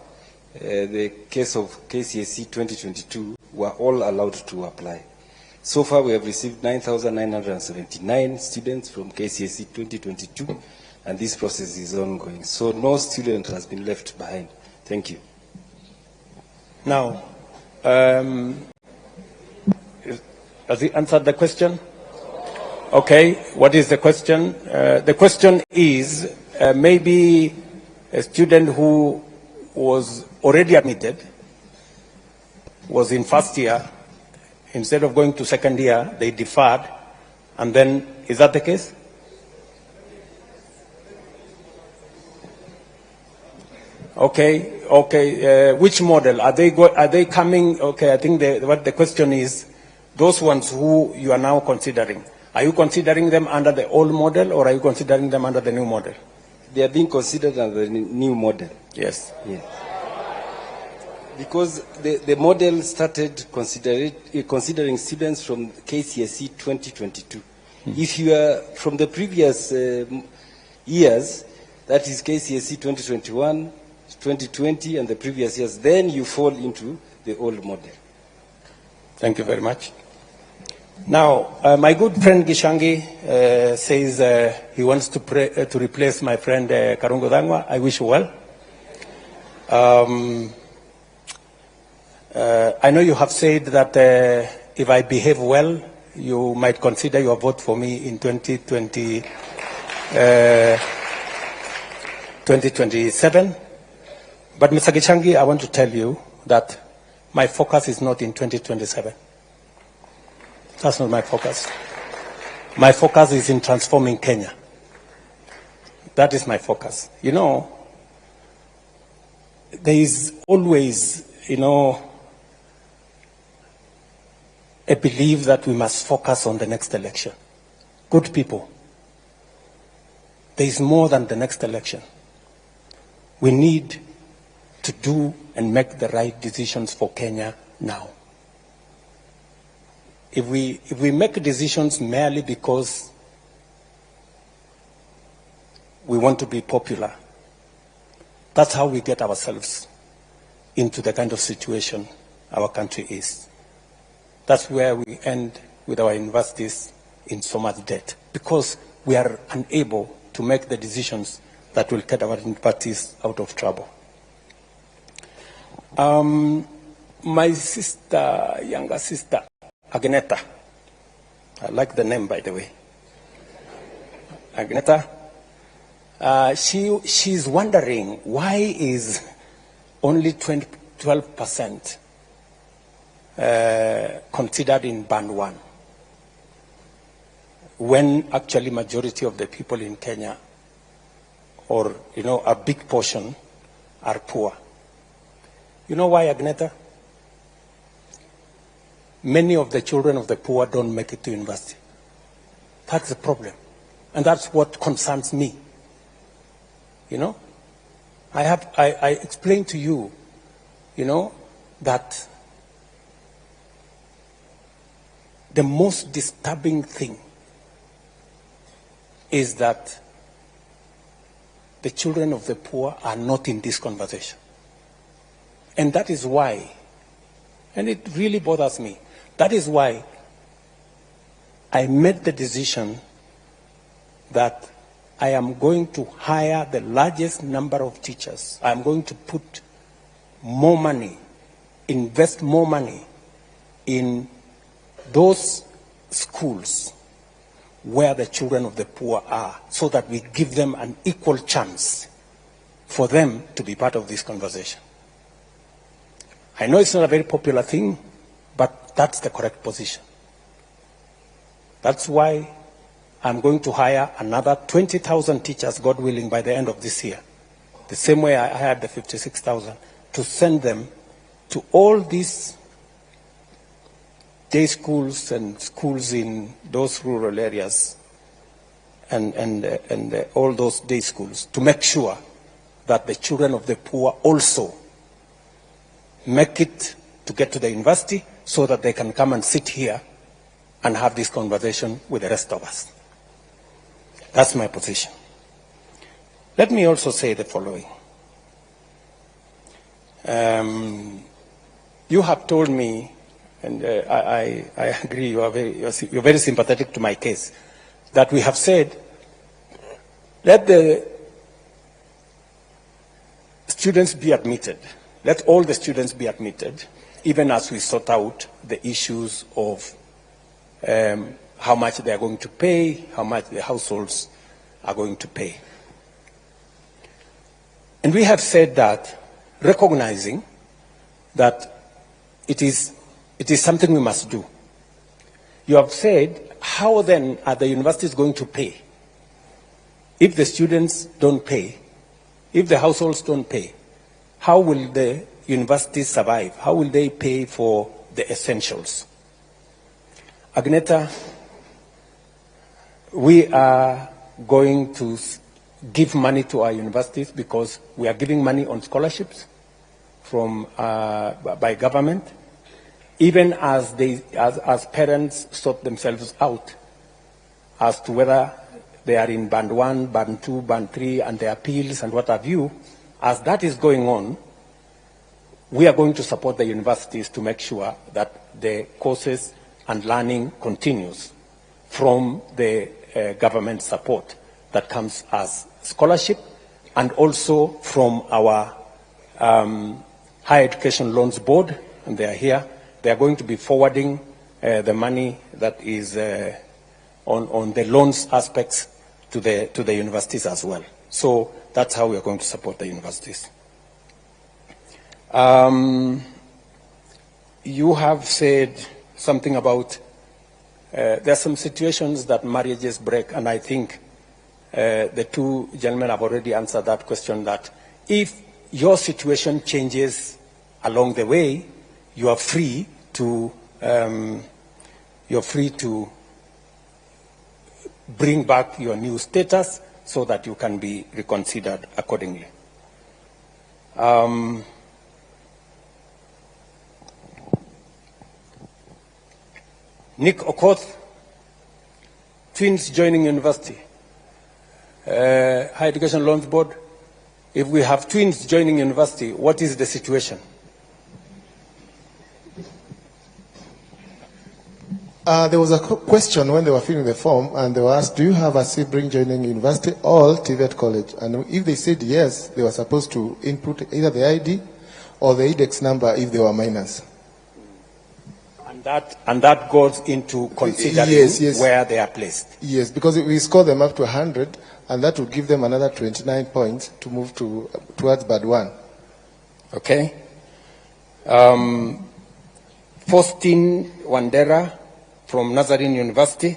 the case of KCSE 2022, were all allowed to apply. So far, we have received 9,979 students from KCSE 2022, and this process is ongoing. So no student has been left behind. Thank you. Now, has he answered the question? Okay, what is the question? The question is, maybe a student who was already admitted, was in first year, instead of going to second year, they deferred, and then, is that the case? Okay, which model? Are they coming? Okay, I think what the question is, those ones who you are now considering, are you considering them under the old model or are you considering them under the new model? They are being considered under the new model. Yes. Yeah. Because the model started considering students from KCSE 2022. If you are from the previous years, that is KCSE 2021, 2020, and the previous years, then you fall into the old model. Thank you very much. Now, my good friend Gishangi says he wants to replace my friend Karungo Dangwa. I wish you well. I know you have said that if I behave well, you might consider your vote for me in 2027. But Mr. Gishangi, I want to tell you that my focus is not in 2027. That's not my focus. My focus is in transforming Kenya. That is my focus. You know, there is always, you know, a belief that we must focus on the next election. Good people, there is more than the next election. We need to do and make the right decisions for Kenya now. If we make decisions merely because we want to be popular, that's how we get ourselves into the kind of situation our country is. That's where we end with our universities in so much debt, because we are unable to make the decisions that will get our universities out of trouble. My sister, younger sister, Agneta, I like the name, by the way. Agneta, she's wondering why is only 12% considered in band 1, when actually majority of the people in Kenya, or you know, a big portion, are poor. You know why, Agneta? Many of the children of the poor don't make it to university. That's the problem. And that's what concerns me. You know, I explained to you, you know, that the most disturbing thing is that the children of the poor are not in this conversation. And that is why, and it really bothers me, that is why I made the decision that I am going to hire the largest number of teachers. I am going to put more money, invest more money in those schools where the children of the poor are, so that we give them an equal chance for them to be part of this conversation. I know it's not a very popular thing, but that's the correct position. That's why I'm going to hire another 20,000 teachers, God willing, by the end of this year. The same way I hired the 56,000, to send them to all these day schools and schools in those rural areas and all those day schools, to make sure that the children of the poor also make it to get to the university, so that they can come and sit here and have this conversation with the rest of us. That's my position. Let me also say the following. You have told me, and I agree, you're very sympathetic to my case, that we have said, let the students be admitted. Let all the students be admitted, even as we sort out the issues of how much they are going to pay, how much the households are going to pay. And we have said that, recognizing that it is something we must do. You have said, how then are the universities going to pay? If the students don't pay, if the households don't pay, how will the universities survive? How will they pay for the essentials? Agneta, we are going to give money to our universities, because we are giving money on scholarships from by government, even as parents sort themselves out as to whether they are in band 1, band 2, band 3, and the appeals and what have you. As that is going on, we are going to support the universities to make sure that the courses and learning continues from the government support that comes as scholarship, and also from our Higher Education Loans Board, and they are here. They are going to be forwarding the money that is on the loans aspects to the universities as well. So that's how we are going to support the universities. You have said something about there are some situations that marriages break, and I think the two gentlemen have already answered that question, that if your situation changes along the way, you are free to bring back your new status so that you can be reconsidered accordingly. Nick Okoth, twins joining university. Higher Education Loans Board, if we have twins joining university, what is the situation? There was a question when they were filling the form, and they were asked, do you have a sibling joining university or TVET college? And if they said yes, they were supposed to input either the ID or the index number if they were minors. And that goes into considering where they are placed. Yes, because we score them up to 100, and that will give them another 29 points to move towards band 1. Okay. Faustin Wandera from Nazarene University.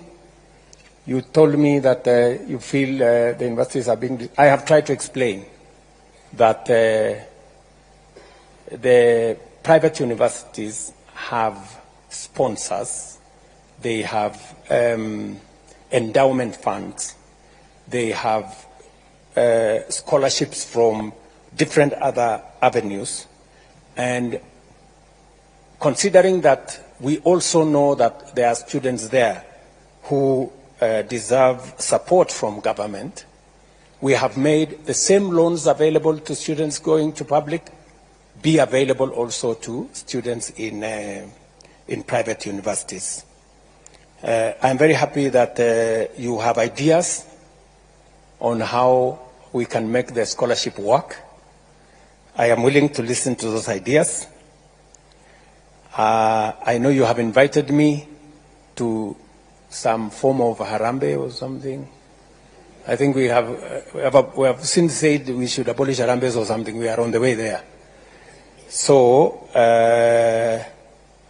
You told me that you feel the universities are being... I have tried to explain that the private universities have sponsors, they have endowment funds, they have scholarships from different other avenues, and considering that we also know that there are students there who deserve support from government, we have made the same loans available to students going to public be available also to students in private universities. I'm very happy that you have ideas on how we can make the scholarship work. I am willing to listen to those ideas. I know you have invited me to some form of harambe or something. I think we have since said we should abolish harambes or something. We are on the way there. So,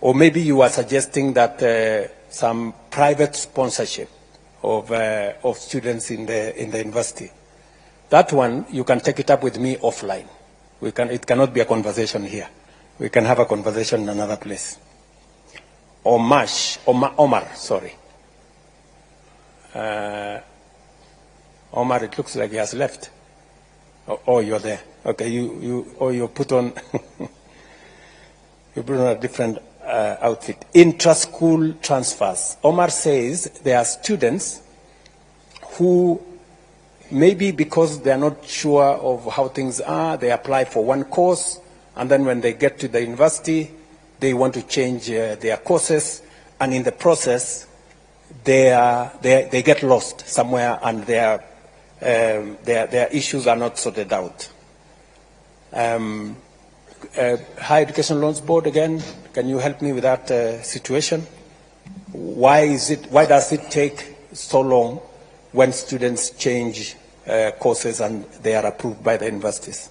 or maybe you are suggesting that some private sponsorship of students in the university. That one, you can take it up with me offline. It cannot be a conversation here. We can have a conversation in another place. Omar, sorry. Omar, it looks like he has left. Oh, you're there. Okay, you put on you put on a different outfit. Intra-school transfers. Omar says there are students who maybe because they are not sure of how things are, they apply for one course, and then when they get to the university, they want to change their courses, and in the process, they get lost somewhere, and their issues are not sorted out. Higher Education Loans Board, again, can you help me with that situation? Why does it take so long when students change courses and they are approved by the universities?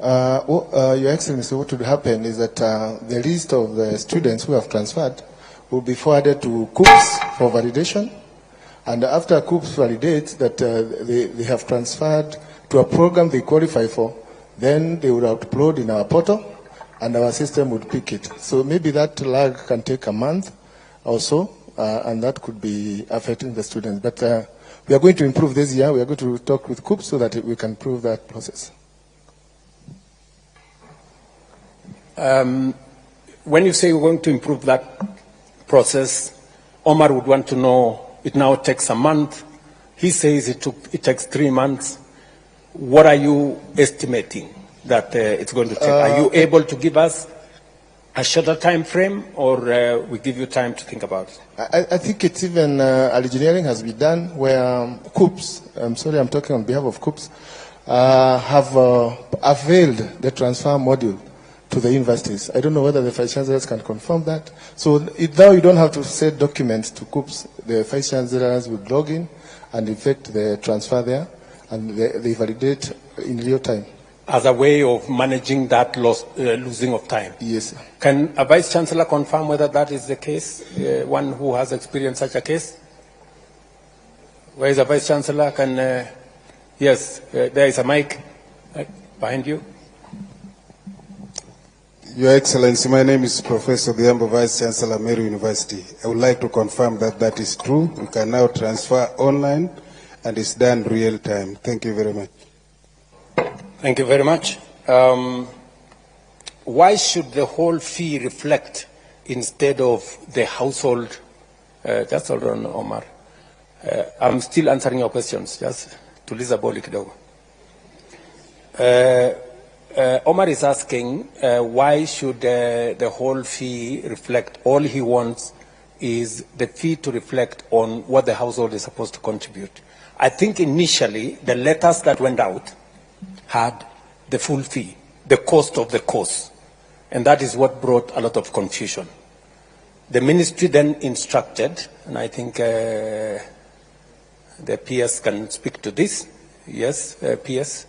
Your Excellency, what would happen is that the list of the students who have transferred will be forwarded to COOPS for validation, and after COOPS validates that they have transferred to a program they qualify for, then they would upload in our portal, and our system would pick it. So maybe that lag can take a month or so, and that could be affecting the students. But we are going to improve this year. We are going to talk with COOPS so that we can improve that process. When you say we're going to improve that process, Omar would want to know, it now takes a month. He says it takes 3 months. What are you estimating that it's going to take? Are you able to give us a shorter time frame, or we give you time to think about it? I think it's even engineering has been done where COOPS, I'm sorry, I'm talking on behalf of COOPS, have availed the transfer module to the universities. I don't know whether the Vice Chancellors can confirm that. So now you don't have to send documents to COOPS. The Vice Chancellors will log in and effect the transfer there, and they validate in real time. as a way of managing that losing of time. Yes, sir. Can a Vice Chancellor confirm whether that is the case, one who has experienced such a case? Where is the Vice Chancellor? Can, yes, there is a mic behind you. Your Excellency, my name is Professor Biambo, Vice Chancellor, Meru University. I would like to confirm that that is true. We can now transfer online and it's done real time. Thank you very much. Thank you very much. Why should the whole fee reflect instead of the household? Just hold on, Omar. I'm still answering your questions. Just tuliza boli kidogo. Omar is asking why should the whole fee reflect? All he wants is the fee to reflect on what the household is supposed to contribute. I think initially the letters that went out had the full fee, the cost of the course, and that is what brought a lot of confusion. The ministry then instructed, and I think the PS can speak to this. Yes, PS.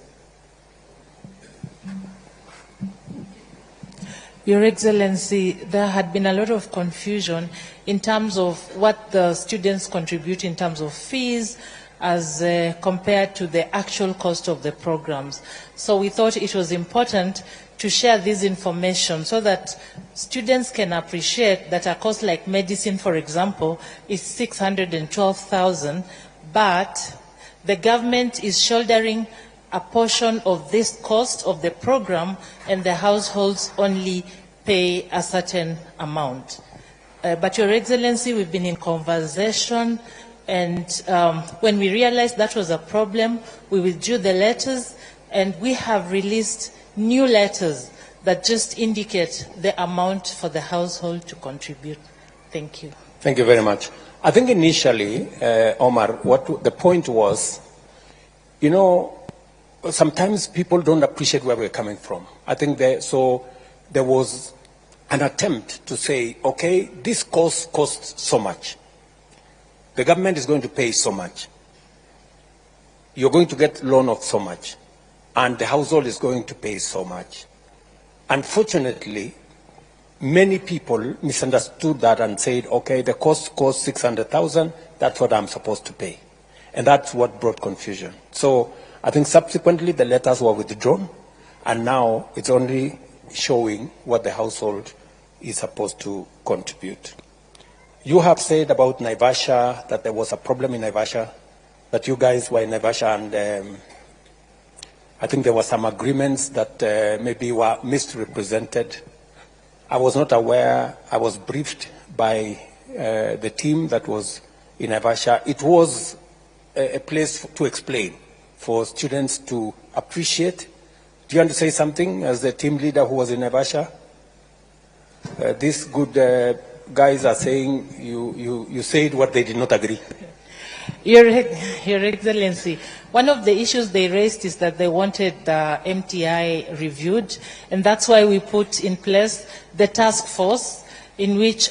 Your Excellency, there had been a lot of confusion in terms of what the students contribute in terms of fees as compared to the actual cost of the programs. So we thought it was important to share this information so that students can appreciate that a course like medicine, for example, is 612,000, but the government is shouldering a portion of this cost of the program, and the households only pay a certain amount. But Your Excellency, we've been in conversation, and when we realized that was a problem, we withdrew the letters, and we have released new letters that just indicate the amount for the household to contribute. Thank you. Thank you very much. I think initially, Omar, what the point was, you know, sometimes people don't appreciate where we're coming from. I think so there was an attempt to say, okay, this course costs so much. The government is going to pay so much. You're going to get loan of so much. And the household is going to pay so much. Unfortunately, many people misunderstood that and said, okay, the cost costs 600,000, that's what I'm supposed to pay. And that's what brought confusion. So I think subsequently the letters were withdrawn, and now it's only showing what the household is supposed to contribute. You have said about Naivasha that there was a problem in Naivasha, that you guys were in Naivasha, and I think there were some agreements that maybe were misrepresented. I was not aware. I was briefed by the team that was in Naivasha. It was a place to explain, for students to appreciate. Do you want to say something as the team leader who was in Naivasha? These good guys are saying you said what they did not agree. Your Excellency, one of the issues they raised is that they wanted the MTI reviewed, and that's why we put in place the task force in which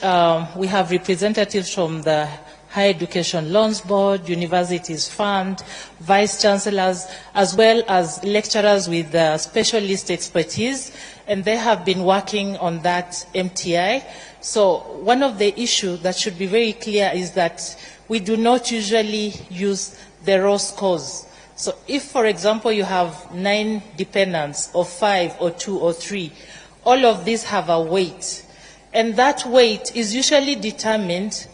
we have representatives from the Higher Education Loans Board, Universities Fund, Vice Chancellors, as well as lecturers with specialist expertise, and they have been working on that MTI. So one of the issues that should be very clear is that we do not usually use the raw scores. So if, for example, you have 9 dependents, or 5, or 2, or 3, all of these have a weight. And that weight is usually determined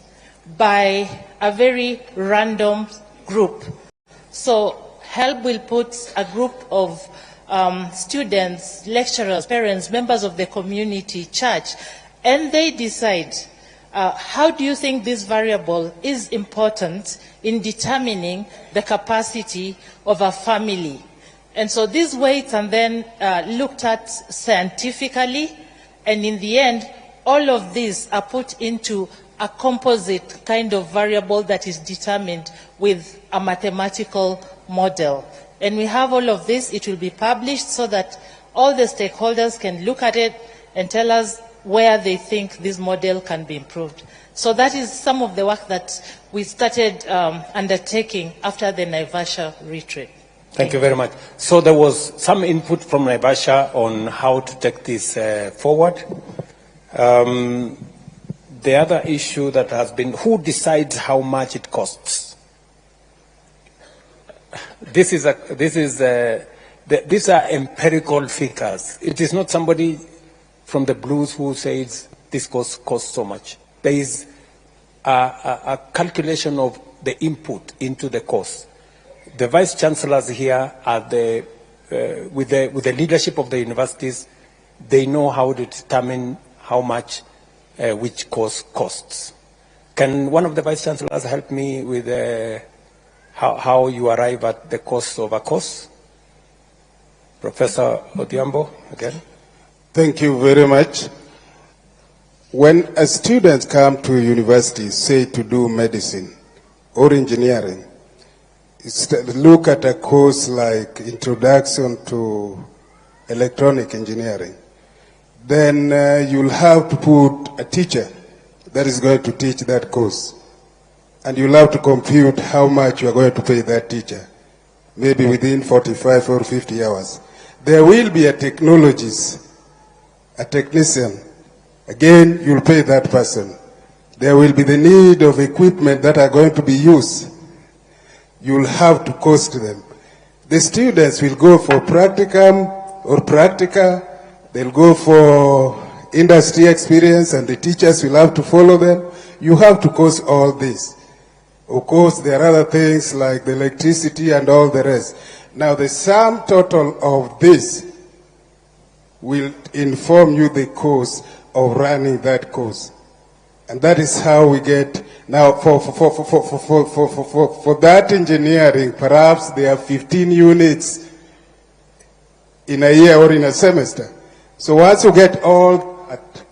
by a very random group. So HELP will put a group of students, lecturers, parents, members of the community, church, and they decide how do you think this variable is important in determining the capacity of a family. And so these weights are then looked at scientifically, and in the end, all of these are put into a composite kind of variable that is determined with a mathematical model. And we have all of this. It will be published so that all the stakeholders can look at it and tell us where they think this model can be improved. So that is some of the work that we started undertaking after the Naivasha retreat. Thank you very much. So there was some input from Naivasha on how to take this forward. The other issue that has been, who decides how much it costs? These are empirical figures. It is not somebody from the blues who says this costs so much. There is a calculation of the input into the cost. The vice chancellors here are with the leadership of the universities. They know how to determine how much which course costs. Can one of the vice chancellors help me with how you arrive at the cost of a course? Professor Odhiambo, again. Thank you very much. When a student comes to university, say to do medicine or engineering, look at a course like Introduction to Electronic Engineering, then you'll have to put a teacher that is going to teach that course. And you'll have to compute how much you are going to pay that teacher, maybe within 45 or 50 hours. There will be a technologist, a technician. Again, you'll pay that person. There will be the need of equipment that are going to be used. You'll have to cost them. The students will go for practicum or practica. They'll go for industry experience, and the teachers will have to follow them. You have to cost all this. Of course, there are other things like the electricity and all the rest. Now, the sum total of this will inform you the cost of running that course. And that is how we get, now for that engineering, perhaps there are 15 units in a year or in a semester. So once you get all that,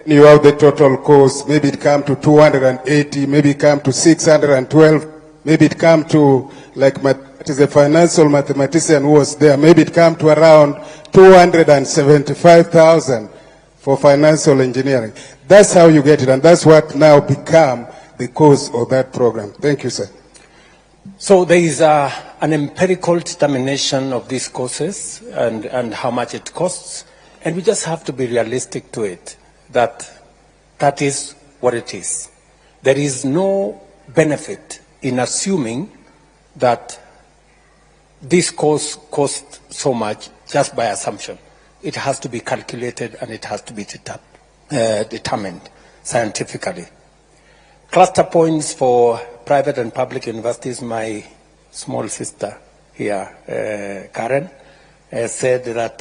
you have the total cost. Maybe it comes to 280, maybe it comes to 612, maybe it comes to, like it is a financial mathematician who was there, maybe it comes to around 275,000 for financial engineering. That's how you get it, and that's what now become the cost of that program. Thank you, sir. So there is an empirical determination of these courses and how much it costs, and we just have to be realistic to it, that is what it is. There is no benefit in assuming that this course costs so much just by assumption. It has to be calculated and it has to be determined scientifically. Cluster points for private and public universities, my small sister here, Karen, said that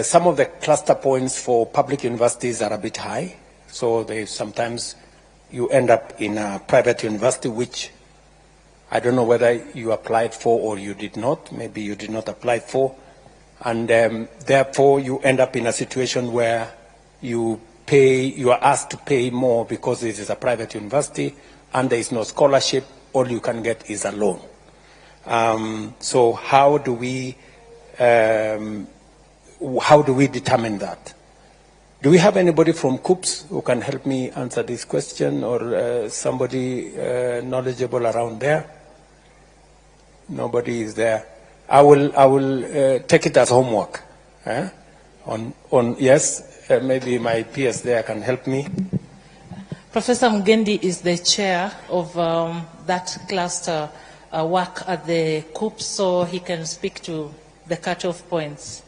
some of the cluster points for public universities are a bit high. So sometimes you end up in a private university, which I don't know whether you applied for or you did not. Maybe you did not apply for. And therefore, you end up in a situation where you are asked to pay more because this is a private university and there is no scholarship. All you can get is a loan. So how do we determine that? Do we have anybody from COOPS who can help me answer this question, or somebody knowledgeable around there? Nobody is there. I will take it as homework. Yes, maybe my peers there can help me. Professor Mugendi is the chair of that cluster work at the COOPS, so he can speak to the cutoff points.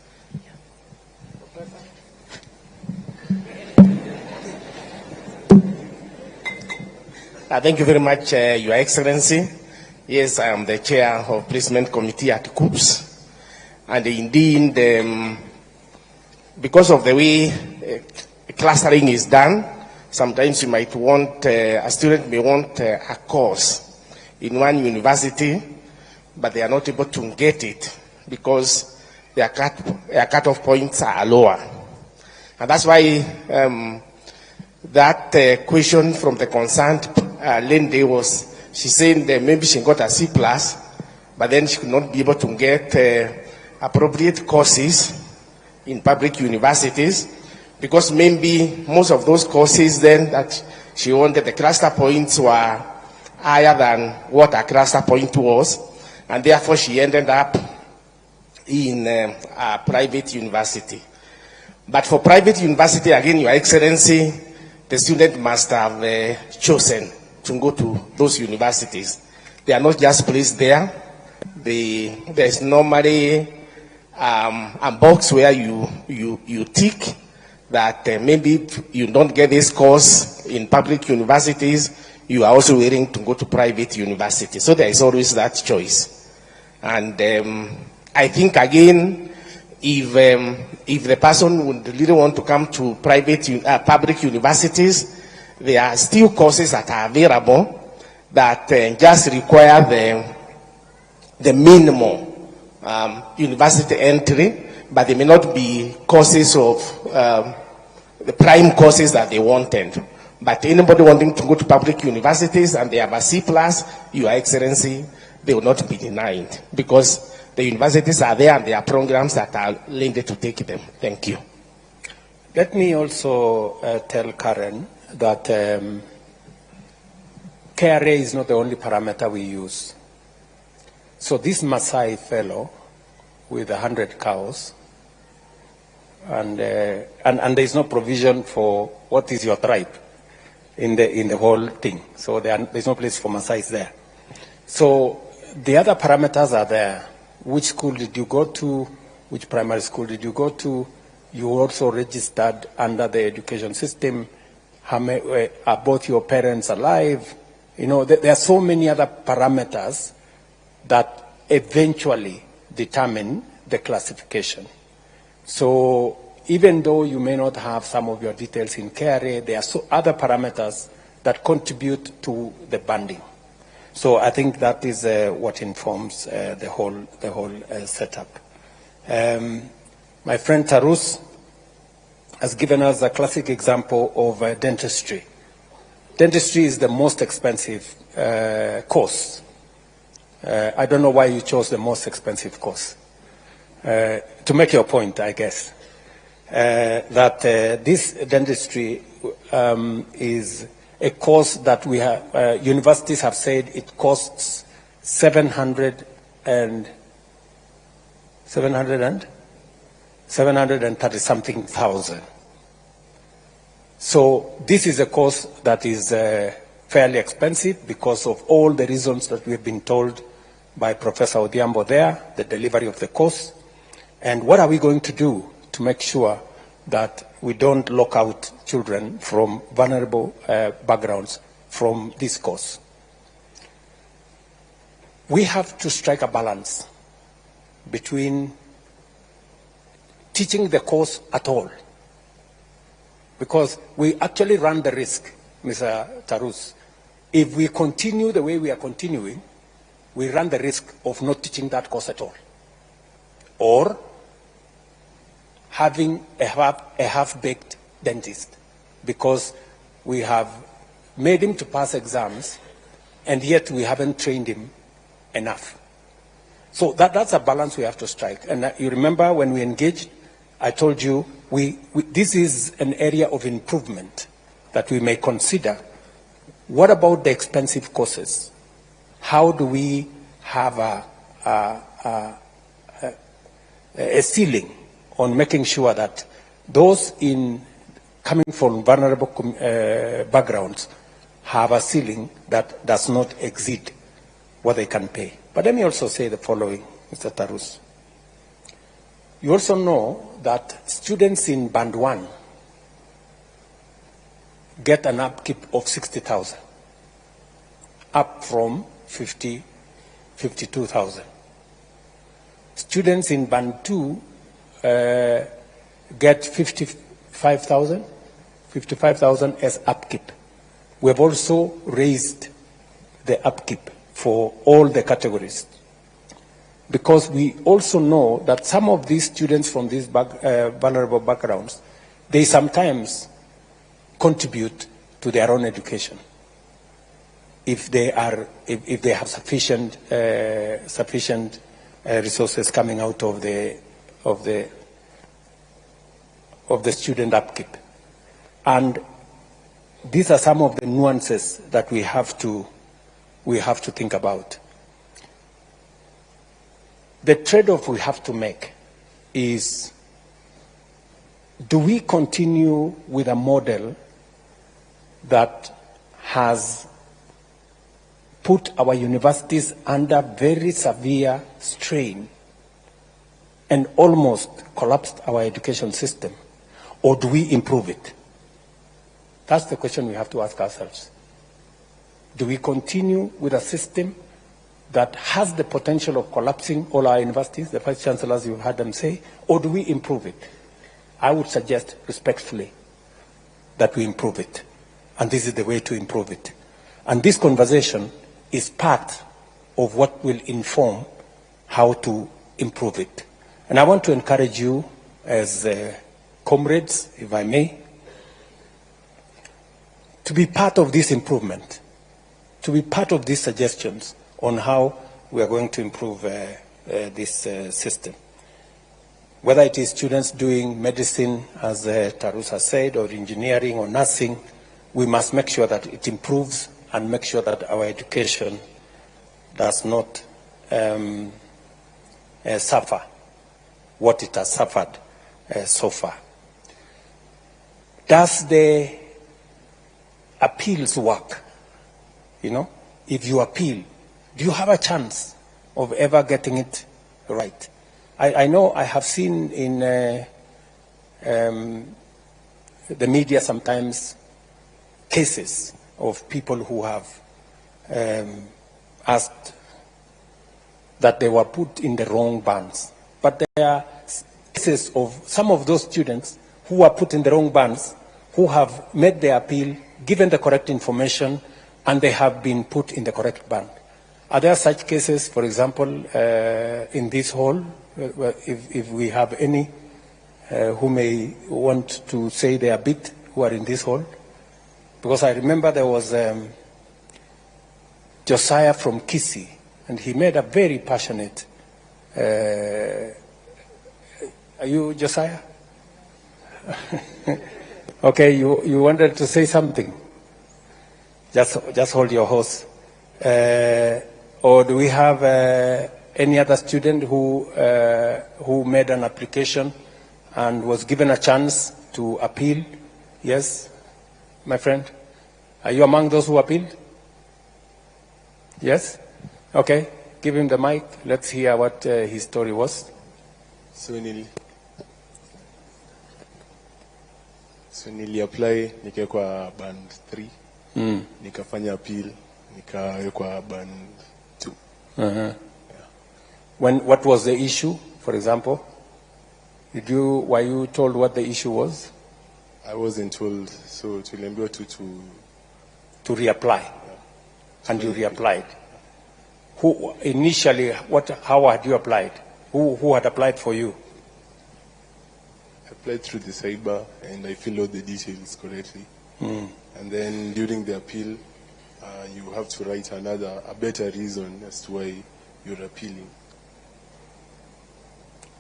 Thank you very much, Your Excellency. Yes, I am the chair of placement committee at COOPS. And indeed, because of the way clustering is done, sometimes you might want, a student may want a course in one university, but they are not able to get it because their cutoff points are lower. And that's why that question from the concerned lady was, she said that maybe she got a C+, but then she could not be able to get appropriate courses in public universities, because maybe most of those courses then that she wanted, the cluster points were higher than what a cluster point was. and therefore she ended up in a private university. But for private university, again, Your Excellency, the student must have chosen to go to those universities. They are not just placed there. There's normally a box where you tick that maybe if you don't get this course in public universities, you are also willing to go to private universities. So there is always that choice. And I think, again, if the person would really want to come to public universities, there are still courses that are available that just require the minimum university entry, but they may not be courses of the prime courses that they wanted. But anybody wanting to go to public universities and they have a C+, Your Excellency, they will not be denied, because the universities are there and there are programs that are linked to take them. Thank you. Let me also tell Karen that KRA is not the only parameter we use. So this Maasai fellow with 100 cows, and there is no provision for what is your tribe in the whole thing. So there's no place for Maasai there. So the other parameters are there. Which school did you go to? Which primary school did you go to? You also registered under the education system. Are both your parents alive? You know, there are so many other parameters that eventually determine the classification. So even though you may not have some of your details in KRA, there are other parameters that contribute to the banding. So I think that is what informs the whole setup. My friend Tarus has given us a classic example of dentistry. Dentistry is the most expensive course. I don't know why you chose the most expensive course. To make your point, I guess, that this dentistry is a course that we have, universities have said it costs 730-something thousand. So this is a course that is fairly expensive because of all the reasons that we've been told by Professor Odhiambo there, the delivery of the course. And what are we going to do to make sure that we don't lock out children from vulnerable backgrounds from this course? We have to strike a balance between teaching the course at all, because we actually run the risk, Mr. Tarus. If we continue the way we are continuing, we run the risk of not teaching that course at all, or having a half-baked dentist, because we have made him to pass exams, and yet we haven't trained him enough. So that's a balance we have to strike. And you remember when we engaged, I told you this is an area of improvement that we may consider. What about the expensive courses? How do we have a ceiling on making sure that those coming from vulnerable backgrounds have a ceiling that does not exceed what they can pay? But let me also say the following, Mr. Tarus. You also know that students in Band 1 get an upkeep of 60,000, up from 52,000. Students in Band 2 get 55,000 as upkeep. We have also raised the upkeep for all the categories, because we also know that some of these students from these vulnerable backgrounds, they sometimes contribute to their own education if they have sufficient resources coming out of the student upkeep. And these are some of the nuances that we have to think about. The trade-off we have to make is, do we continue with a model that has put our universities under very severe strain and almost collapsed our education system? Or do we improve it? That's the question we have to ask ourselves. Do we continue with a system that has the potential of collapsing all our universities, the vice chancellors, you've heard them say, or do we improve it? I would suggest respectfully that we improve it. And this is the way to improve it. And this conversation is part of what will inform how to improve it. And I want to encourage you as comrades, if I may, to be part of this improvement, to be part of these suggestions on how we are going to improve this system. Whether it is students doing medicine, as Tarusa said, or engineering or nursing, we must make sure that it improves and make sure that our education does not suffer what it has suffered so far. Does the appeals work? You know, if you appeal, do you have a chance of ever getting it right? I know I have seen in the media sometimes cases of people who have asked that they were put in the wrong bands. But there are cases of some of those students who were put in the wrong bands, who have made their appeal, given the correct information, and they have been put in the correct band. Are there such cases, for example, in this hall, if we have any who may want to say their bit who are in this hall? Because I remember there was Josiah from Kisii, and he made a very passionate, are you Josiah? Okay, you wanted to say something? Just hold your horse. Or do we have any other student who made an application and was given a chance to appeal? Yes, my friend? Are you among those who appealed? Yes? Okay, give him the mic. Let's hear what his story was. So nili-apply nikawekwa band 3. Nikafanya appeal, nikawekwa band 2. Yeah. What was the issue, for example? Were you told what the issue was? I wasn't told, so tuliambiwa to reapply. Yeah. And you reapplied. Who initially, how had you applied? Who had applied for you? I applied through the cyber and I filled out the details correctly. And then during the appeal, you have to write a better reason as to why you're appealing.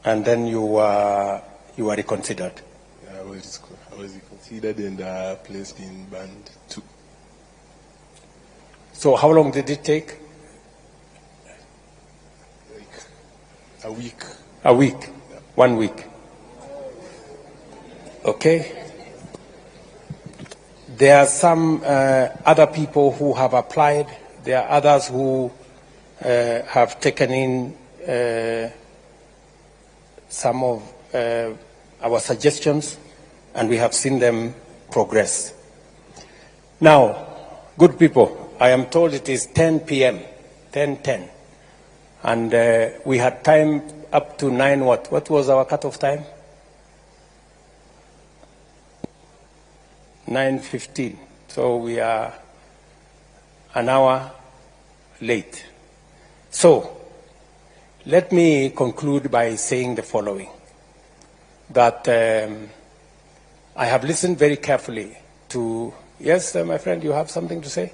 And then you were reconsidered? Yeah, I was reconsidered and placed in band 2. So how long did it take? Like a week. A week? Yeah. 1 week. Okay. There are some other people who have applied. There are others who have taken in some of our suggestions, and we have seen them progress. Now, good people, I am told it is 10 p.m., 10:10, and we had time up to 9 what? What was our cutoff time? 9:15. So we are an hour late. So let me conclude by saying the following, that I have listened very carefully to, yes, my friend, you have something to say?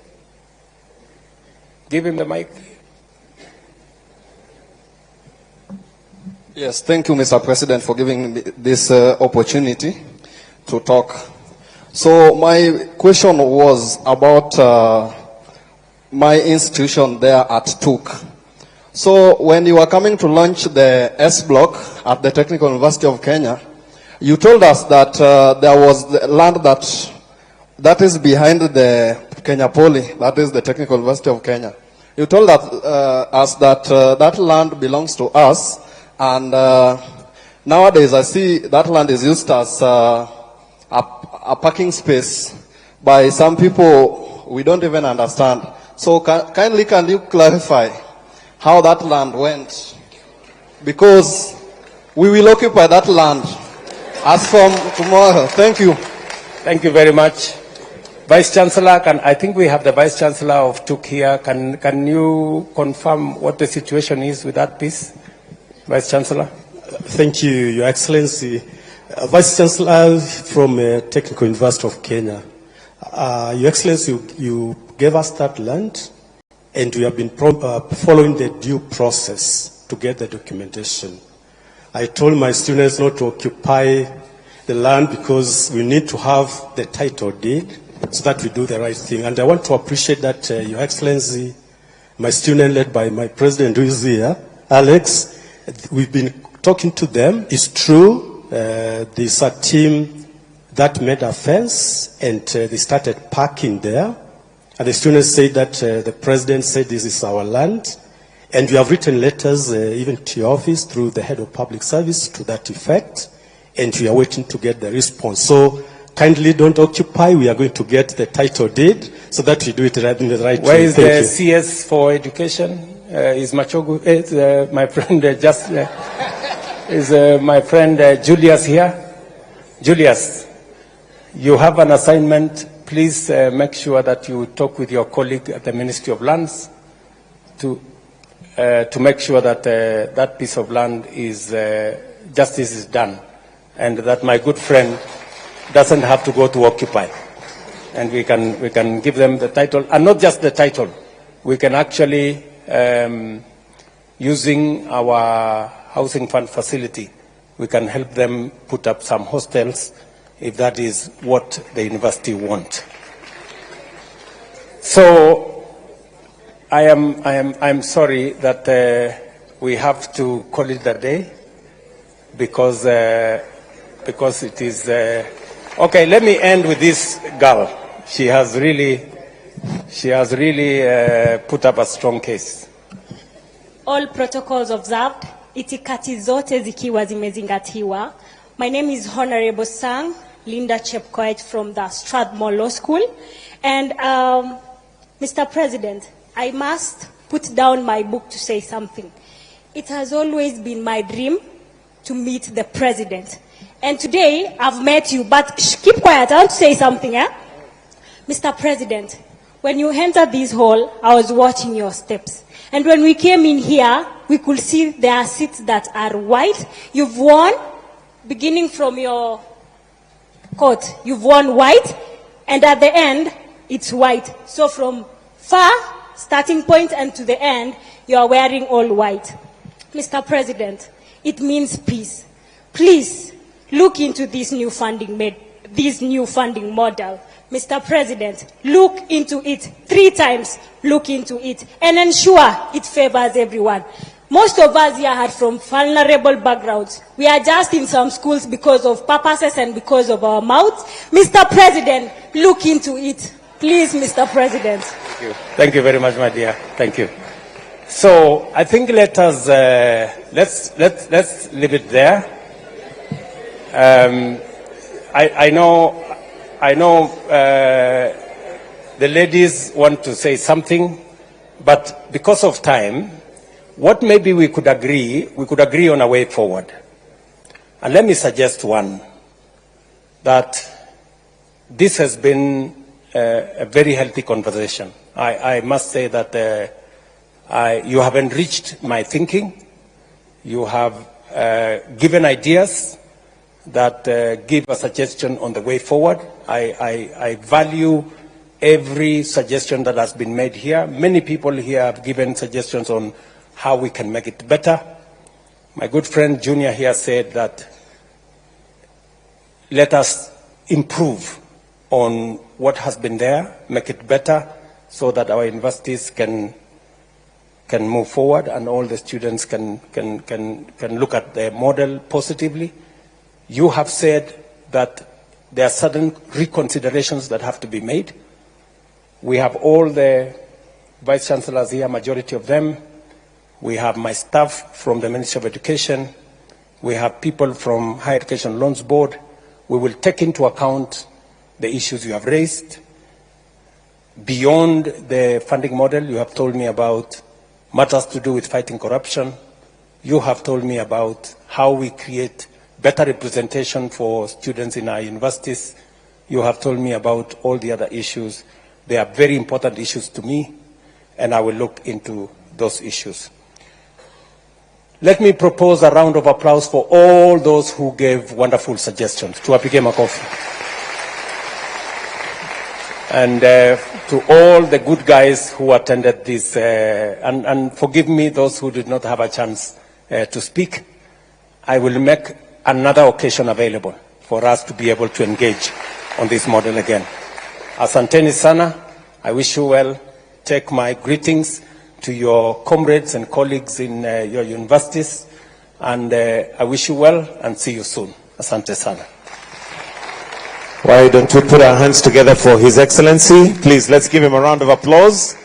Give him the mic. Yes, thank you, Mr. President, for giving me this opportunity to talk. So my question was about my institution there at TUK. So when you were coming to launch the S block at the Technical University of Kenya, you told us that there was the land that is behind the Kenya Poly, that is the Technical University of Kenya. You told us that that land belongs to us, and nowadays I see that land is used as a parking space by some people we don't even understand. So kindly can you clarify how that land went? Because we will occupy that land as from tomorrow. Thank you. Thank you very much. Vice Chancellor, I think we have the Vice Chancellor of TUK here. Can you confirm what the situation is with that piece? Vice Chancellor. Thank you, Your Excellency. Vice Chancellor from Technical University of Kenya. Your Excellency, you gave us that land, and we have been following the due process to get the documentation. I told my students not to occupy the land because we need to have the title deed so that we do the right thing. And I want to appreciate that, Your Excellency, my student led by my president who is here, Alex, we've been talking to them. It's true, there's a team that made a fence and they started parking there. And the students say that the president said this is our land. And we have written letters even to your office through the head of public service to that effect. And we are waiting to get the response. So kindly don't occupy. We are going to get the title deed so that we do it right in the right way. Where is the CS for education? Is Machogu, my friend is my friend Julius here? Julius, you have an assignment. Please make sure that you talk with your colleague at the Ministry of Lands to make sure that that piece of land is, justice is done, and that my good friend doesn't have to go to occupy. And we can give them the title, and not just the title. We can actually, using our housing fund facility, we can help them put up some hostels if that is what the university wants. So I'm sorry that we have to call it a day because it is okay. Let me end with this girl. She has really put up a strong case. All protocols observed, itikati zote zikiwa zimezingatiwa. My name is Honorable Sang Linda Chepkoech from the Strathmore Law School. And Mr. President, I must put down my book to say something. It has always been my dream to meet the president. And today I've met you, but keep quiet, I want to say something. Mr. President, when you entered this hall, I was watching your steps. And when we came in here, we could see there are seats that are white. You've worn, beginning from your coat, you've worn white, and at the end, it's white. So from far, starting point, and to the end, you are wearing all white. Mr. President, it means peace. Please, look into this new funding model. Mr. President, look into it 3 times, look into it, and ensure it favors everyone. Most of us here are from vulnerable backgrounds. We are just in some schools because of purposes and because of our mouths. Mr. President, look into it. Please, Mr. President. Thank you. Thank you very much, my dear. Thank you. So I think let us let's leave it there. I know the ladies want to say something, but because of time, what maybe we could agree on a way forward. And let me suggest one, that this has been a very healthy conversation. I must say that you have enriched my thinking. You have given ideas that give a suggestion on the way forward. I value every suggestion that has been made here. Many people here have given suggestions on how we can make it better. My good friend Junior here said that let us improve on what has been there, make it better, so that our universities can can move forward and all the students can look at the model positively. You have said that there are certain reconsiderations that have to be made. We have all the vice chancellors here, majority of them. We have my staff from the Ministry of Education. We have people from Higher Education Loans Board. We will take into account the issues you have raised. Beyond the funding model, you have told me about matters to do with fighting corruption. You have told me about how we create better representation for students in our universities. You have told me about all the other issues. They are very important issues to me, and I will look into those issues. Let me propose a round of applause for all those who gave wonderful suggestions. Tuwapige makofi. And to all the good guys who attended this, and forgive me those who did not have a chance to speak. I will make another occasion available for us to be able to engage on this model again. Asanteni sana. I wish you well. Take my greetings to your comrades and colleagues in your universities. And I wish you well and see you soon. Asante sana. Why don't we put our hands together for His Excellency? Please, let's give him a round of applause.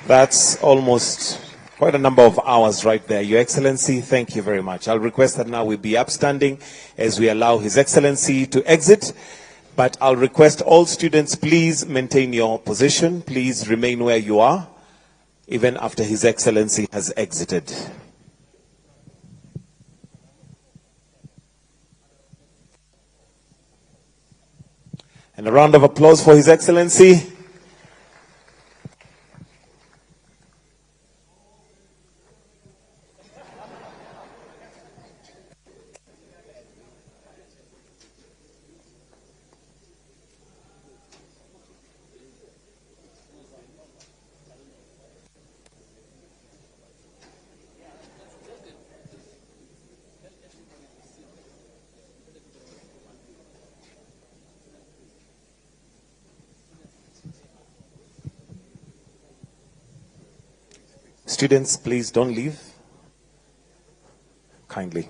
That's almost quite a number of hours right there. Your Excellency, thank you very much. I'll request that now we be upstanding as we allow His Excellency to exit. But I'll request all students, please maintain your position. Please remain where you are, even after His Excellency has exited. And a round of applause for His Excellency. Students, please don't leave. Kindly.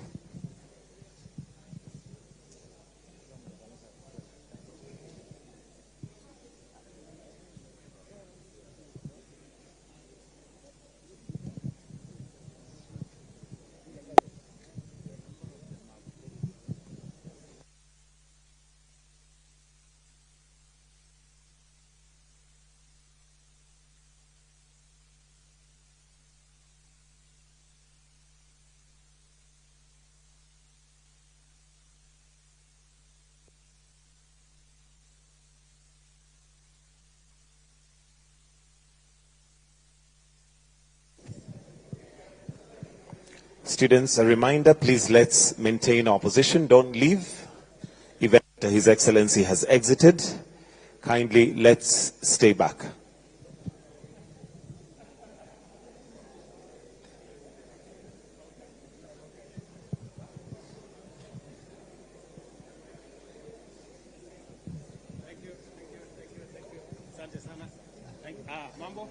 Students, a reminder, please let's maintain our position. Don't leave. Even after His Excellency has exited, kindly let's stay back. Mambo?